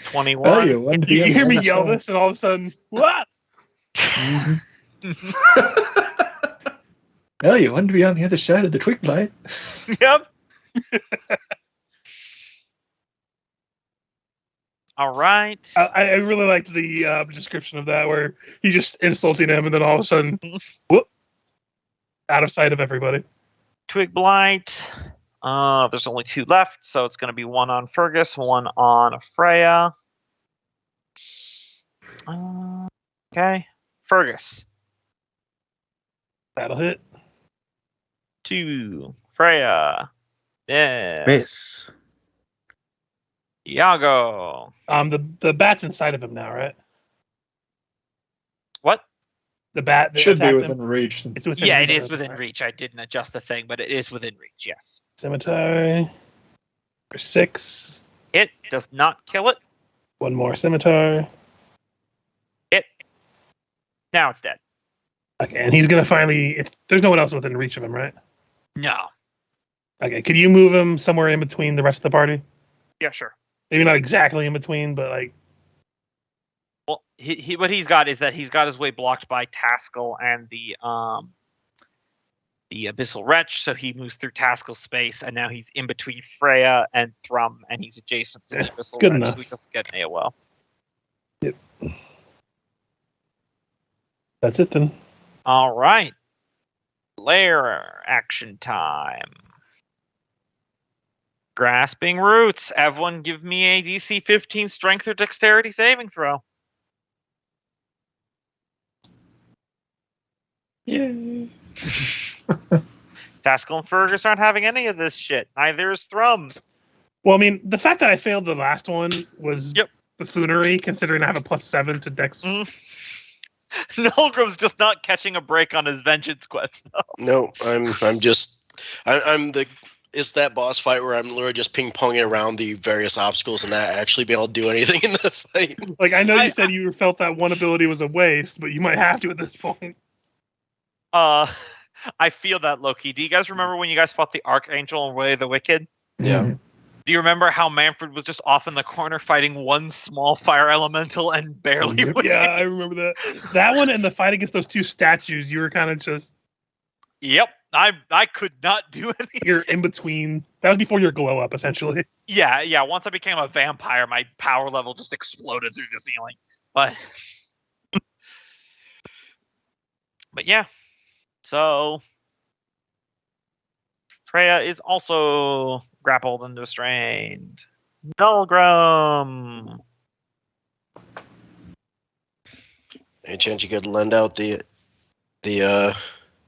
21. Oh, you hear me yell this, and all of a sudden, what? Well, you want to be on the other side of the twig blight. Yep. All right. I really liked the description of that, where he's just insulting him, and then all of a sudden, whoop, out of sight of everybody. Twig blight. There's only 2 left, so it's going to be 1 on Fergus, 1 on Freya. Okay. Fergus. That'll hit. 2. Freya. Yeah. Miss. Iago. The bat's inside of him now, right? What? The bat that should be attacked within him? reach. Since It's within Yeah, reach. it is within reach. I didn't adjust the thing, but it is within reach, yes. Scimitar. For 6. It does not kill it. 1 more scimitar. Now it's dead. Okay, and he's gonna finally. There's no one else within reach of him, right? No. Okay, could you move him somewhere in between the rest of the party? Yeah, sure. Maybe not exactly in between, but like. Well, he what he's got is that he's got his way blocked by Taskell and the Abyssal Wretch, so he moves through Taskell's space, and now he's in between Freya and Thrum, and he's adjacent to the Abyssal good Wretch, enough. so he doesn't get an AOL. Yep. That's it then. All right. Lair action time. Grasping Roots. Everyone give me a DC 15 strength or dexterity saving throw. Yay. Taskell and Fergus aren't having any of this shit. Neither is Thrum. Well, I mean, the fact that I failed the last one was Yep. buffoonery, considering I have a +7 to dex. Nolgrim's just not catching a break on his vengeance quest. So. No, I'm the. It's that boss fight where I'm literally just ping-ponging around the various obstacles and not actually be able to do anything in the fight. Like, I know you said you felt that one ability was a waste, but you might have to at this point. I feel that, Loki. Do you guys remember when you guys fought the Archangel and Way of the Wicked? Yeah. Do you remember how Manfred was just off in the corner fighting one small fire elemental and barely Yep. winning? Yeah, I remember that. That one and the fight against those 2 statues, you were kind of just... Yep. I could not do anything. You're in between. That was before your glow up, essentially. Yeah. Once I became a vampire, my power level just exploded through the ceiling. But yeah. So Freya is also grappled and restrained. Nulgrim. Any chance you could lend out the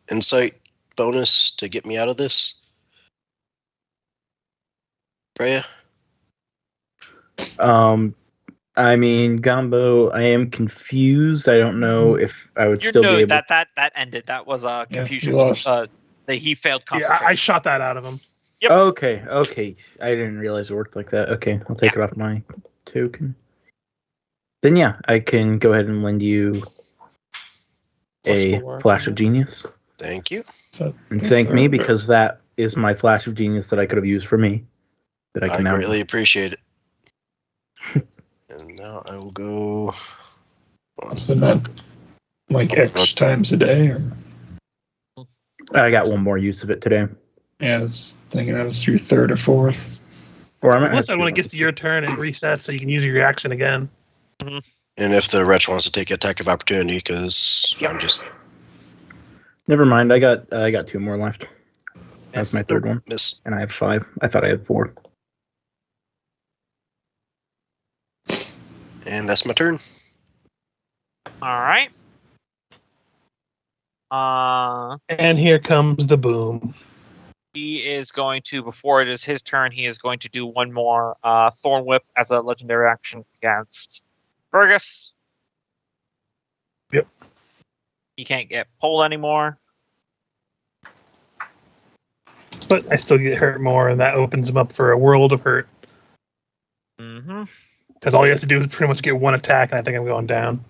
insight bonus to get me out of this? Freya? I mean, Gumbo, I am confused. I don't know if I would still be able. That ended. That was confusion. he lost. He failed Yeah, concentration. I shot that out of him. Yep. Okay. I didn't realize it worked like that. Okay, I'll take it off my token. Then yeah, I can go ahead and lend you a +4. flash of genius. Thank you. And thank me, because that is my flash of genius that I could have used for me. That I I can now. greatly appreciate it. And now I will go. So not like X times a day, or I got one more use of it today. yeah, I was thinking that was your third or fourth. Or I might Plus, have when two it gets to your turn, it resets so you can use your reaction again. And if the wretch wants to take attack of opportunity, because I'm just Never mind. I got two more left. That's my third one, miss. and I have 5. I thought I had 4. And that's my turn. All right. And here comes the boom. He is going to, before it is his turn, he is going to do one more Thorn Whip as a legendary action against Fergus. Yep. He can't get pulled anymore. But I still get hurt more, and that opens him up for a world of hurt. Mm-hmm. Because all he has to do is pretty much get one attack, and I think I'm going down.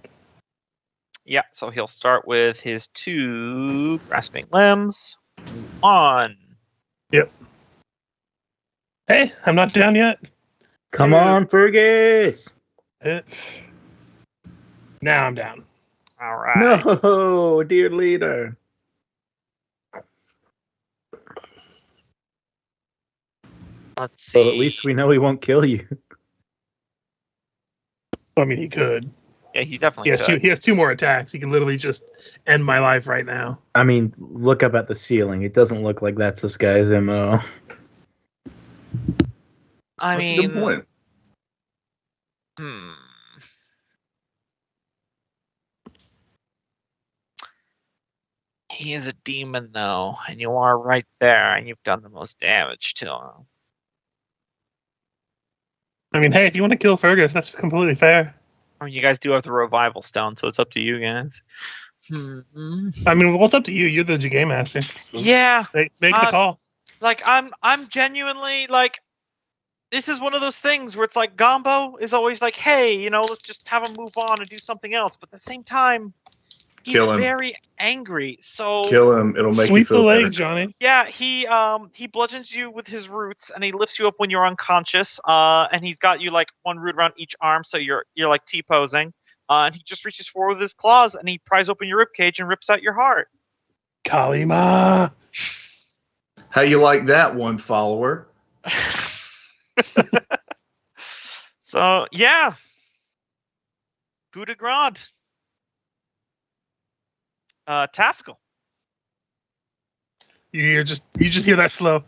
Yeah, so he'll start with his 2 grasping limbs. 1. Yep. Hey, I'm not down yet. Come on, Fergus! Now I'm down. All right. No, dear leader. Let's see. Well, at least we know he won't kill you. I mean, he could. Yeah, he definitely could. He has 2 more attacks. He can literally just end my life right now. I mean, look up at the ceiling. It doesn't look like that's this guy's MO. I That's mean, a good point. He is a demon, though, and you are right there, and you've done the most damage to him. I mean, hey, if you want to kill Fergus, that's completely fair. I mean, you guys do have the revival stone, so it's up to you guys. I mean, well, it's up to you. You're the game master. Yeah, Make the call. like I'm genuinely like, this is one of those things where it's like Gombo is always like, hey, let's just have him move on and do something else. But at the same time, he's Kill him. very angry. So Kill him. It'll make you Sweep the feel leg, better. Johnny. yeah, he bludgeons you with his roots, and he lifts you up when you're unconscious. And he's got you like one root around each arm, so you're like T-posing. And he just reaches forward with his claws, and he pries open your ribcage and rips out your heart. Kalima. How you like that, one follower? So yeah, coup de grace. Taskell. You just hear that slow.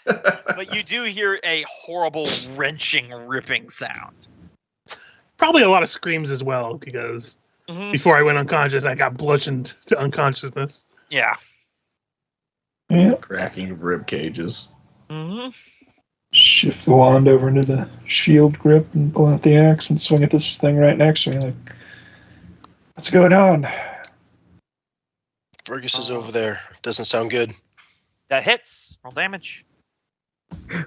But you do hear a horrible, wrenching, ripping sound. Probably a lot of screams as well, because before I went unconscious, I got bludgeoned to unconsciousness. Yeah. Yeah. Cracking of rib cages. Shift the wand over into the shield grip and pull out the axe and swing at this thing right next to me. Like, what's going on? Fergus is over there. Doesn't sound good. That hits. Roll damage.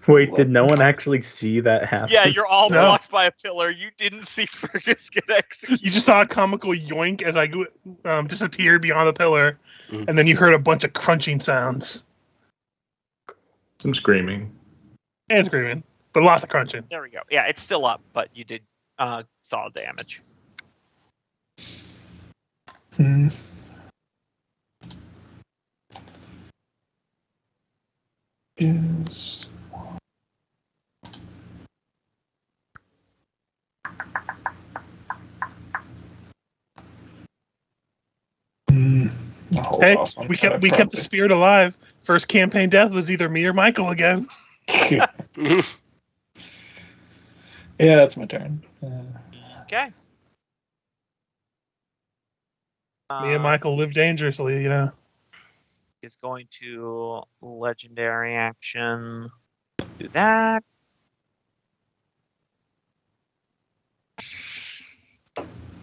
Wait, did no one actually see that happen? Yeah, you're all No. blocked by a pillar. You didn't see Fergus get executed. You just saw a comical yoink as I disappeared beyond the pillar, and then you heard a bunch of crunching sounds Some screaming. and screaming, but lots of crunching. There we go. Yeah, it's still up, but you did solid damage. Hmm. Is Hey, we kept the spirit alive. First campaign death was either me or Michael again. Yeah, that's my turn. Okay. Me and Michael live dangerously, you know. Is going to legendary action. Do that.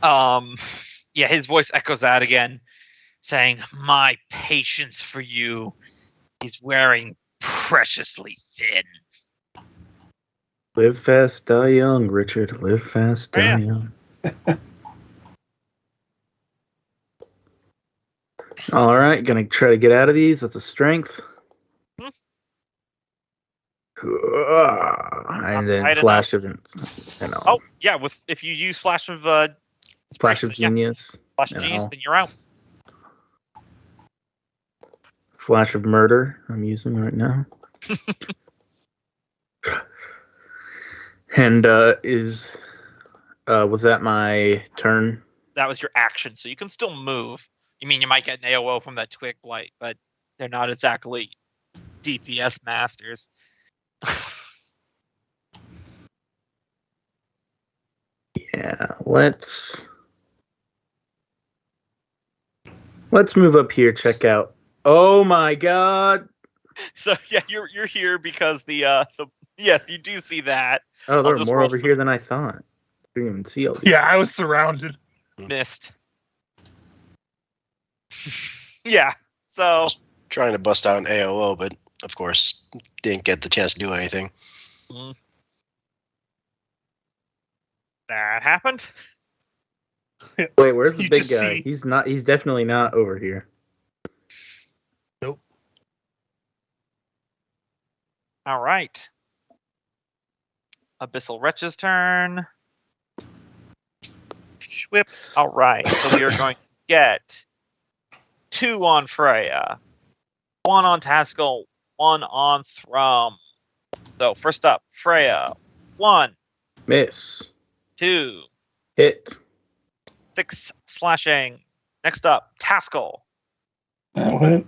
Yeah, his voice echoes out again, saying, "My patience for you is wearing preciously thin." Live fast, die young, Richard. Live fast, Oh, die yeah. young. All right, gonna try to get out of these. That's a strength. And then Right flash enough. of Oh yeah, if you use flash of flash of inspiration, genius. flash of genius, then you're out. Flash of murder. I'm using right now. And was that my turn? That was your action, so you can still move. You mean you might get an AOO from that twig blight, but they're not exactly DPS masters. Yeah, let's move up here. Check out. Oh my God! So yeah, you're here because the yes, you do see that. Oh, there I'll are just more roll over here than I thought. I didn't even see all these. Yeah, I was surrounded. Missed. Yeah. So Trying to bust out an AOO, but of course didn't get the chance to do anything. that happened. Wait, where's the You big just guy? see- He's not. He's definitely not over here. Nope. All right. Abyssal Wretch's turn. Whip. All right. So we are going to get 2 on Freya, 1 on Taskell, 1 on Thrum. So first up, Freya. 1, Miss. 2, Hit. 6 slashing. Next up, Taskell. That'll hit.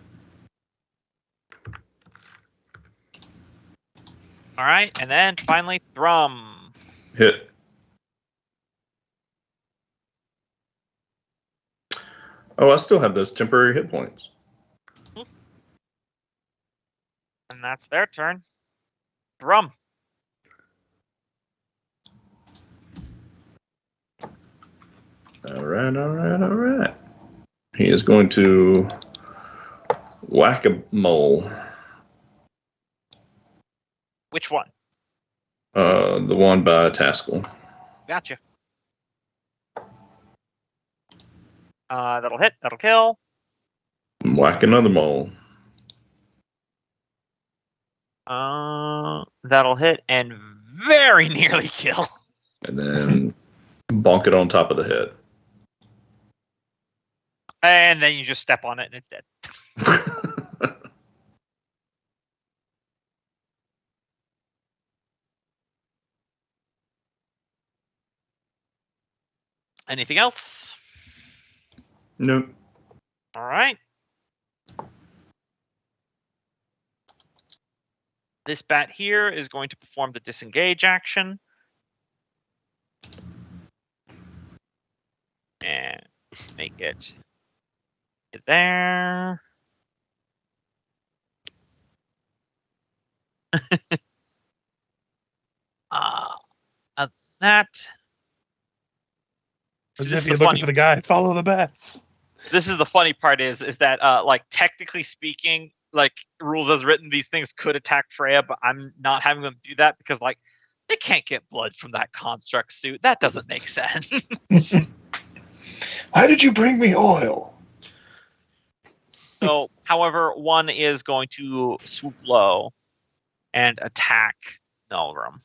All right, and then finally Thrum. Hit. Oh, I still have those temporary hit points. And that's their turn. Thrum. All right. He is going to whack a mole. Which one? The one by Taskell. Gotcha. That'll hit. That'll kill. Whack another mole. That'll hit and very nearly kill. And then bonk it on top of the head. And then you just step on it and it's dead. Anything else? Nope. All right. This bat here is going to perform the disengage action. And make it there. That. As This if is you're the looking funny. for the guy. Follow the bats. This is the funny part is that like technically speaking, like rules as written, these things could attack Freya, but I'm not having them do that because like they can't get blood from that construct suit. That doesn't make sense. Why did you bring me oil? So, however, one is going to swoop low and attack Melgrim.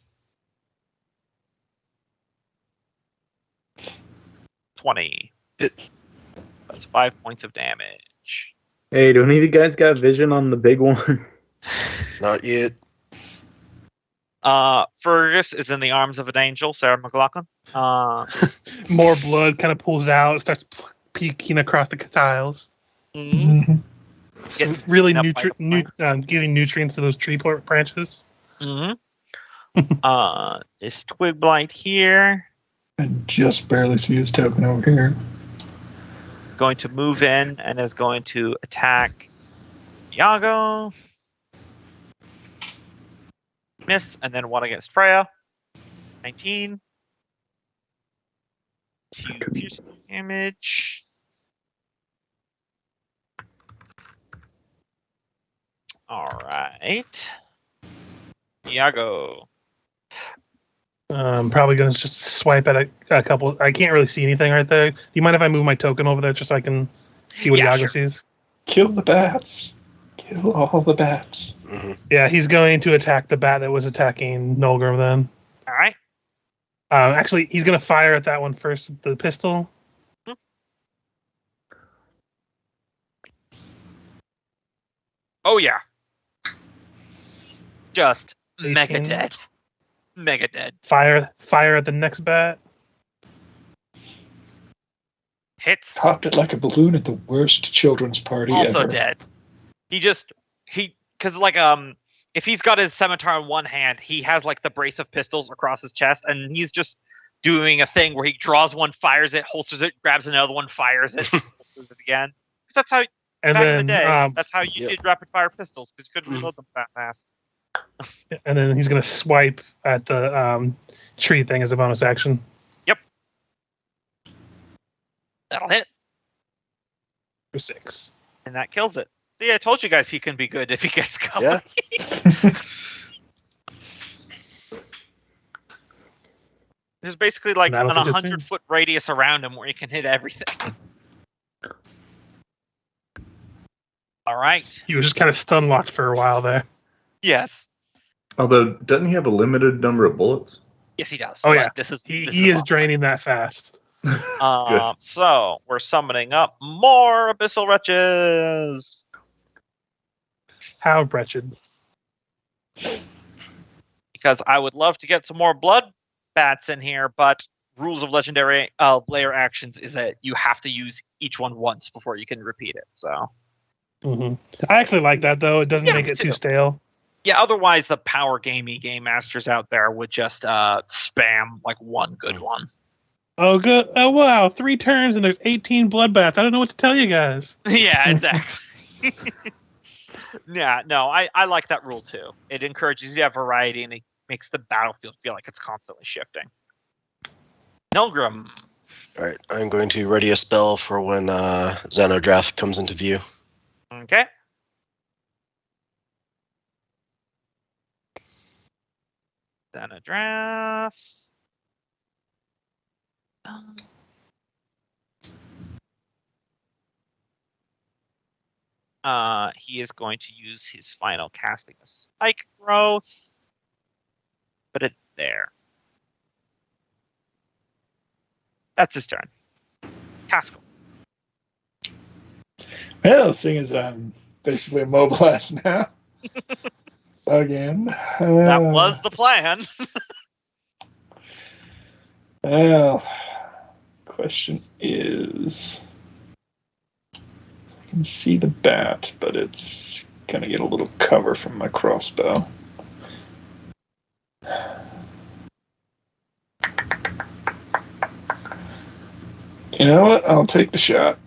20. That's 5 points of damage. Hey, do any of you guys got vision on the big one? Not yet. Fergus is in the arms of an angel, Sarah McLaughlin. More blood kind of pulls out, starts peeking across the tiles. Mhm. It's really Up by the plants. giving nutrients to those tree branches. This twig blight here. I just barely see his token over here. going to move in and is going to attack Iago. Miss, and then one against Freya. 19. 2 piercing damage. Alright. Iago. I'm probably going to just swipe at a couple. I can't really see anything right there. Do you mind if I move my token over there just so I can see what Iago sees? Kill the bats. Kill all the bats. Mm-hmm. Yeah, he's going to attack the bat that was attacking Nolgrim then. Alright. Actually, he's going to fire at that one first with the pistol. Oh, yeah. Just 18. mega dead. Mega dead. Fire at the next bat. Hits. Popped it like a balloon at the worst children's party Also ever. dead. Because like if he's got his scimitar in one hand, he has like the brace of pistols across his chest, and he's just doing a thing where he draws one, fires it, holsters it, grabs another one, fires it, holsters it again. 'Cause that's how And back then, in the day, that's how you Yep. did rapid fire pistols, because you couldn't reload them that fast. and then he's going to swipe at the tree thing as a bonus action. That'll hit, For 6. and that kills it. See, I told you guys he can be good if he gets going. Yeah. There's basically like an That'll be the 100-foot radius around him where he can hit everything. All right. He was just kind of stun locked for a while there. Yes. Although, doesn't he have a limited number of bullets? Yes, he does. Oh, But yeah. This is He is awesome. draining that fast. Good. So we're summoning up more abyssal wretches. How wretched. Because I would love to get some more blood bats in here, but rules of legendary layer actions is that you have to use each one once before you can repeat it. So I actually like that, though. It doesn't Yeah, make me it too. too stale. yeah, otherwise the power gamey game masters out there would just spam like one good one. Oh, good. Oh, wow. 3 turns and there's 18 bloodbaths. I don't know what to tell you guys. Yeah, exactly. Yeah, no, I like that rule too. It encourages you to have variety and it makes the battlefield feel like it's constantly shifting. Nilgrim. Alright, I'm going to ready a spell for when Xanodrath comes into view. Okay. Xanodrath. He is going to use his final casting of Spike Growth. Put it there. That's his turn. Haskell. Well, seeing as I'm basically immobilized now. Again. That was the plan. Well, question is, I can see the bat, but it's gonna get a little cover from my crossbow. You know what? I'll take the shot.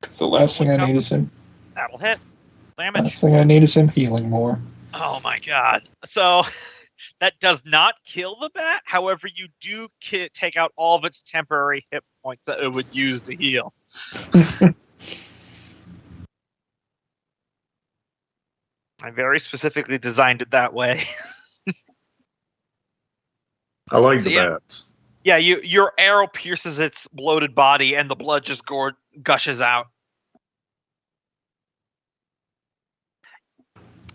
Because the last thing I need is him. That'll hit. Damage. Last thing I need is him healing more. Oh my god. So that does not kill the bat. However, you do take out all of its temporary hit points that it would use to heal. I very specifically designed it that way. I like So, the yeah. bats. Yeah, your arrow pierces its bloated body and the blood just gushes out.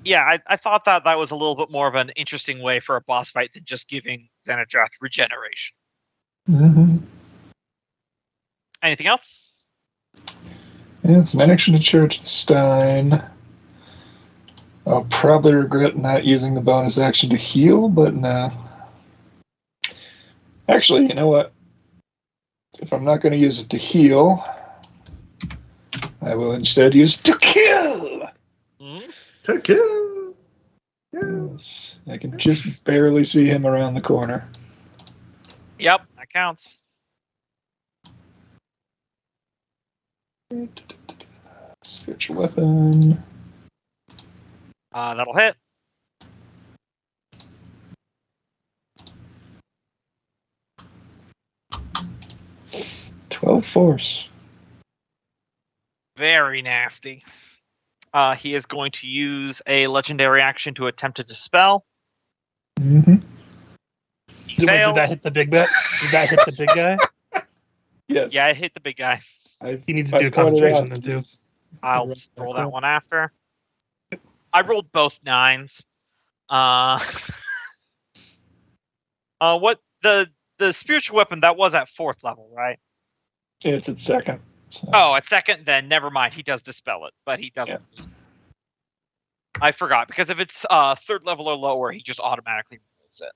Yeah, I thought that was a little bit more of an interesting way for a boss fight than just giving Xanodrath regeneration. Mm-hmm. Anything else? Yeah, it's an action to charge the Stein. I'll probably regret not using the bonus action to heal, but no. Actually, you know what? If I'm not going to use it to heal, I will instead use it to kill! Mm-hmm. To kill. Yeah. Yes, I can just barely see him around the corner. Yep, that counts. Spiritual weapon. That'll hit. 12 force. Very nasty. He is going to use a legendary action to attempt to dispel. Mm-hmm. He Did fails. that hit the big bet? Did that hit the big guy? Yes. Yeah, it hit the big guy. He needs to do a concentration then too. I'll roll that one after. I rolled both 9s. What the spiritual weapon that was at 4th level, right? It's at 2nd. So. Oh, at 2nd, then never mind. He does dispel it, but he doesn't. Yeah. I forgot because if it's 3rd level or lower, he just automatically removes it.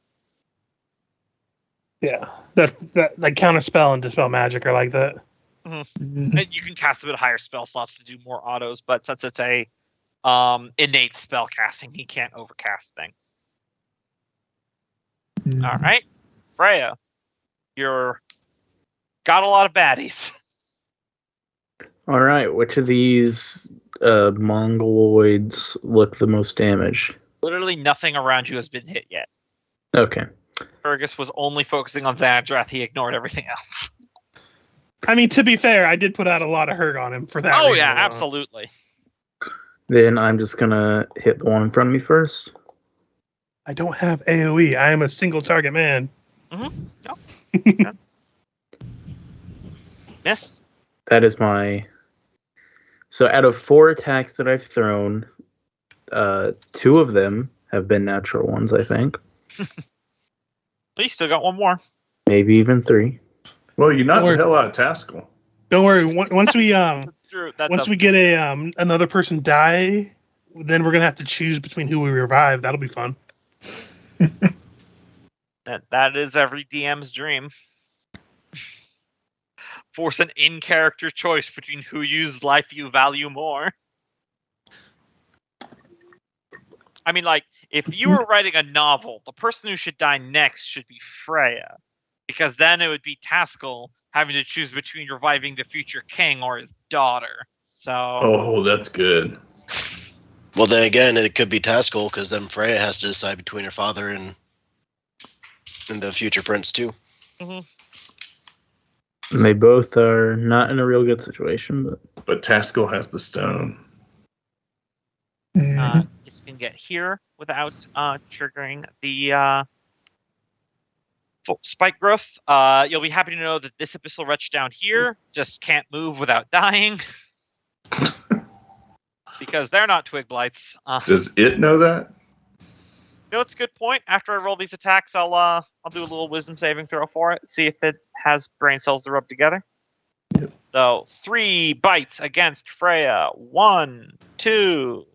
Yeah, that like counter spell and dispel magic are like that. Mm-hmm. And you can cast a bit higher spell slots to do more autos, but since it's a innate spell casting, he can't overcast things. Mm-hmm. All right, Freya, you're got a lot of baddies. All right, which of these mongoloids look the most damaged? Literally nothing around you has been hit yet. Okay. Fergus was only focusing on Xanadrath. He ignored everything else. I mean, to be fair, I did put out a lot of hurt on him for that. Oh reason yeah, alone. absolutely. Then I'm just gonna hit the one in front of me first. I don't have AoE. I am a single target man. Mm-hmm. Yep. Makes sense. Miss. That is my. So out of 4 attacks that I've thrown, 2 of them have been natural ones, I think. But you still got one more. Maybe even 3. Well, you knocked the Or- hell out of Taskell. Don't worry. Once we That's true. That once we get a another person die, then we're gonna have to choose between who we revive. That'll be fun. that is every DM's dream. Force an in-character choice between who uses life you value more. I mean, like, if you were writing a novel, the person who should die next should be Freya. Because then it would be Taskell having to choose between reviving the future king or his daughter. So. Oh, that's good. Well, then again, it could be Taskell, because then Freya has to decide between her father and the future prince, too. Mm-hmm. And they both are not in a real good situation, But Taskell has the stone. Mm-hmm. This can get here without triggering the spike growth. You'll be happy to know that this Abyssal Wretch down here just can't move without dying. Because they're not twig blights. Does it know that? You know, it's a good point. After I roll these attacks, I'll do a little wisdom saving throw for it. See if it has brain cells to rub together. Yep. So 3 bites against Freya. 1, 2,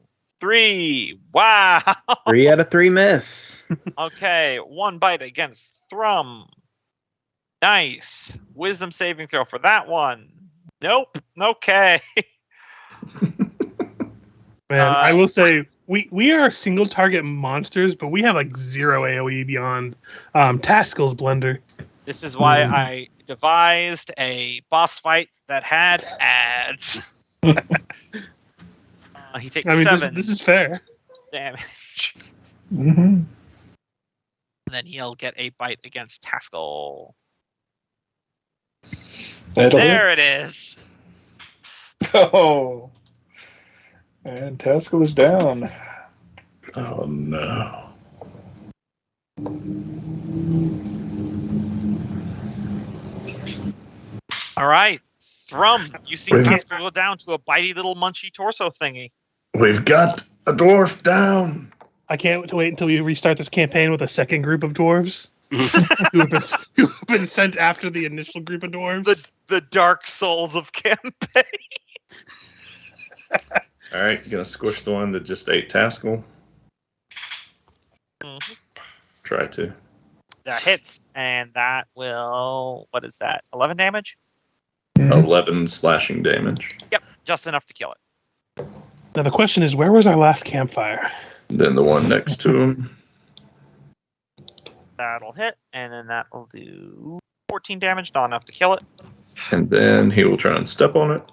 3. Wow. 3 out of 3 miss. Okay, 1 bite against Thrum. Nice. Wisdom saving throw for that one. Nope. Okay. Man, I will say we are single target monsters, but we have like 0 AoE beyond Taskell's blender. This is why I devised a boss fight that had ads. He takes I mean, 7 this is fair. damage. Mm-hmm. And then he'll get a bite against Taskell. There it is. Oh. And Taskell is down. Oh, no. All right. Thrum, you see Wait. Taskell go down to a bitey little munchy torso thingy. We've got a dwarf down. I can't wait until we restart this campaign with a second group of dwarves who have been sent after the initial group of dwarves. The Dark Souls of campaign. All right, gonna squish the one that just ate Taskell. Mhm. Try to. That hits, and that will, what is that, 11 damage? 11 slashing damage. Yep, just enough to kill it. Now the question is, where was our last campfire? Then the one next to him. That'll hit, and then that will do 14 damage, not enough to kill it. And then he will try and step on it.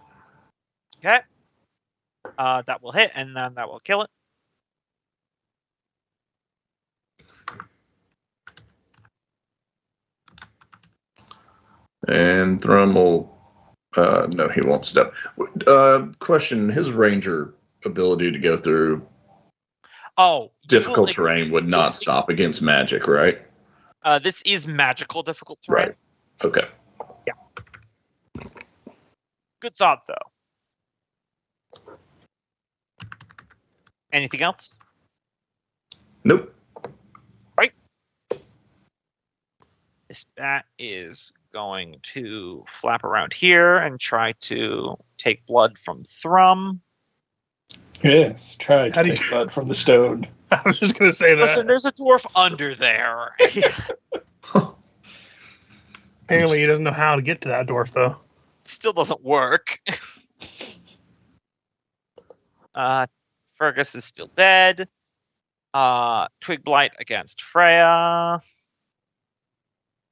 Okay. That will hit, and then that will kill it. And Thrum will. No, he won't step. Question: his ranger ability to go through difficult terrain would not stop against magic, right? This is magical difficult terrain. Right. Okay. Yeah. Good thought, though. Anything else? Nope. Right. This bat is going to flap around here and try to take blood from Thrum. Yes, try to take blood from the stone. I was just gonna say that. Listen, there's a dwarf under there. Apparently, he doesn't know how to get to that dwarf, though. Still doesn't work. Fergus is still dead. Twig Blight against Freya.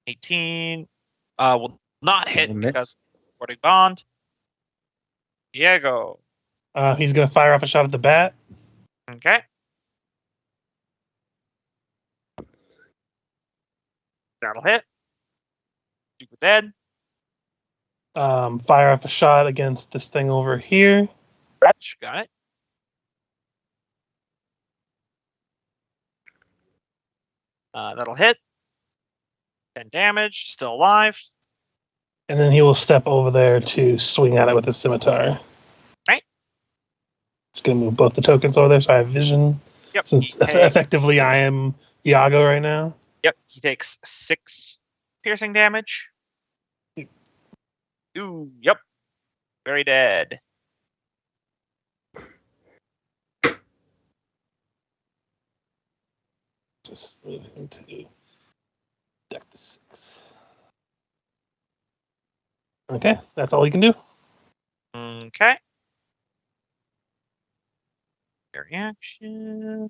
18. Will not hit because Warding Bond. Diego. He's gonna fire off a shot at the bat. Okay. That'll hit. Super dead. Fire off a shot against this thing over here. Wretch, got it. That'll hit. 10 damage, still alive. And then he will step over there to swing at it with his scimitar. Right. Just gonna move both the tokens over there so I have vision. Yep. Since effectively I am Iago right now. Yep. He takes 6 piercing damage. Ooh, yep. Very dead. Just move him to deck the 6. Okay, that's all he can do. Okay. Their reaction.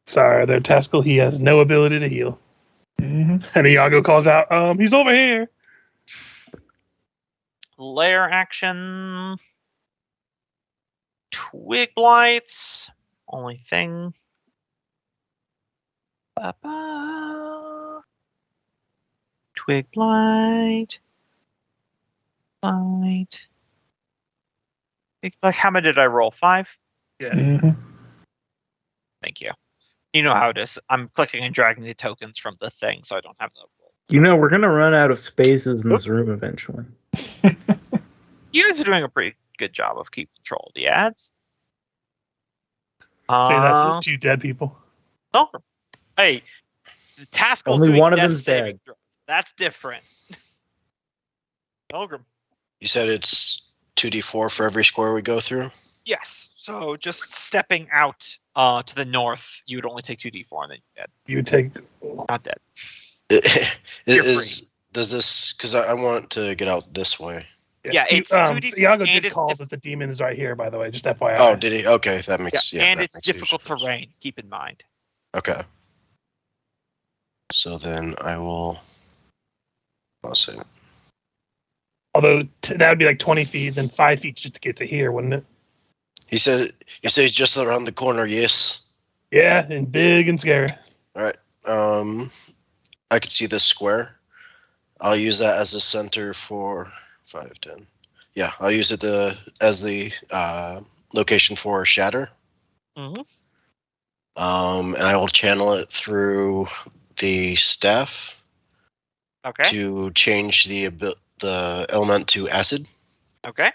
Sorry, their Taskell, he has no ability to heal. Mm-hmm. And Iago calls out, he's over here. Lair action. Twig Blights. Only thing. Ba-ba. Twig Blight. Blight. Like, how many did I roll? 5? Yeah. Mm-hmm. Thank you. You know how it is. I'm clicking and dragging the tokens from the thing, so I don't have the roll. You know, we're gonna run out of spaces in this room eventually. You guys are doing a pretty good job of keeping control of the ads. Say that's 2 dead people. Oh, hey, the task Only doing one of death them's saving dead. throws. That's different. Milgram. You said it's 2d4 for every square we go through? Yes. So just stepping out to the north, you would only take 2d4 and then you're dead. You would take. Not dead. Does this, because I want to get out this way. Yeah, it's 2d4. Iago and did call that the demon is right here, by the way, just FYI. Oh, did he? Okay, that makes and that it's makes a huge difficult difference. terrain. Keep in mind. Okay. So then I will. I'll say it. Although that would be like 20 feet, then 5 feet just to get to here, wouldn't it? He said. You say he's just around the corner. Yes. Yeah, and big and scary. All right. I can see this square. I'll use that as a center for 5, 10. Yeah, I'll use it as the location for shatter. Mm-hmm. And I will channel it through the staff. Okay. To change the element to acid. Okay.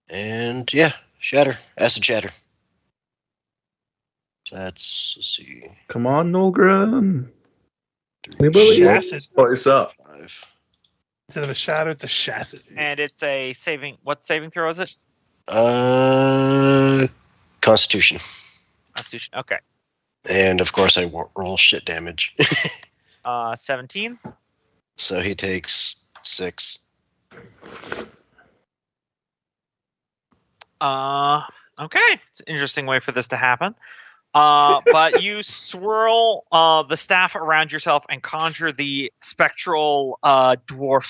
And yeah, shatter, acid shatter. Let's see. Come on, Nolgren. We believe. Acid. Place up. 5. Instead of a shatter, it's a shacid. And it's a saving. What saving throw is it? Constitution. Constitution. Okay. And of course, I roll shit damage. 17. So he takes 6. Okay. It's an interesting way for this to happen. But you swirl the staff around yourself and conjure the spectral dwarf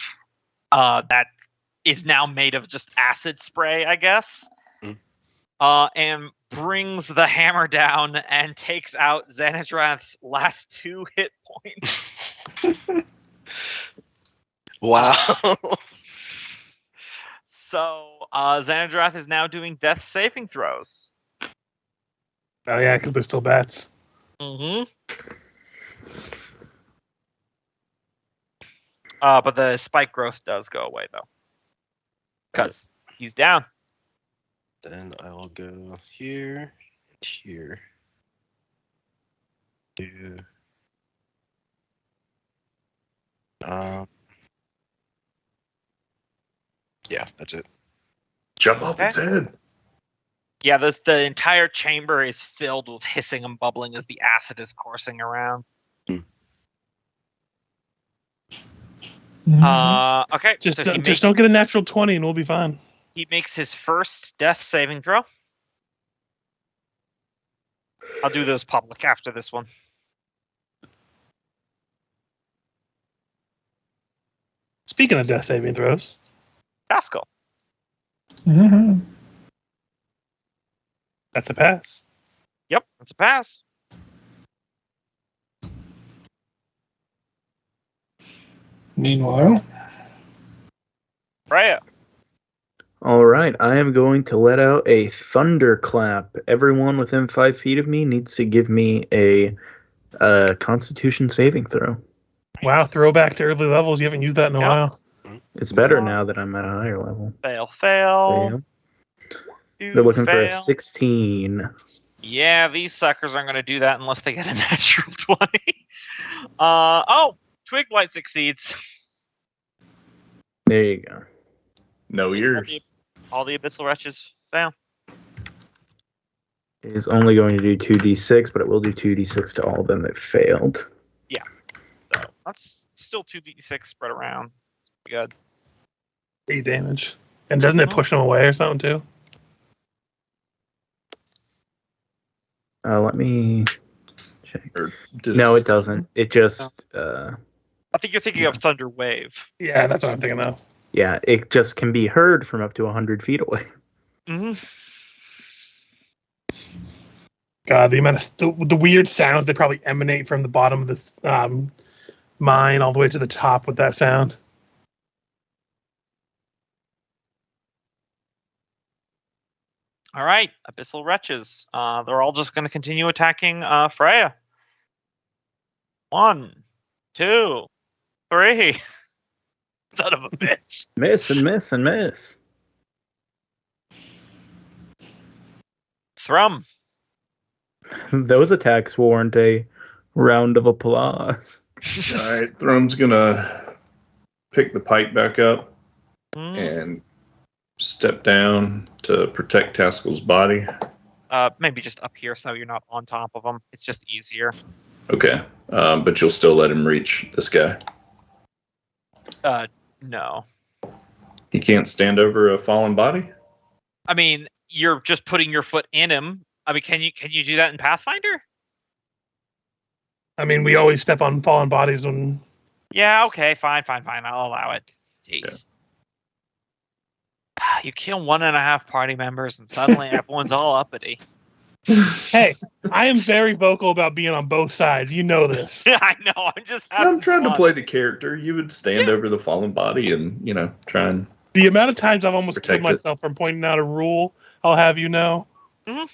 that is now made of just acid spray, I guess. Mm. And brings the hammer down and takes out Xanadrath's last 2 hit points. Wow. So Xanadrath is now doing death saving throws. Oh yeah, because they're still bats. Mm-hmm. But the spike growth does go away though, because he's down. Then I will go here, here. Do. Yeah, that's it. Jump off its head. Yeah, the entire chamber is filled with hissing and bubbling as the acid is coursing around. Okay, Just so don't get a natural 20 and we'll be fine. he makes his first death saving throw. I'll do those public after this one. Speaking of death saving throws, Pascal. Mhm. that's a pass. Yep, that's a pass. Meanwhile, Freya. All right, I am going to let out a thunderclap. Everyone within 5 feet of me needs to give me a Constitution saving throw. Wow, throwback to early levels. You haven't used that in a Yep. while. It's better now that I'm at a higher level. Fail. Yeah. Two, They're looking for a fail. 16. Yeah, these suckers aren't going to do that unless they get a natural 20. Twig Blight succeeds. There you go. No ears. All the Abyssal Wretches fail. It is only going to do 2d6, but it will do 2d6 to all of them that failed. So that's still 2d6 spread around. It's pretty good. 8 damage. And doesn't it push them away or something too? Let me check. Or did No, it doesn't. It just, I think you're thinking of Thunder Wave. Yeah, that's what I'm thinking of. yeah, it just can be heard from up to 100 feet away. Mm-hmm. God, the amount of the weird sounds that probably emanate from the bottom of this mine all the way to the top with that sound. All right, Abyssal Wretches. They're all just going to continue attacking Freya. 1, 2, 3. Son of a bitch. Miss and miss and miss. Thrum. Those attacks warrant a round of applause. All right, Thrum's gonna pick the pike back up and step down to protect Taskel's body. Maybe just up here so you're not on top of him. It's just easier. Okay, but you'll still let him reach this guy. No. He can't stand over a fallen body? I mean, you're just putting your foot in him. I mean, can you do that in Pathfinder? I mean, we always step on fallen bodies when... Yeah, okay, fine. I'll allow it. Jeez. Okay. You kill 1.5 party members and suddenly everyone's all uppity. Hey, I am very vocal about being on both sides. You know this. I know, I'm trying to play the character. You would stand over the fallen body and, try and... The amount of times I've almost Protect killed myself from pointing out a rule, I'll have you know. Mm-hmm.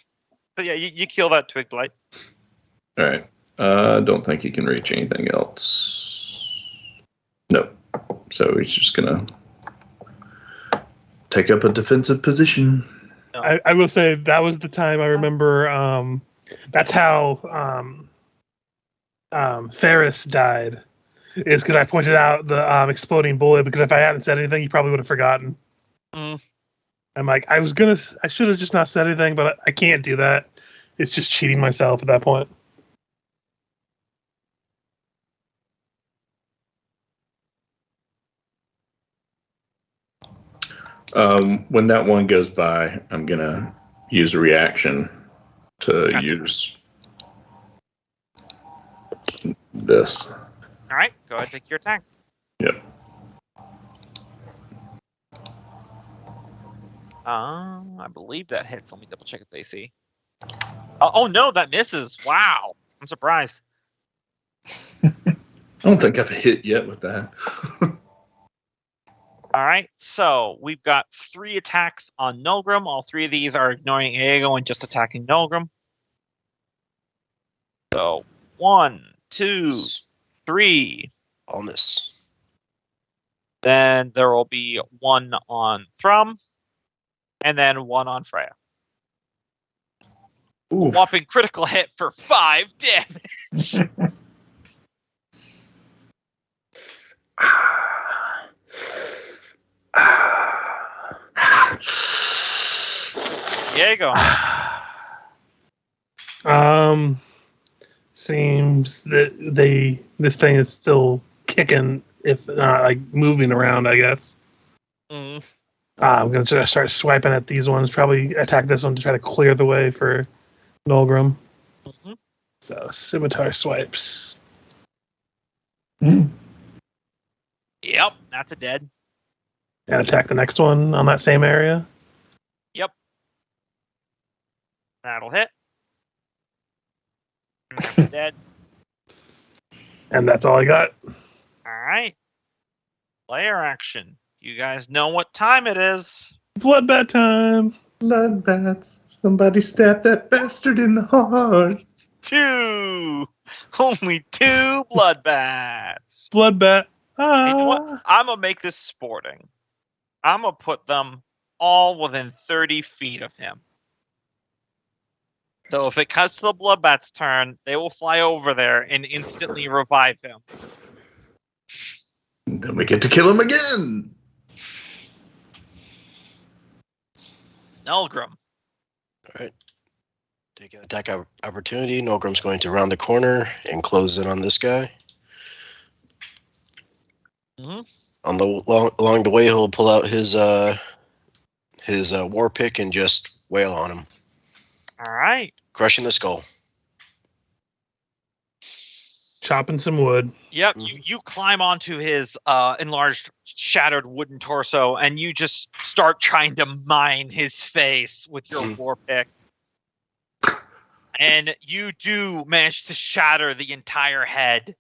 But yeah, you kill that Twig Blight. All right. I don't think he can reach anything else. Nope. So he's just going to take up a defensive position. I will say that was the time I remember. That's how Fergus died. Is because I pointed out the exploding bullet. Because if I hadn't said anything, you probably would have forgotten. Mm. I'm like, I should have just not said anything, but I can't do that. It's just cheating myself at that point. When that one goes by, I'm going to use a reaction to use this. All right, go ahead, take your attack. Yep. I believe that hits. Let me double check its AC. Oh no, that misses. Wow, I'm surprised. I don't think I've hit yet with that. All right, so we've got 3 attacks on Nolgrim. All 3 of these are ignoring Aego and just attacking Nolgrim. So 1, 2, 3. All miss. Then there will be 1 on Thrum, and then 1 on Freya. Oof. Whopping critical hit for 5 damage. Diego. Seems that this thing is still kicking, if not like moving around, I guess. Mm. I'm gonna just start swiping at these ones. Probably attack this one to try to clear the way for Nolgrim. Mm-hmm. So scimitar swipes. Mm. Yep, that's a dead. And attack the next one on that same area. Yep. That'll hit. That's a dead. And that's all I got. Alright. Player action. You guys know what time it is. Bloodbath time. Bloodbaths. Somebody stabbed that bastard in the heart. 2. Only 2 bloodbaths. Bloodbath. You know what? I'm going to make this sporting. I'm going to put them all within 30 feet of him. So if it cuts to the bloodbath's turn, they will fly over there and instantly revive him. Then we get to kill him again. Nolgrim. All right. Take an attack opportunity. Nolgrim's going to round the corner and close in on this guy. Mm-hmm. Along the way, he'll pull out his war pick and just wail on him. All right. Crushing the skull. Chopping some wood. Yep, you climb onto his enlarged, shattered wooden torso, and you just start trying to mine his face with your war pick. And you do manage to shatter the entire head.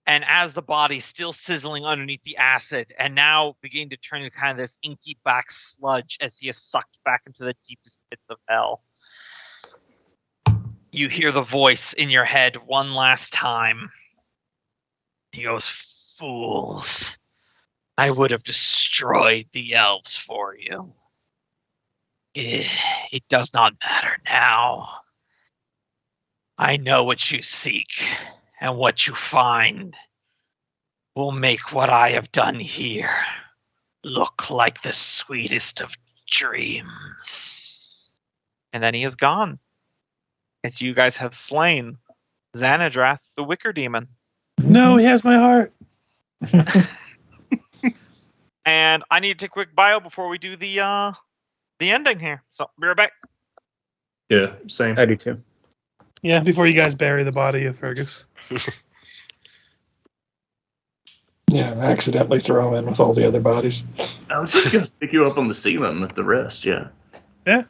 And as the body's still sizzling underneath the acid, and now beginning to turn into kind of this inky black sludge as he is sucked back into the deepest pits of hell. You hear the voice in your head one last time. He goes, "Fools. I would have destroyed the elves for you. It does not matter now. I know what you seek, and what you find will make what I have done here look like the sweetest of dreams." And then he is gone. As you guys have slain Xanadrath, the Wicker Demon. No, he has my heart. And I need to take a quick bio before we do the ending here. So be right back. Yeah, same. I do too. Yeah, before you guys bury the body of Fergus. Yeah, accidentally throw him in with all the other bodies. I was just going to stick you up on the ceiling with the rest, yeah. Yeah.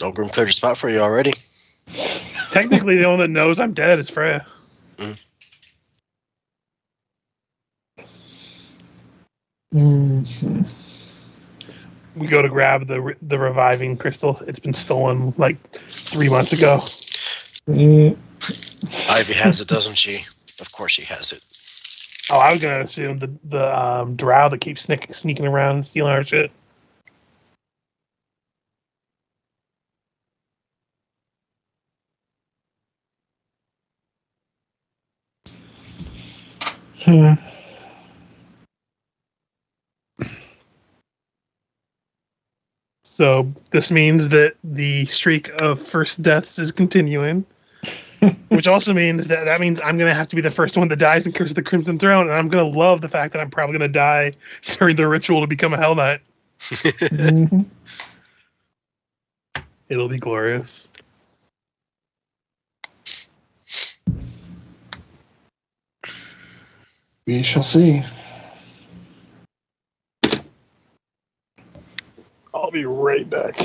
Nolgrim cleared a spot for you already. Technically, the one that knows I'm dead is Freya. Mm-hmm. We go to grab the reviving crystal. It's been stolen like 3 months ago. Ivy has it, doesn't she? Of course she has it. Oh, I was gonna assume the drow that keeps sneaking around and stealing our shit. So this means that the streak of first deaths is continuing, which also means that means I'm going to have to be the first one that dies in Curse of the Crimson Throne, and I'm going to love the fact that I'm probably going to die during the ritual to become a Hell Knight. Mm-hmm. It'll be glorious. We shall see. I'll be right back.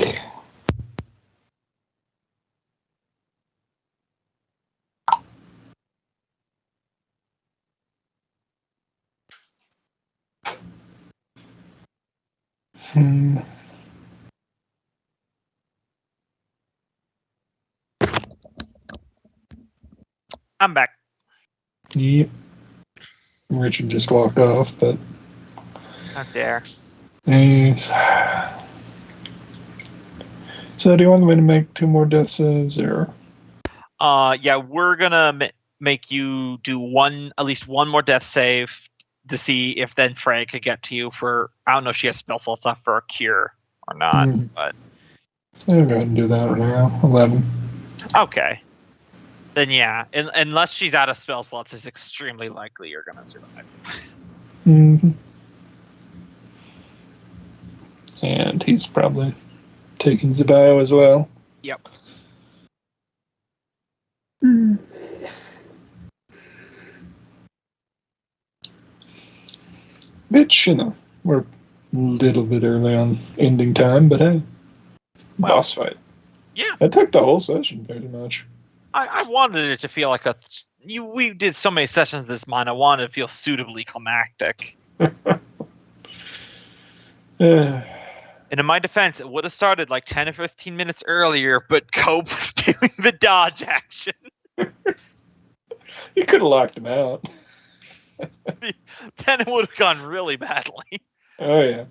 I'm back. Yep. Richard just walked off, but Not there. he's... So do you want me to make 2 more death saves, or? Yeah, we're gonna make you do at least one more death save to see if then Freya could get to you for. I don't know if she has spell slots left for a cure or not, but I'll go ahead and do that now. 11. okay. Then yeah, unless she's out of spell slots, it's extremely likely you're gonna survive. Mm-hmm. And he's probably taking the bio as well. Yep. Which, we're a little bit early on ending time, but hey, boss fight. Yeah. It took the whole session pretty much. I wanted it to feel like we did so many sessions this mine. I wanted it to feel suitably climactic. And in my defense, it would have started like 10 or 15 minutes earlier, but Cope was doing the dodge action. You could have locked him out. Then it would have gone really badly. Oh, yeah.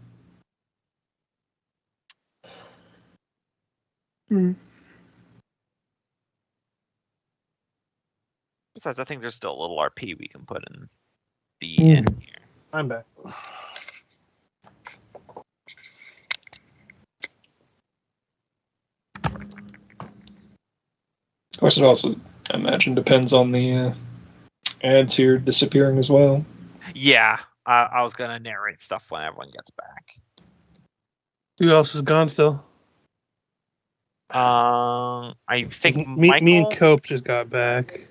Besides, I think there's still a little RP we can put in the end here. I'm back. Of course, it also, I imagine, depends on the ads here disappearing as well. Yeah, I was going to narrate stuff when everyone gets back. Who else is gone still? I think me Michael... and Cope just got back.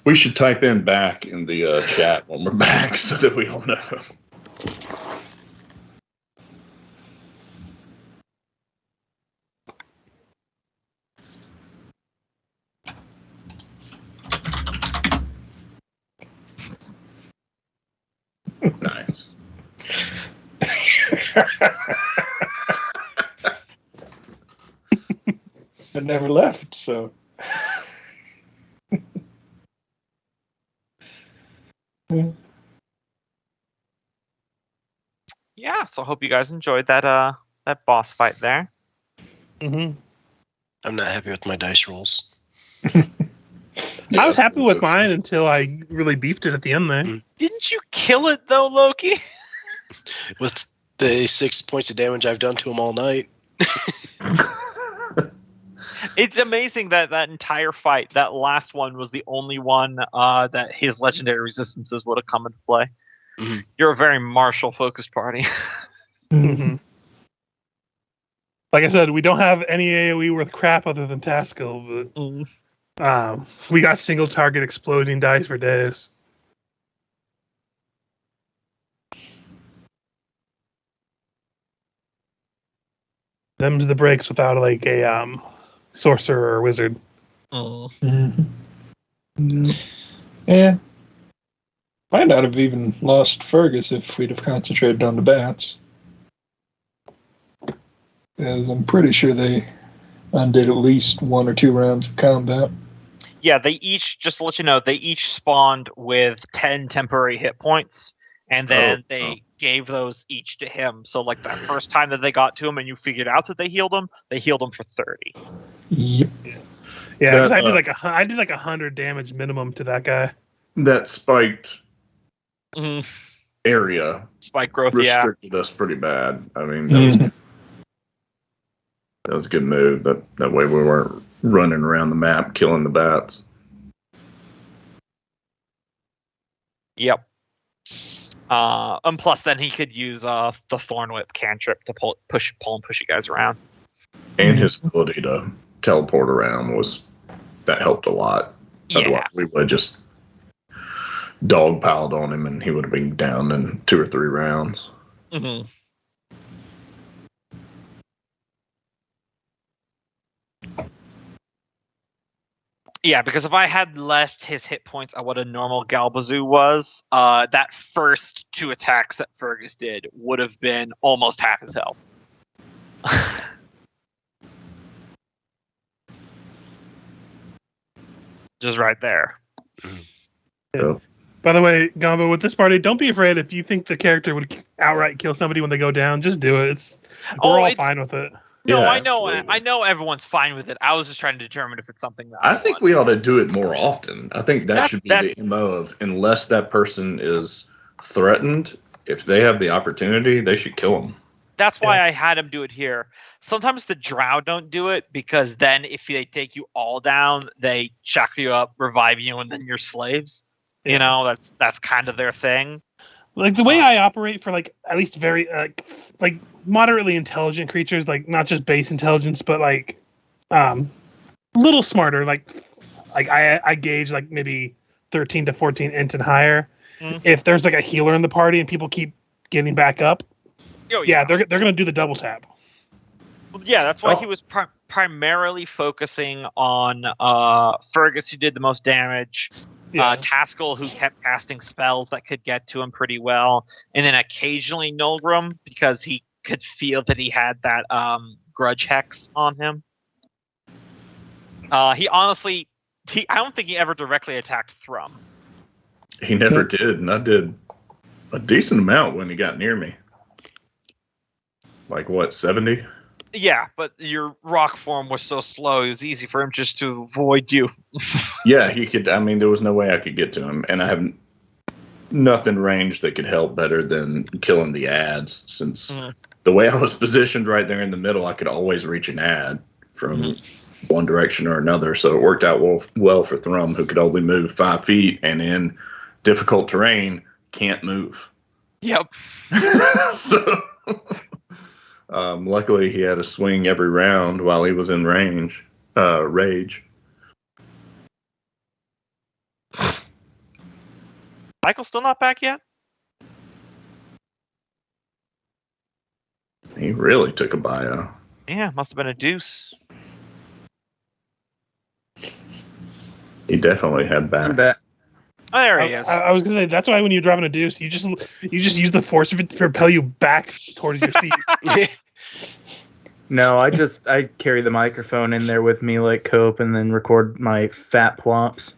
We should type in back in the chat when we're back so that we all know. Nice. It never left, so. Yeah, so I hope you guys enjoyed that boss fight there. Mm-hmm. I'm not happy with my dice rolls. I was happy with mine until I really beefed it at the end there. Didn't you kill it though, Loki? With the 6 points of damage I've done to him all night. It's amazing that entire fight, that last one was the only one that his legendary resistances would have come into play. Mm-hmm. You're a very martial focused party. Mm-hmm. Like I said, we don't have any AoE worth crap other than Taskill, but we got single target exploding dice for days. Them's the breaks without like a sorcerer or wizard. Mm-hmm. Yeah. Might not have even lost Fergus if we'd have concentrated on the bats. Because I'm pretty sure they undid at least 1 or 2 rounds of combat. Yeah, they each, just to let you know, they each spawned with 10 temporary hit points, and then they gave those each to him. So, like, that first time that they got to him and you figured out that they healed him for 30. Yep. Yeah, because I did like 100 damage minimum to that guy. That spiked Mm-hmm. area Spike growth, restricted us pretty bad. I mean, that was a good move. That way we weren't running around the map killing the bats. Yep. And plus, then he could use the Thorn Whip cantrip to pull and push you guys around. And his ability to teleport around that helped a lot. Yeah. Otherwise, we would have just dogpiled on him, and he would have been down in 2 or 3 rounds. Mm-hmm. Yeah, because if I had left his hit points at what a normal Galbazoo was, that first 2 attacks that Fergus did would have been almost half his health. Just right there. So, By the way, Gombo, with this party, don't be afraid if you think the character would outright kill somebody when they go down. Just do it. We're all fine with it. No, Yeah, I know. absolutely. I know everyone's fine with it. I was just trying to determine if it's something that I think we ought to do it more often. I think that should be the MO of, unless that person is threatened, if they have the opportunity, they should kill them. That's why I had him do it here. Sometimes the drow don't do it because then if they take you all down, they shackle you up, revive you, and then you're slaves. Yeah. You know, that's kind of their thing. Like the way I operate for like at least very like moderately intelligent creatures, like not just base intelligence, but like a little smarter. Like I gauge like maybe 13 to 14 int and higher. Mm-hmm. If there's like a healer in the party and people keep getting back up, they're gonna do the double tap. Yeah, that's why he was primarily focusing on Fergus, who did the most damage. Taskell, who kept casting spells that could get to him pretty well, and then occasionally Nolgrim, because he could feel that he had that grudge hex on him. He honestly, I don't think he ever directly attacked Thrum. He never did, and I did a decent amount when he got near me. Like what, 70? Yeah, but your rock form was so slow, it was easy for him just to avoid you. Yeah, he could. I mean, there was no way I could get to him, and I have nothing ranged that could help better than killing the ads, since the way I was positioned right there in the middle, I could always reach an ad from one direction or another, so it worked out well for Thrum, who could only move 5 feet, and in difficult terrain, can't move. Yep. So... luckily, he had to swing every round while he was in rage. Michael's still not back yet? He really took a bio. Yeah, must have been a deuce. He definitely had back. Oh, there he is. I was gonna say that's why when you're driving a deuce, you just use the force of it to propel you back towards your seat. No, I carry the microphone in there with me like Cope, and then record my fat plops.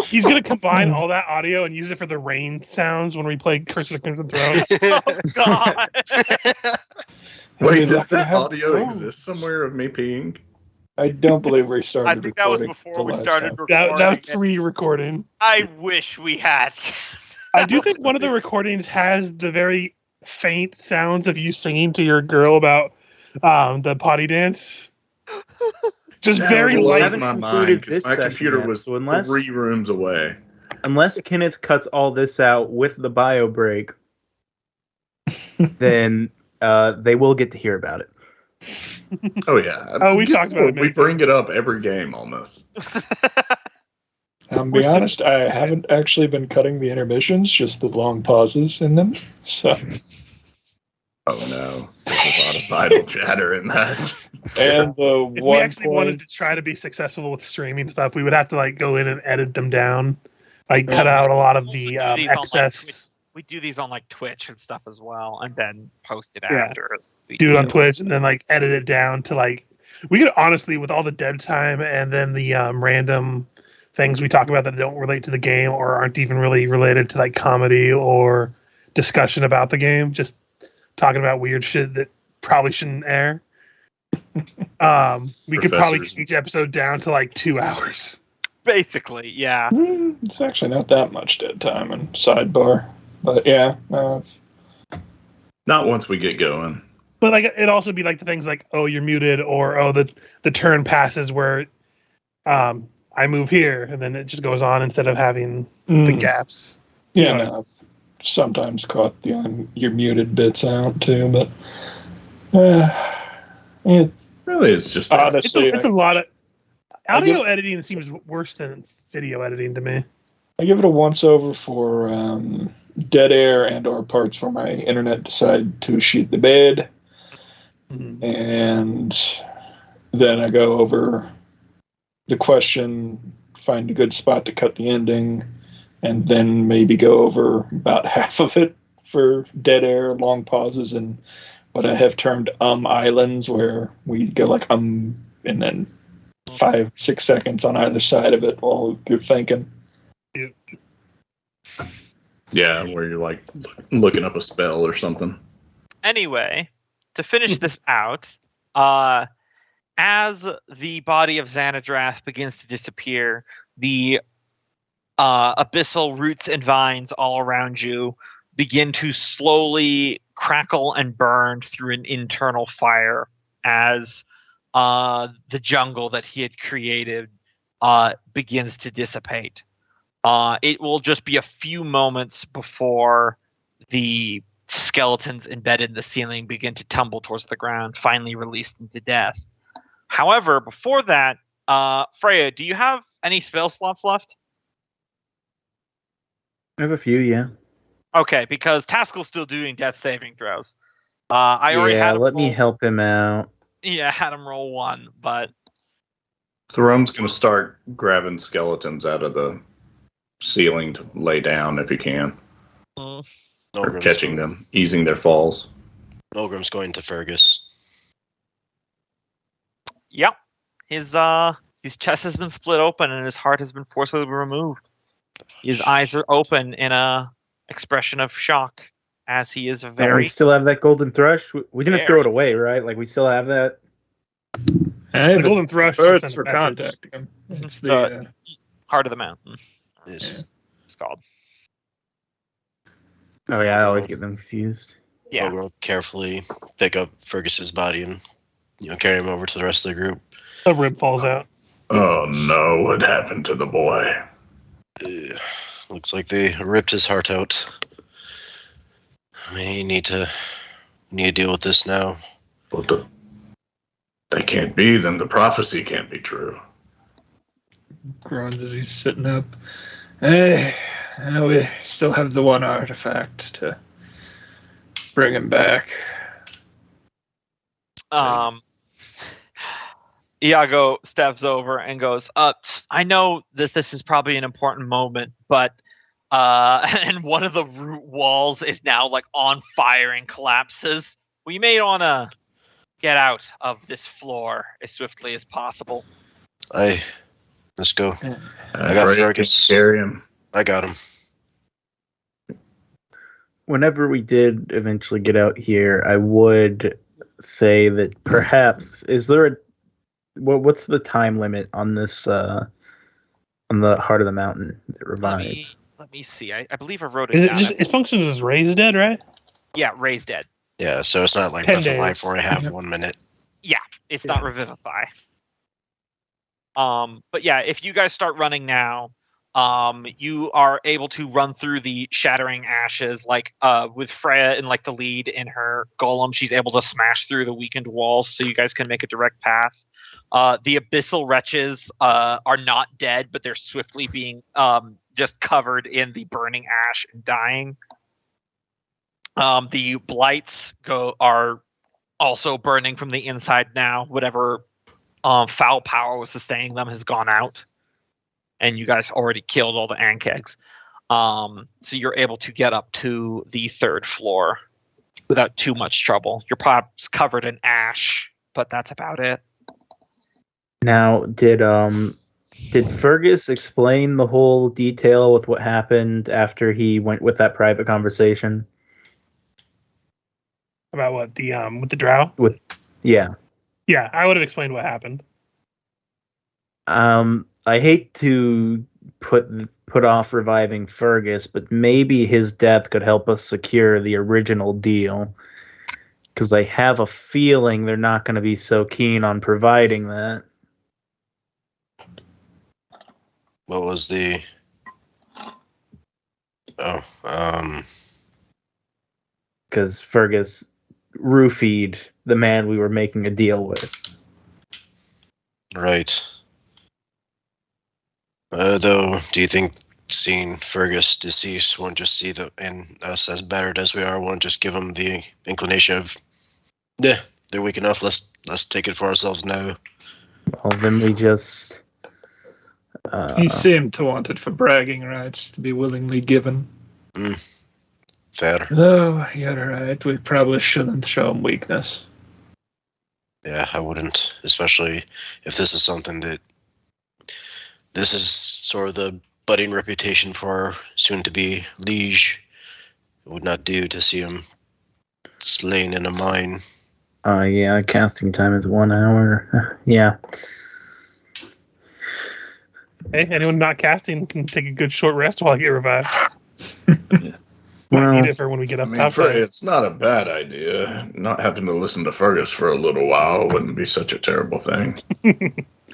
He's gonna combine all that audio and use it for the rain sounds when we play Curse of the Crimson Throne. Oh God! Wait, does that audio exist somewhere of me peeing? I don't believe we started I think that was before we started recording. That was pre-recording. I wish we had. I do think one of the recordings has the very faint sounds of you singing to your girl about the potty dance. Just that very light. My mind, because my computer was 3 rooms away. Unless Kenneth cuts all this out with the bio break, then they will get to hear about it. Oh yeah. Oh, we talked about it. We bring it up every game almost. I'll be honest, I haven't actually been cutting the intermissions, just the long pauses in them. So. Oh no, there's a lot of vital chatter in that. And the if we actually wanted to try to be successful with streaming stuff, we would have to like go in and edit them down, like cut out a lot of the excess. We do these on like Twitch and stuff as well, and then post it after. Do it on Twitch and then like edit it down to like we could honestly, with all the dead time and then the random things we talk about that don't relate to the game or aren't even really related to like comedy or discussion about the game, just talking about weird shit that probably shouldn't air. We could probably get each episode down to like 2 hours. Basically, yeah. It's actually not that much dead time and sidebar. But yeah. Not once we get going. But like it'd also be like the things like, oh, you're muted, or oh, the turn passes where I move here, and then it just goes on instead of having the gaps. Yeah, no, I've sometimes caught your muted bits out too, but it's just honestly it's a lot of audio editing seems worse than video editing to me. I give it a once over for dead air and or parts where my internet decide to shoot the bed, and then I go over the question, find a good spot to cut the ending, and then maybe go over about half of it for dead air, long pauses, and what I have termed islands, where we go like and then 5-6 seconds on either side of it while you're thinking. Yeah, where you're like looking up a spell or something. Anyway, to finish this out, as the body of Xanadrath begins to disappear, the abyssal roots and vines all around you begin to slowly crackle and burn through an internal fire as the jungle that he had created begins to dissipate. It will just be a few moments before the skeletons embedded in the ceiling begin to tumble towards the ground, finally released into death. However, before that, Freya, do you have any spell slots left? I have a few, yeah. Okay, because Taskell's still doing death saving throws. I already had him let me roll- help him out. Yeah, I had him roll one, but Therome's going to start grabbing skeletons out of the ceiling to lay down if he can. Or catching them, easing their falls. Milgrim's going to Fergus. yep, his chest has been split open and his heart has been forcibly removed. His eyes are open in a expression of shock as he is Don't very. we still have that golden thrush? We didn't throw it away, right? Like, we still have that? The golden thrush. It's for contacting him. It's the Heart of the mountain. Yes. It's called. Oh, yeah, I always get them confused. Yeah. Milgrim will carefully pick up Fergus's body and carry him over to the rest of the group. A rib falls out. Oh no, what happened to the boy? Looks like they ripped his heart out. We need to deal with this now. But that can't be, then the prophecy can't be true. groans as he's sitting up. Hey, we still have the one artifact to bring him back. Iago steps over and goes, I know that this is probably an important moment, but and one of the root walls is now like on fire and collapses. We may want to get out of this floor as swiftly as possible. Let's go. I got got Fergus. Carry him. I got him. Whenever we did eventually get out here, I would say that perhaps what's the time limit on this on the Heart of the Mountain that revives? Let me see. I believe I wrote it down. It functions as raised dead, right? Yeah, raised dead. Yeah, so it's not like 10 Breath of days. Life where I have 1 minute. Yeah, it's not revivify. But yeah, if you guys start running now, you are able to run through the shattering ashes, like with Freya in like the lead in her golem. She's able to smash through the weakened walls, so you guys can make a direct path. The abyssal wretches are not dead, but they're swiftly being just covered in the burning ash and dying. The blights are also burning from the inside now. Whatever foul power was sustaining them has gone out, and you guys already killed all the Ankegs. So you're able to get up to the 3rd floor without too much trouble. You're perhaps covered in ash, but that's about it. Now, did Fergus explain the whole detail with what happened after he went with that private conversation? About what with the drow? Yeah. Yeah, I would have explained what happened. I hate to put off reviving Fergus, but maybe his death could help us secure the original deal. Because I have a feeling they're not going to be so keen on providing that. What was the... Because Fergus roofied the man we were making a deal with. Right. Though, do you think seeing Fergus deceased won't just see us as battered as we are, won't just give them the inclination of, yeah, they're weak enough, let's take it for ourselves now? Well, then we just He seemed to want it for bragging rights to be willingly given. Fair. Oh, you're right. We probably shouldn't show him weakness. Yeah, I wouldn't, especially if this is something that... This is sort of the budding reputation for our soon-to-be liege. It would not do to see him slain in a mine. Yeah, casting time is 1 hour. Yeah. Hey, anyone not casting can take a good short rest while I get revived. Well, Might need it for when we get I up mean, top. it's not a bad idea. Not having to listen to Fergus for a little while wouldn't be such a terrible thing.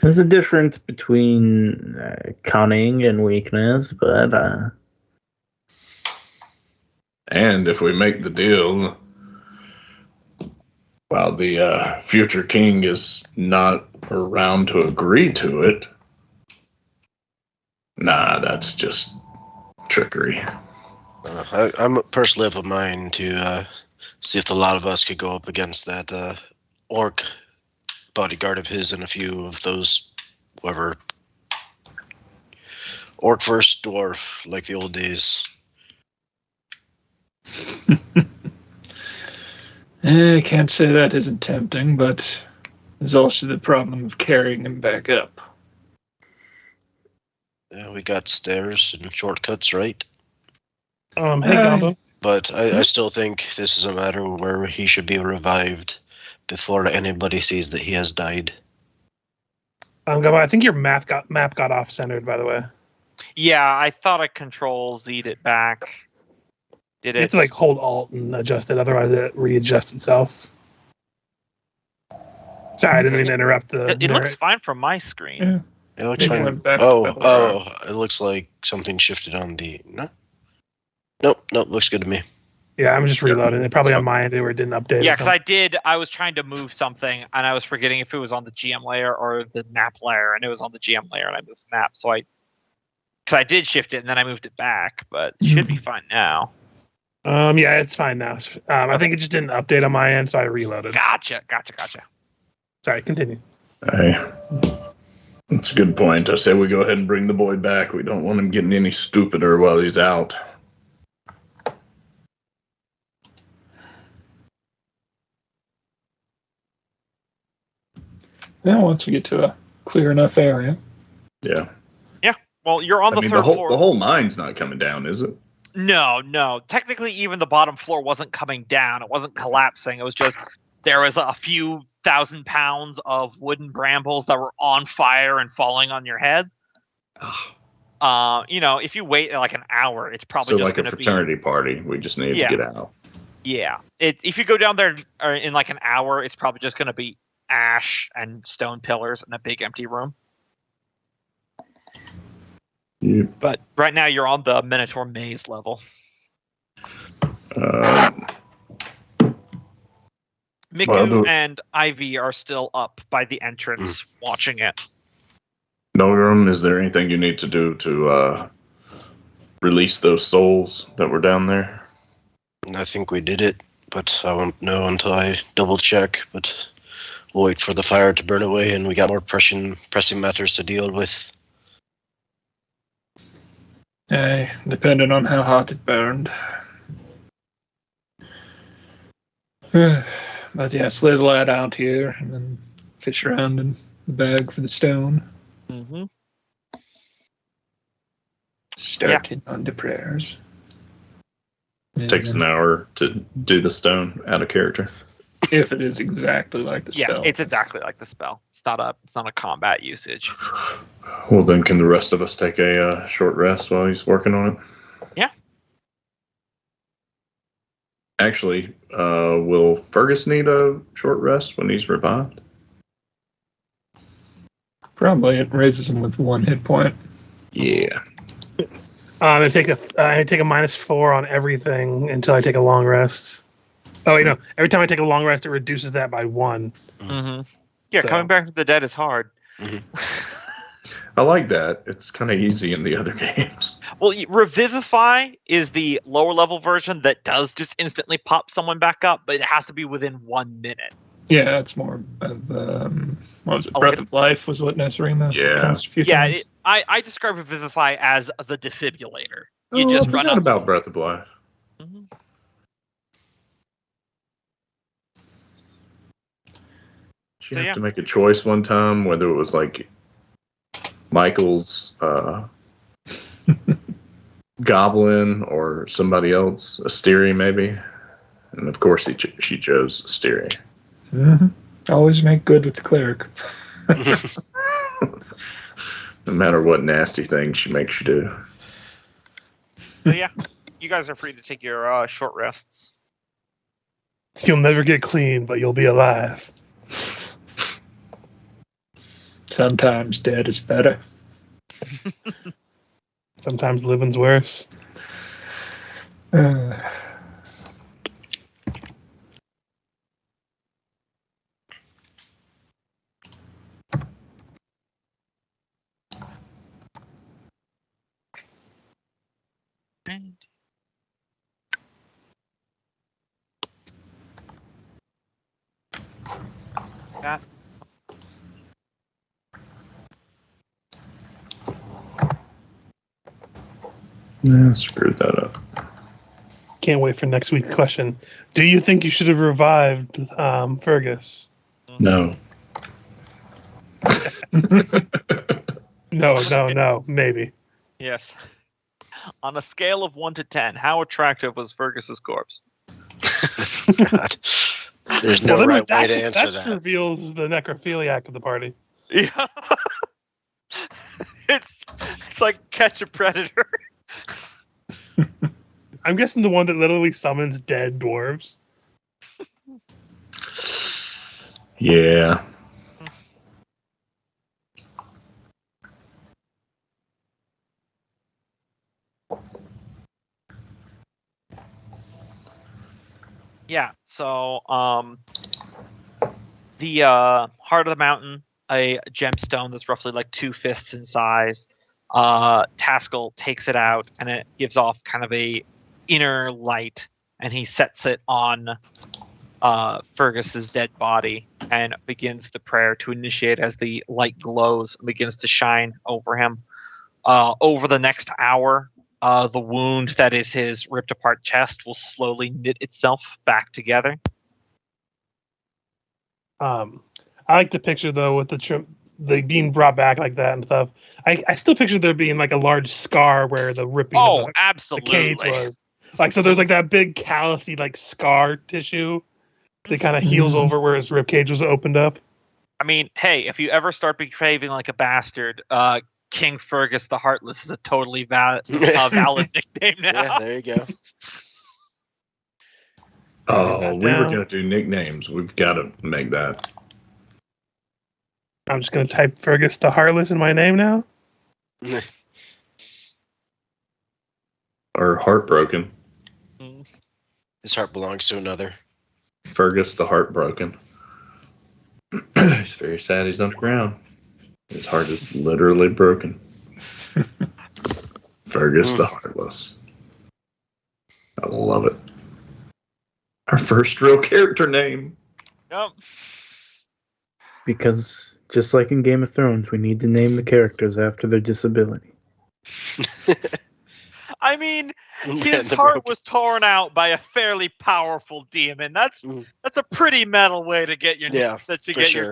there's a difference between cunning and weakness, but And if we make the deal, while the future king is not around to agree to it, nah, that's just trickery. I'm personally of a mind to see if the lot of us could go up against that orc bodyguard of his and a few of those, whoever. Orc versus dwarf, like the old days. I can't say that isn't tempting, but there's also the problem of carrying him back up. Yeah, we got stairs and shortcuts, right? Hey, Gombo. But I still think this is a matter where he should be revived before anybody sees that he has died. Gombo, I think your map got off centered. By the way, Yeah, I thought I Control Z'd it back. Did you have it? to hold Alt and adjust it, otherwise it readjusts itself. Sorry, I didn't mean to interrupt the. It looks fine from my screen. Yeah. It looks Maybe fine. went back Oh, to Battle it looks like something shifted on the... No? Nope, looks good to me. Yeah, I'm just reloading. It probably on my end where it didn't update. Yeah, because I was trying to move something, and I was forgetting if it was on the GM layer or the map layer, and it was on the GM layer, and I moved the map. So because I did shift it, and then I moved it back, but it should be fine now. Yeah, it's fine now. I think it just didn't update on my end, so I reloaded. Gotcha. Sorry, continue. Hey, that's a good point. I say we go ahead and bring the boy back. We don't want him getting any stupider while he's out. Yeah, once we get to a clear enough area. Yeah. Well, you're on the third floor. The whole mine's not coming down, is it? No. Technically, even the bottom floor wasn't coming down. It wasn't collapsing. It was just there was a few 1,000 pounds of wooden brambles that were on fire and falling on your head. If you wait like an hour, it's probably So just like a going to be fraternity party. We just need to get out. Yeah. If you go down there in like an hour, it's probably just going to be ash and stone pillars in a big empty room. Yeah. But right now you're on the Minotaur maze level. Miku and Ivy are still up by the entrance watching it. Nogrum, is there anything you need to do to release those souls that were down there? I think we did it, but I won't know until I double check. But we'll wait for the fire to burn away, and we got more pressing matters to deal with. Depending on how hot it burned. But yes, lay the lad out here and then fish around in the bag for the stone. Mm-hmm. Starting on the prayers. Takes an hour to do the stone out of character. If it is exactly like the spell. Yeah, it's exactly like the spell. It's not a combat usage. Well, then can the rest of us take a short rest while he's working on it? Yeah. Actually, will Fergus need a short rest when he's revived? Probably. It raises him with 1 hit point. Yeah. I take a -4 on everything until I take a long rest. Oh wait, no! Every time I take a long rest, it reduces that by 1. Mm-hmm. Yeah, So- coming back from the dead is hard. Mm-hmm. I like that. It's kind of easy in the other games. Well, Revivify is the lower level version that does just instantly pop someone back up, but it has to be within 1 minute. Yeah, it's more of what was it? Breath of Life was what Nesrima cast a few times. I describe Vivify as the defibrillator. You Oh, just I run forgot up about Breath of Life. Mhm. She So, have yeah. to make a choice one time whether it was like Michael's goblin or somebody else, Asteri maybe, and of course she chose Asteri. Mm-hmm. Always make good with the cleric. No matter what nasty thing she makes you do. So yeah, you guys are free to take your short rests. You'll never get clean, but you'll be alive. Sometimes dead is better. Sometimes living's worse. That Yeah, screwed that up. Can't wait for next week's question. Do you think you should have revived Fergus? No. No, maybe. Yes. On a scale of 1 to 10, how attractive was Fergus's corpse? God. There's no right way to answer that. Reveals the necrophiliac of the party. Yeah. it's like catch a predator. I'm guessing the one that literally summons dead dwarves. Yeah. Yeah, so the heart of the mountain, a gemstone that's roughly like 2 fists in size. Taskell takes it out and it gives off kind of a inner light, and he sets it on Fergus's dead body and begins the prayer to initiate as the light glows and begins to shine over him. Over the next hour, the wound that is his ripped apart chest will slowly knit itself back together. I like the picture though with the being brought back like that and stuff. I still picture there being like a large scar where the ripping of the absolutely. cage was. Like, so there's like that big callousy like scar tissue that kind of heals over where his ribcage was opened up. I mean, hey, if you ever start behaving like a bastard, King Fergus the Heartless is a totally valid nickname now. Yeah, there you go. Oh, we were going to do nicknames. We've got to make that. I'm just going to type Fergus the Heartless in my name now. Or Heartbroken. His heart belongs to another. Fergus the Heartbroken. He's very sad he's underground. His heart is literally broken. Fergus the Heartless. I love it. Our first real character name. Yep. Because just like in Game of Thrones, we need to name the characters after their disability. I mean, his heart was torn out by a fairly powerful demon. That's a pretty metal way to get your your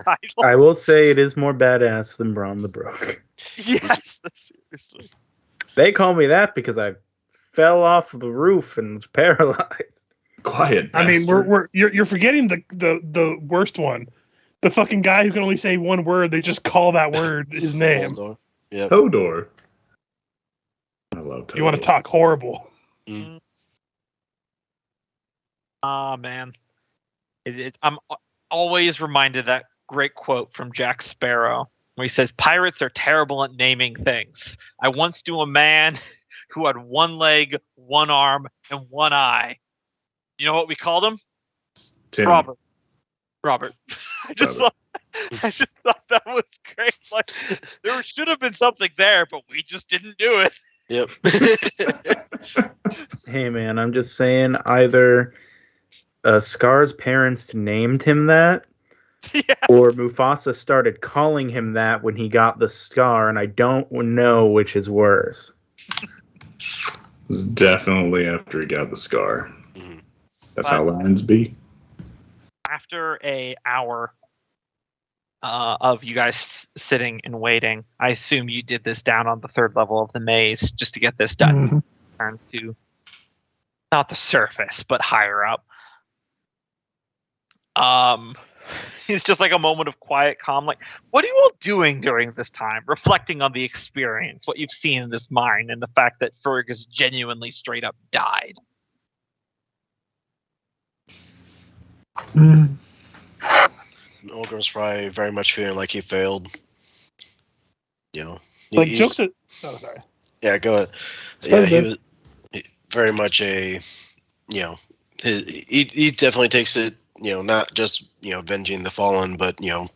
title. I will say it is more badass than Braun the Broke. Yes, seriously. They call me that because I fell off the roof and was paralyzed. Quiet. I mean, you're forgetting the worst one. The fucking guy who can only say one word. They just call that word his name. Yeah. Hodor. I love Hodor. You want to talk horrible? Man, I'm always reminded of that great quote from Jack Sparrow where he says, "Pirates are terrible at naming things. I once knew a man who had 1 leg, 1 arm, and 1 eye. You know what we called him? Tim. Robert." I just thought that was great. Like, there should have been something there, but we just didn't do it. Yep. Hey man, I'm just saying either Scar's parents named him that, Yeah. or Mufasa started calling him that when he got the scar, and I don't know which is worse. It was definitely after he got the scar. Mhm. That's But- how lions be. After a hour of you guys sitting and waiting, I assume you did this down on the 3rd level of the maze just to get this done. Mhm. Turn to not the surface, but higher up. It's just like a moment of quiet calm. Like, what are you all doing during this time? Reflecting on the experience, what you've seen in this mine, and the fact that Fergus genuinely straight up died. Mm. Olgrim's probably very much feeling like he failed. You know, Like he's- jokes. Sorry. Yeah, go ahead. Sorry, Yeah, he bud. was very much a, you know, he definitely takes it, you know, not just, you know, avenging the fallen, but, you know,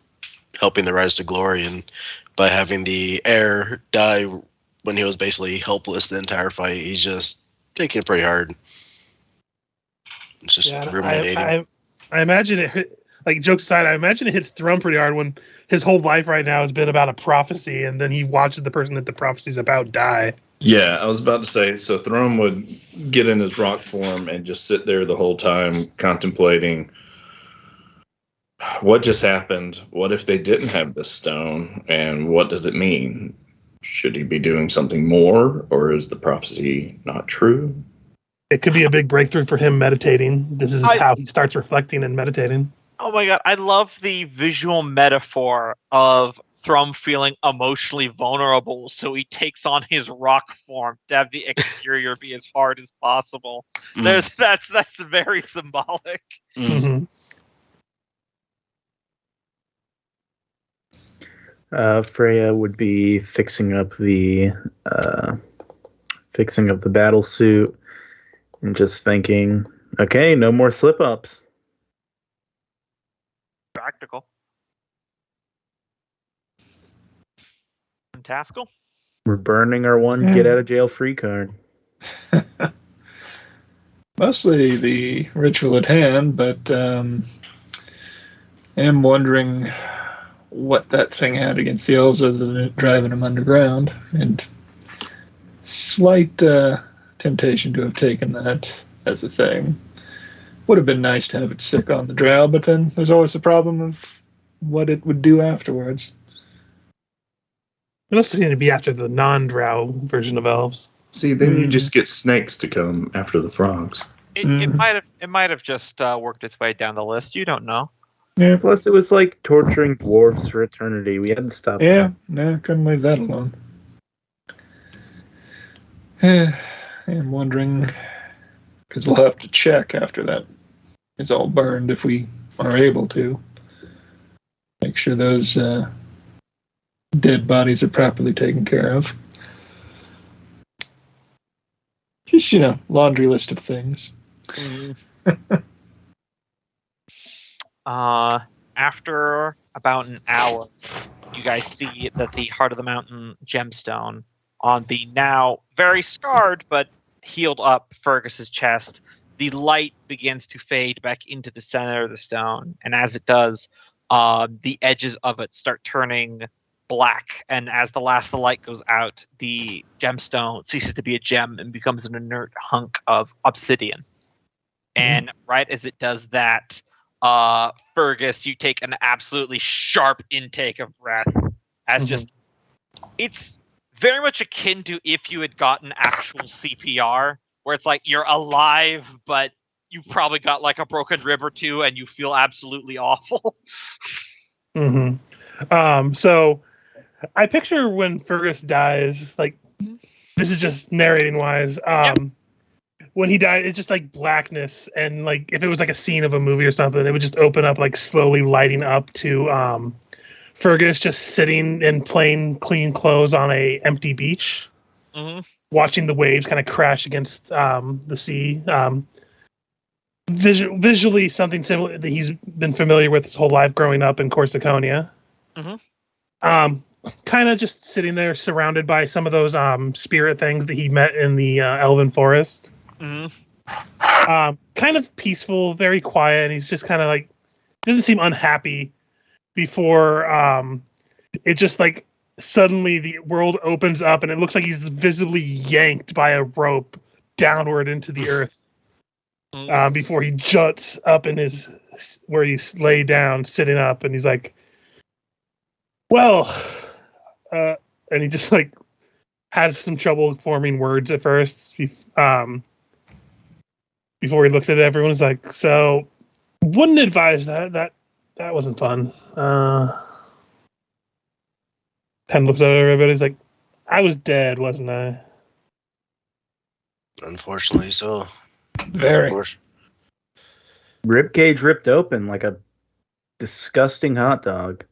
helping the rise to glory, and by having the heir die when he was basically helpless the entire fight, he's just taking it pretty hard. It's just Yeah, ruminating. I imagine it. Like jokes aside, I imagine it hits Thrum pretty hard when his whole life right now has been about a prophecy, and then he watches the person that the prophecy's about die. Yeah, I was about to say, so Thrum would get in his rock form and just sit there the whole time contemplating what just happened. What if they didn't have this stone? And what does it mean? Should he be doing something more, or is the prophecy not true? It could be a big breakthrough for him meditating. This is I- how he starts reflecting and meditating. Oh my god, I love the visual metaphor of Thrum feeling emotionally vulnerable, so he takes on his rock form to have the exterior be as hard as possible. Mm. That's very symbolic. Mm. Hmm Freya would be fixing up the battle suit and just thinking, okay, no more slip ups. Practical. And Taskell? We're burning our one Yeah. get out of jail free card. Mostly the ritual at hand, but am wondering what that thing had against the elves other than it driving them underground, and slight temptation to have taken that as a thing. Would have been nice to have it stick on the drow, but then there's always the problem of what it would do afterwards. It also seemed to be after the non-drow version of elves. See, then you just get snakes to come after the frogs. It might have just worked its way down the list. You don't know. Yeah, Plus, it was like torturing dwarves for eternity. We had to stop. yeah, no, couldn't leave that alone. I'm wondering, because we'll have to check after that is all burned if we are able to. Make sure those dead bodies are properly taken care of. Just, laundry list of things. After about an hour, you guys see that the Heart of the Mountain gemstone on the now very scarred but healed up Fergus's chest, the light begins to fade back into the center of the stone, and as it does, the edges of it start turning black, and as the last of the light goes out, the gemstone ceases to be a gem and becomes an inert hunk of obsidian. And right as it does that, Fergus, you take an absolutely sharp intake of breath, as just it's very much akin to if you had gotten actual CPR, where it's like you're alive, but you've probably got like a broken rib or two, and you feel absolutely awful. So I picture when Fergus dies, like this is just narrating wise. When he died, it's just like blackness, and like if it was like a scene of a movie or something, it would just open up, like slowly lighting up to Fergus just sitting in plain clean clothes on a empty beach, watching the waves kind of crash against the sea. Visually, something similar that he's been familiar with his whole life growing up in Corsiconia. Kind of just sitting there surrounded by some of those spirit things that he met in the Elven Forest. Kind of peaceful, very quiet, and he's just kind of like, doesn't seem unhappy, before it just like suddenly the world opens up and it looks like he's visibly yanked by a rope downward into the earth before he juts up in his where he's laid down sitting up, and he's like, well, and he just like has some trouble forming words at first before he looks at everyone. He's like, so wouldn't advise that wasn't fun. Penn looks at everybody. He's like, I was dead, wasn't I? Unfortunately, so. Very. Ribcage ripped open like a disgusting hot dog.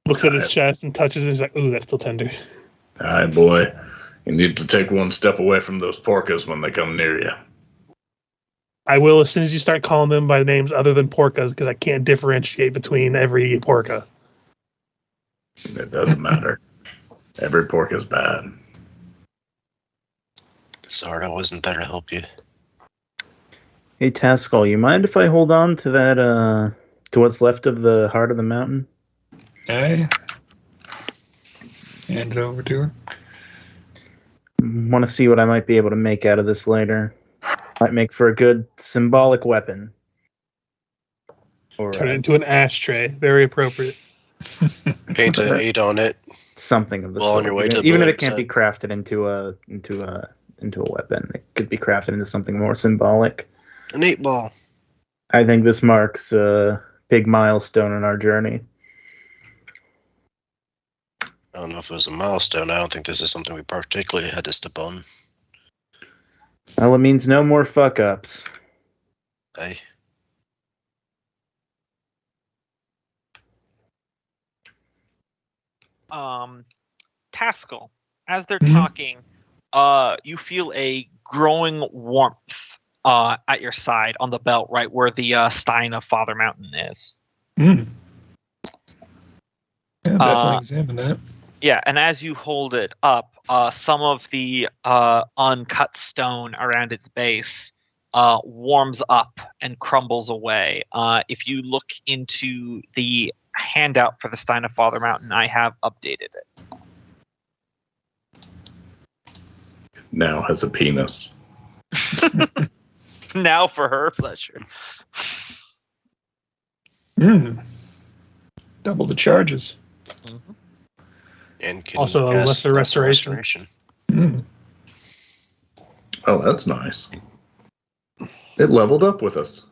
Looks at his chest and touches it. He's like, ooh, that's still tender. All right, boy. You need to take one step away from those porcas when they come near you. I will as soon as you start calling them by names other than porcas, because I can't differentiate between every porca. It doesn't matter. Every porca's bad. Sorry, I wasn't there to help you. Hey, Tascal, you mind if I hold on to that, to what's left of the heart of the mountain? Okay. Hand it over to her. Want to see what I might be able to make out of this later. Might make for a good symbolic weapon. Or Turn it into an ashtray. Very appropriate. Paint an 8 on it. something of the Well, sort. on your way to Even if the it can't be crafted into a weapon, it could be crafted into something more symbolic. An 8-ball. I think this marks a big milestone in our journey. I don't know if it was a milestone. I don't think this is something we particularly had to step on. Well, it means no more fuck-ups. Hey. Tascal, as they're Mhm. talking, you feel a growing warmth at your side on the belt, right where the Stein of Father Mountain is. Mm. Yeah, definitely examine that. Yeah, and as you hold it up, some of the uncut stone around its base warms up and crumbles away. If you look into the handout for the Stein of Father Mountain, I have updated it. Now has a penis. Now for her pleasure. Mm. Double the charges. Mm-hmm. And can Also a cast lesser restoration. Mm. Oh, that's nice. It leveled up with us.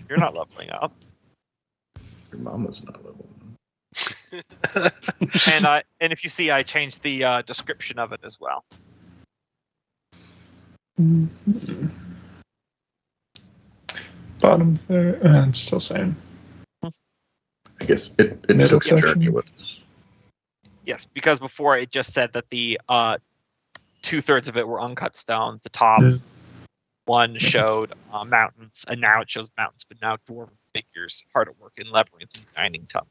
You're not leveling up. Your mama's not leveling. And if you see, I changed the description of it as well. Mhm. Bottom there, it's still same. I guess it Middle took a section. journey with us. Yes, because before it just said that the 2/3 of it were uncut stone. The top Mm. one showed mountains, and now it shows mountains, but now dwarven figures hard at work in labyrinth and dining tunnels.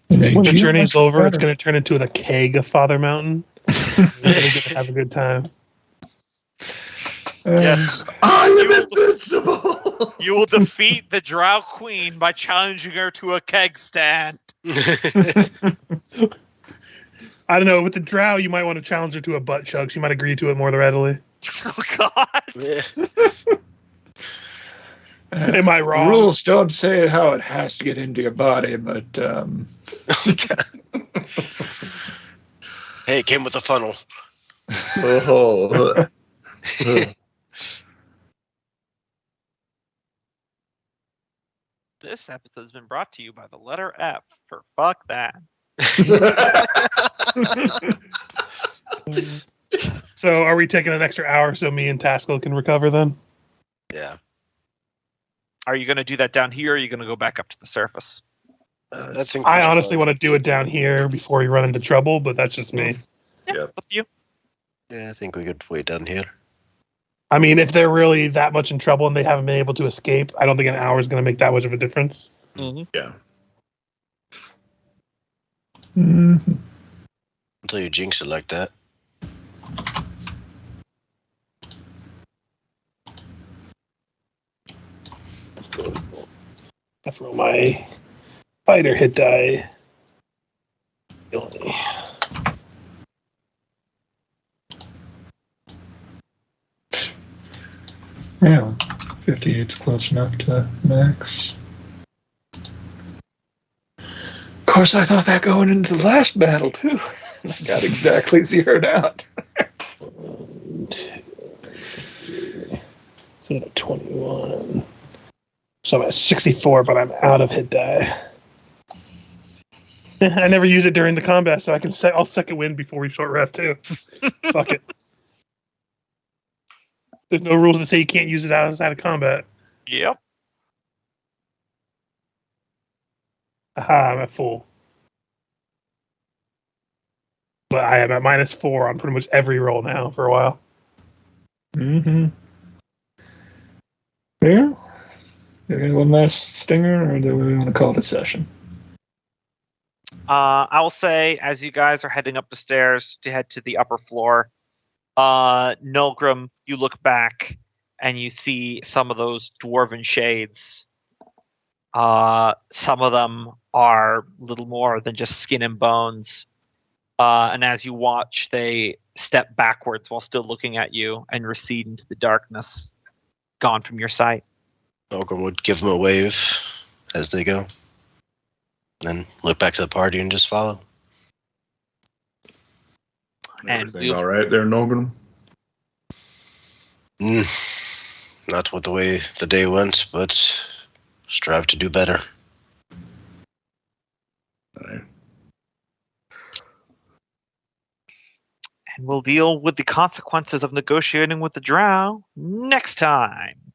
When the journey's over, it's going going to turn into the keg of Father Mountain. We're going to have a good time. Yes. I am invincible! You will defeat the Drow Queen by challenging her to a keg stand. I don't know. With the drow, you might want to challenge her to a butt chug. She might agree to it more readily. Oh God! Yeah. Am I wrong? Rules don't say it how it has to get into your body, but Hey, it came with a funnel. Oh. This episode has been brought to you by the letter F for fuck that. So are we taking an extra hour so me and Tascal can recover then? Yeah. Are you going to do that down here, or are you going to go back up to the surface? I think. I honestly want to do it down here before we run into trouble, but that's just me. Yeah, Yep. it's up to you. Yeah, I think we could wait down here. I mean, if they're really that much in trouble and they haven't been able to escape, I don't think an hour is going to make that much of a difference. Mm-hmm. Yeah. Mhm. Until you jinx it like that. I throw my fighter hit die. Ability. Yeah, 58's close enough to max. Of course, I thought that going into the last battle, too. I got exactly zeroed out. So I'm at 21. So I'm at 64, but I'm out of hit die. I never use it during the combat, so I'll second win before we short rest too. Fuck it. There's no rules that say you can't use it outside of combat. Yep. Aha, I'm at full. But I am at -4 on pretty much every roll now for a while. Mm-hmm. Yeah. Okay, one last stinger, or do we want to call it a session? I will say, as you guys are heading up the stairs to head to the upper floor, Nilgrim, you look back and you see some of those dwarven shades. Some of them are little more than just skin and bones. And as you watch, they step backwards while still looking at you and recede into the darkness, gone from your sight. Nilgrim would give them a wave as they go. Then look back to the party and just follow. And Everything all right there, Nilgrim? Not with the way the day went, but strive to do better. All right. And we'll deal with the consequences of negotiating with the drow next time.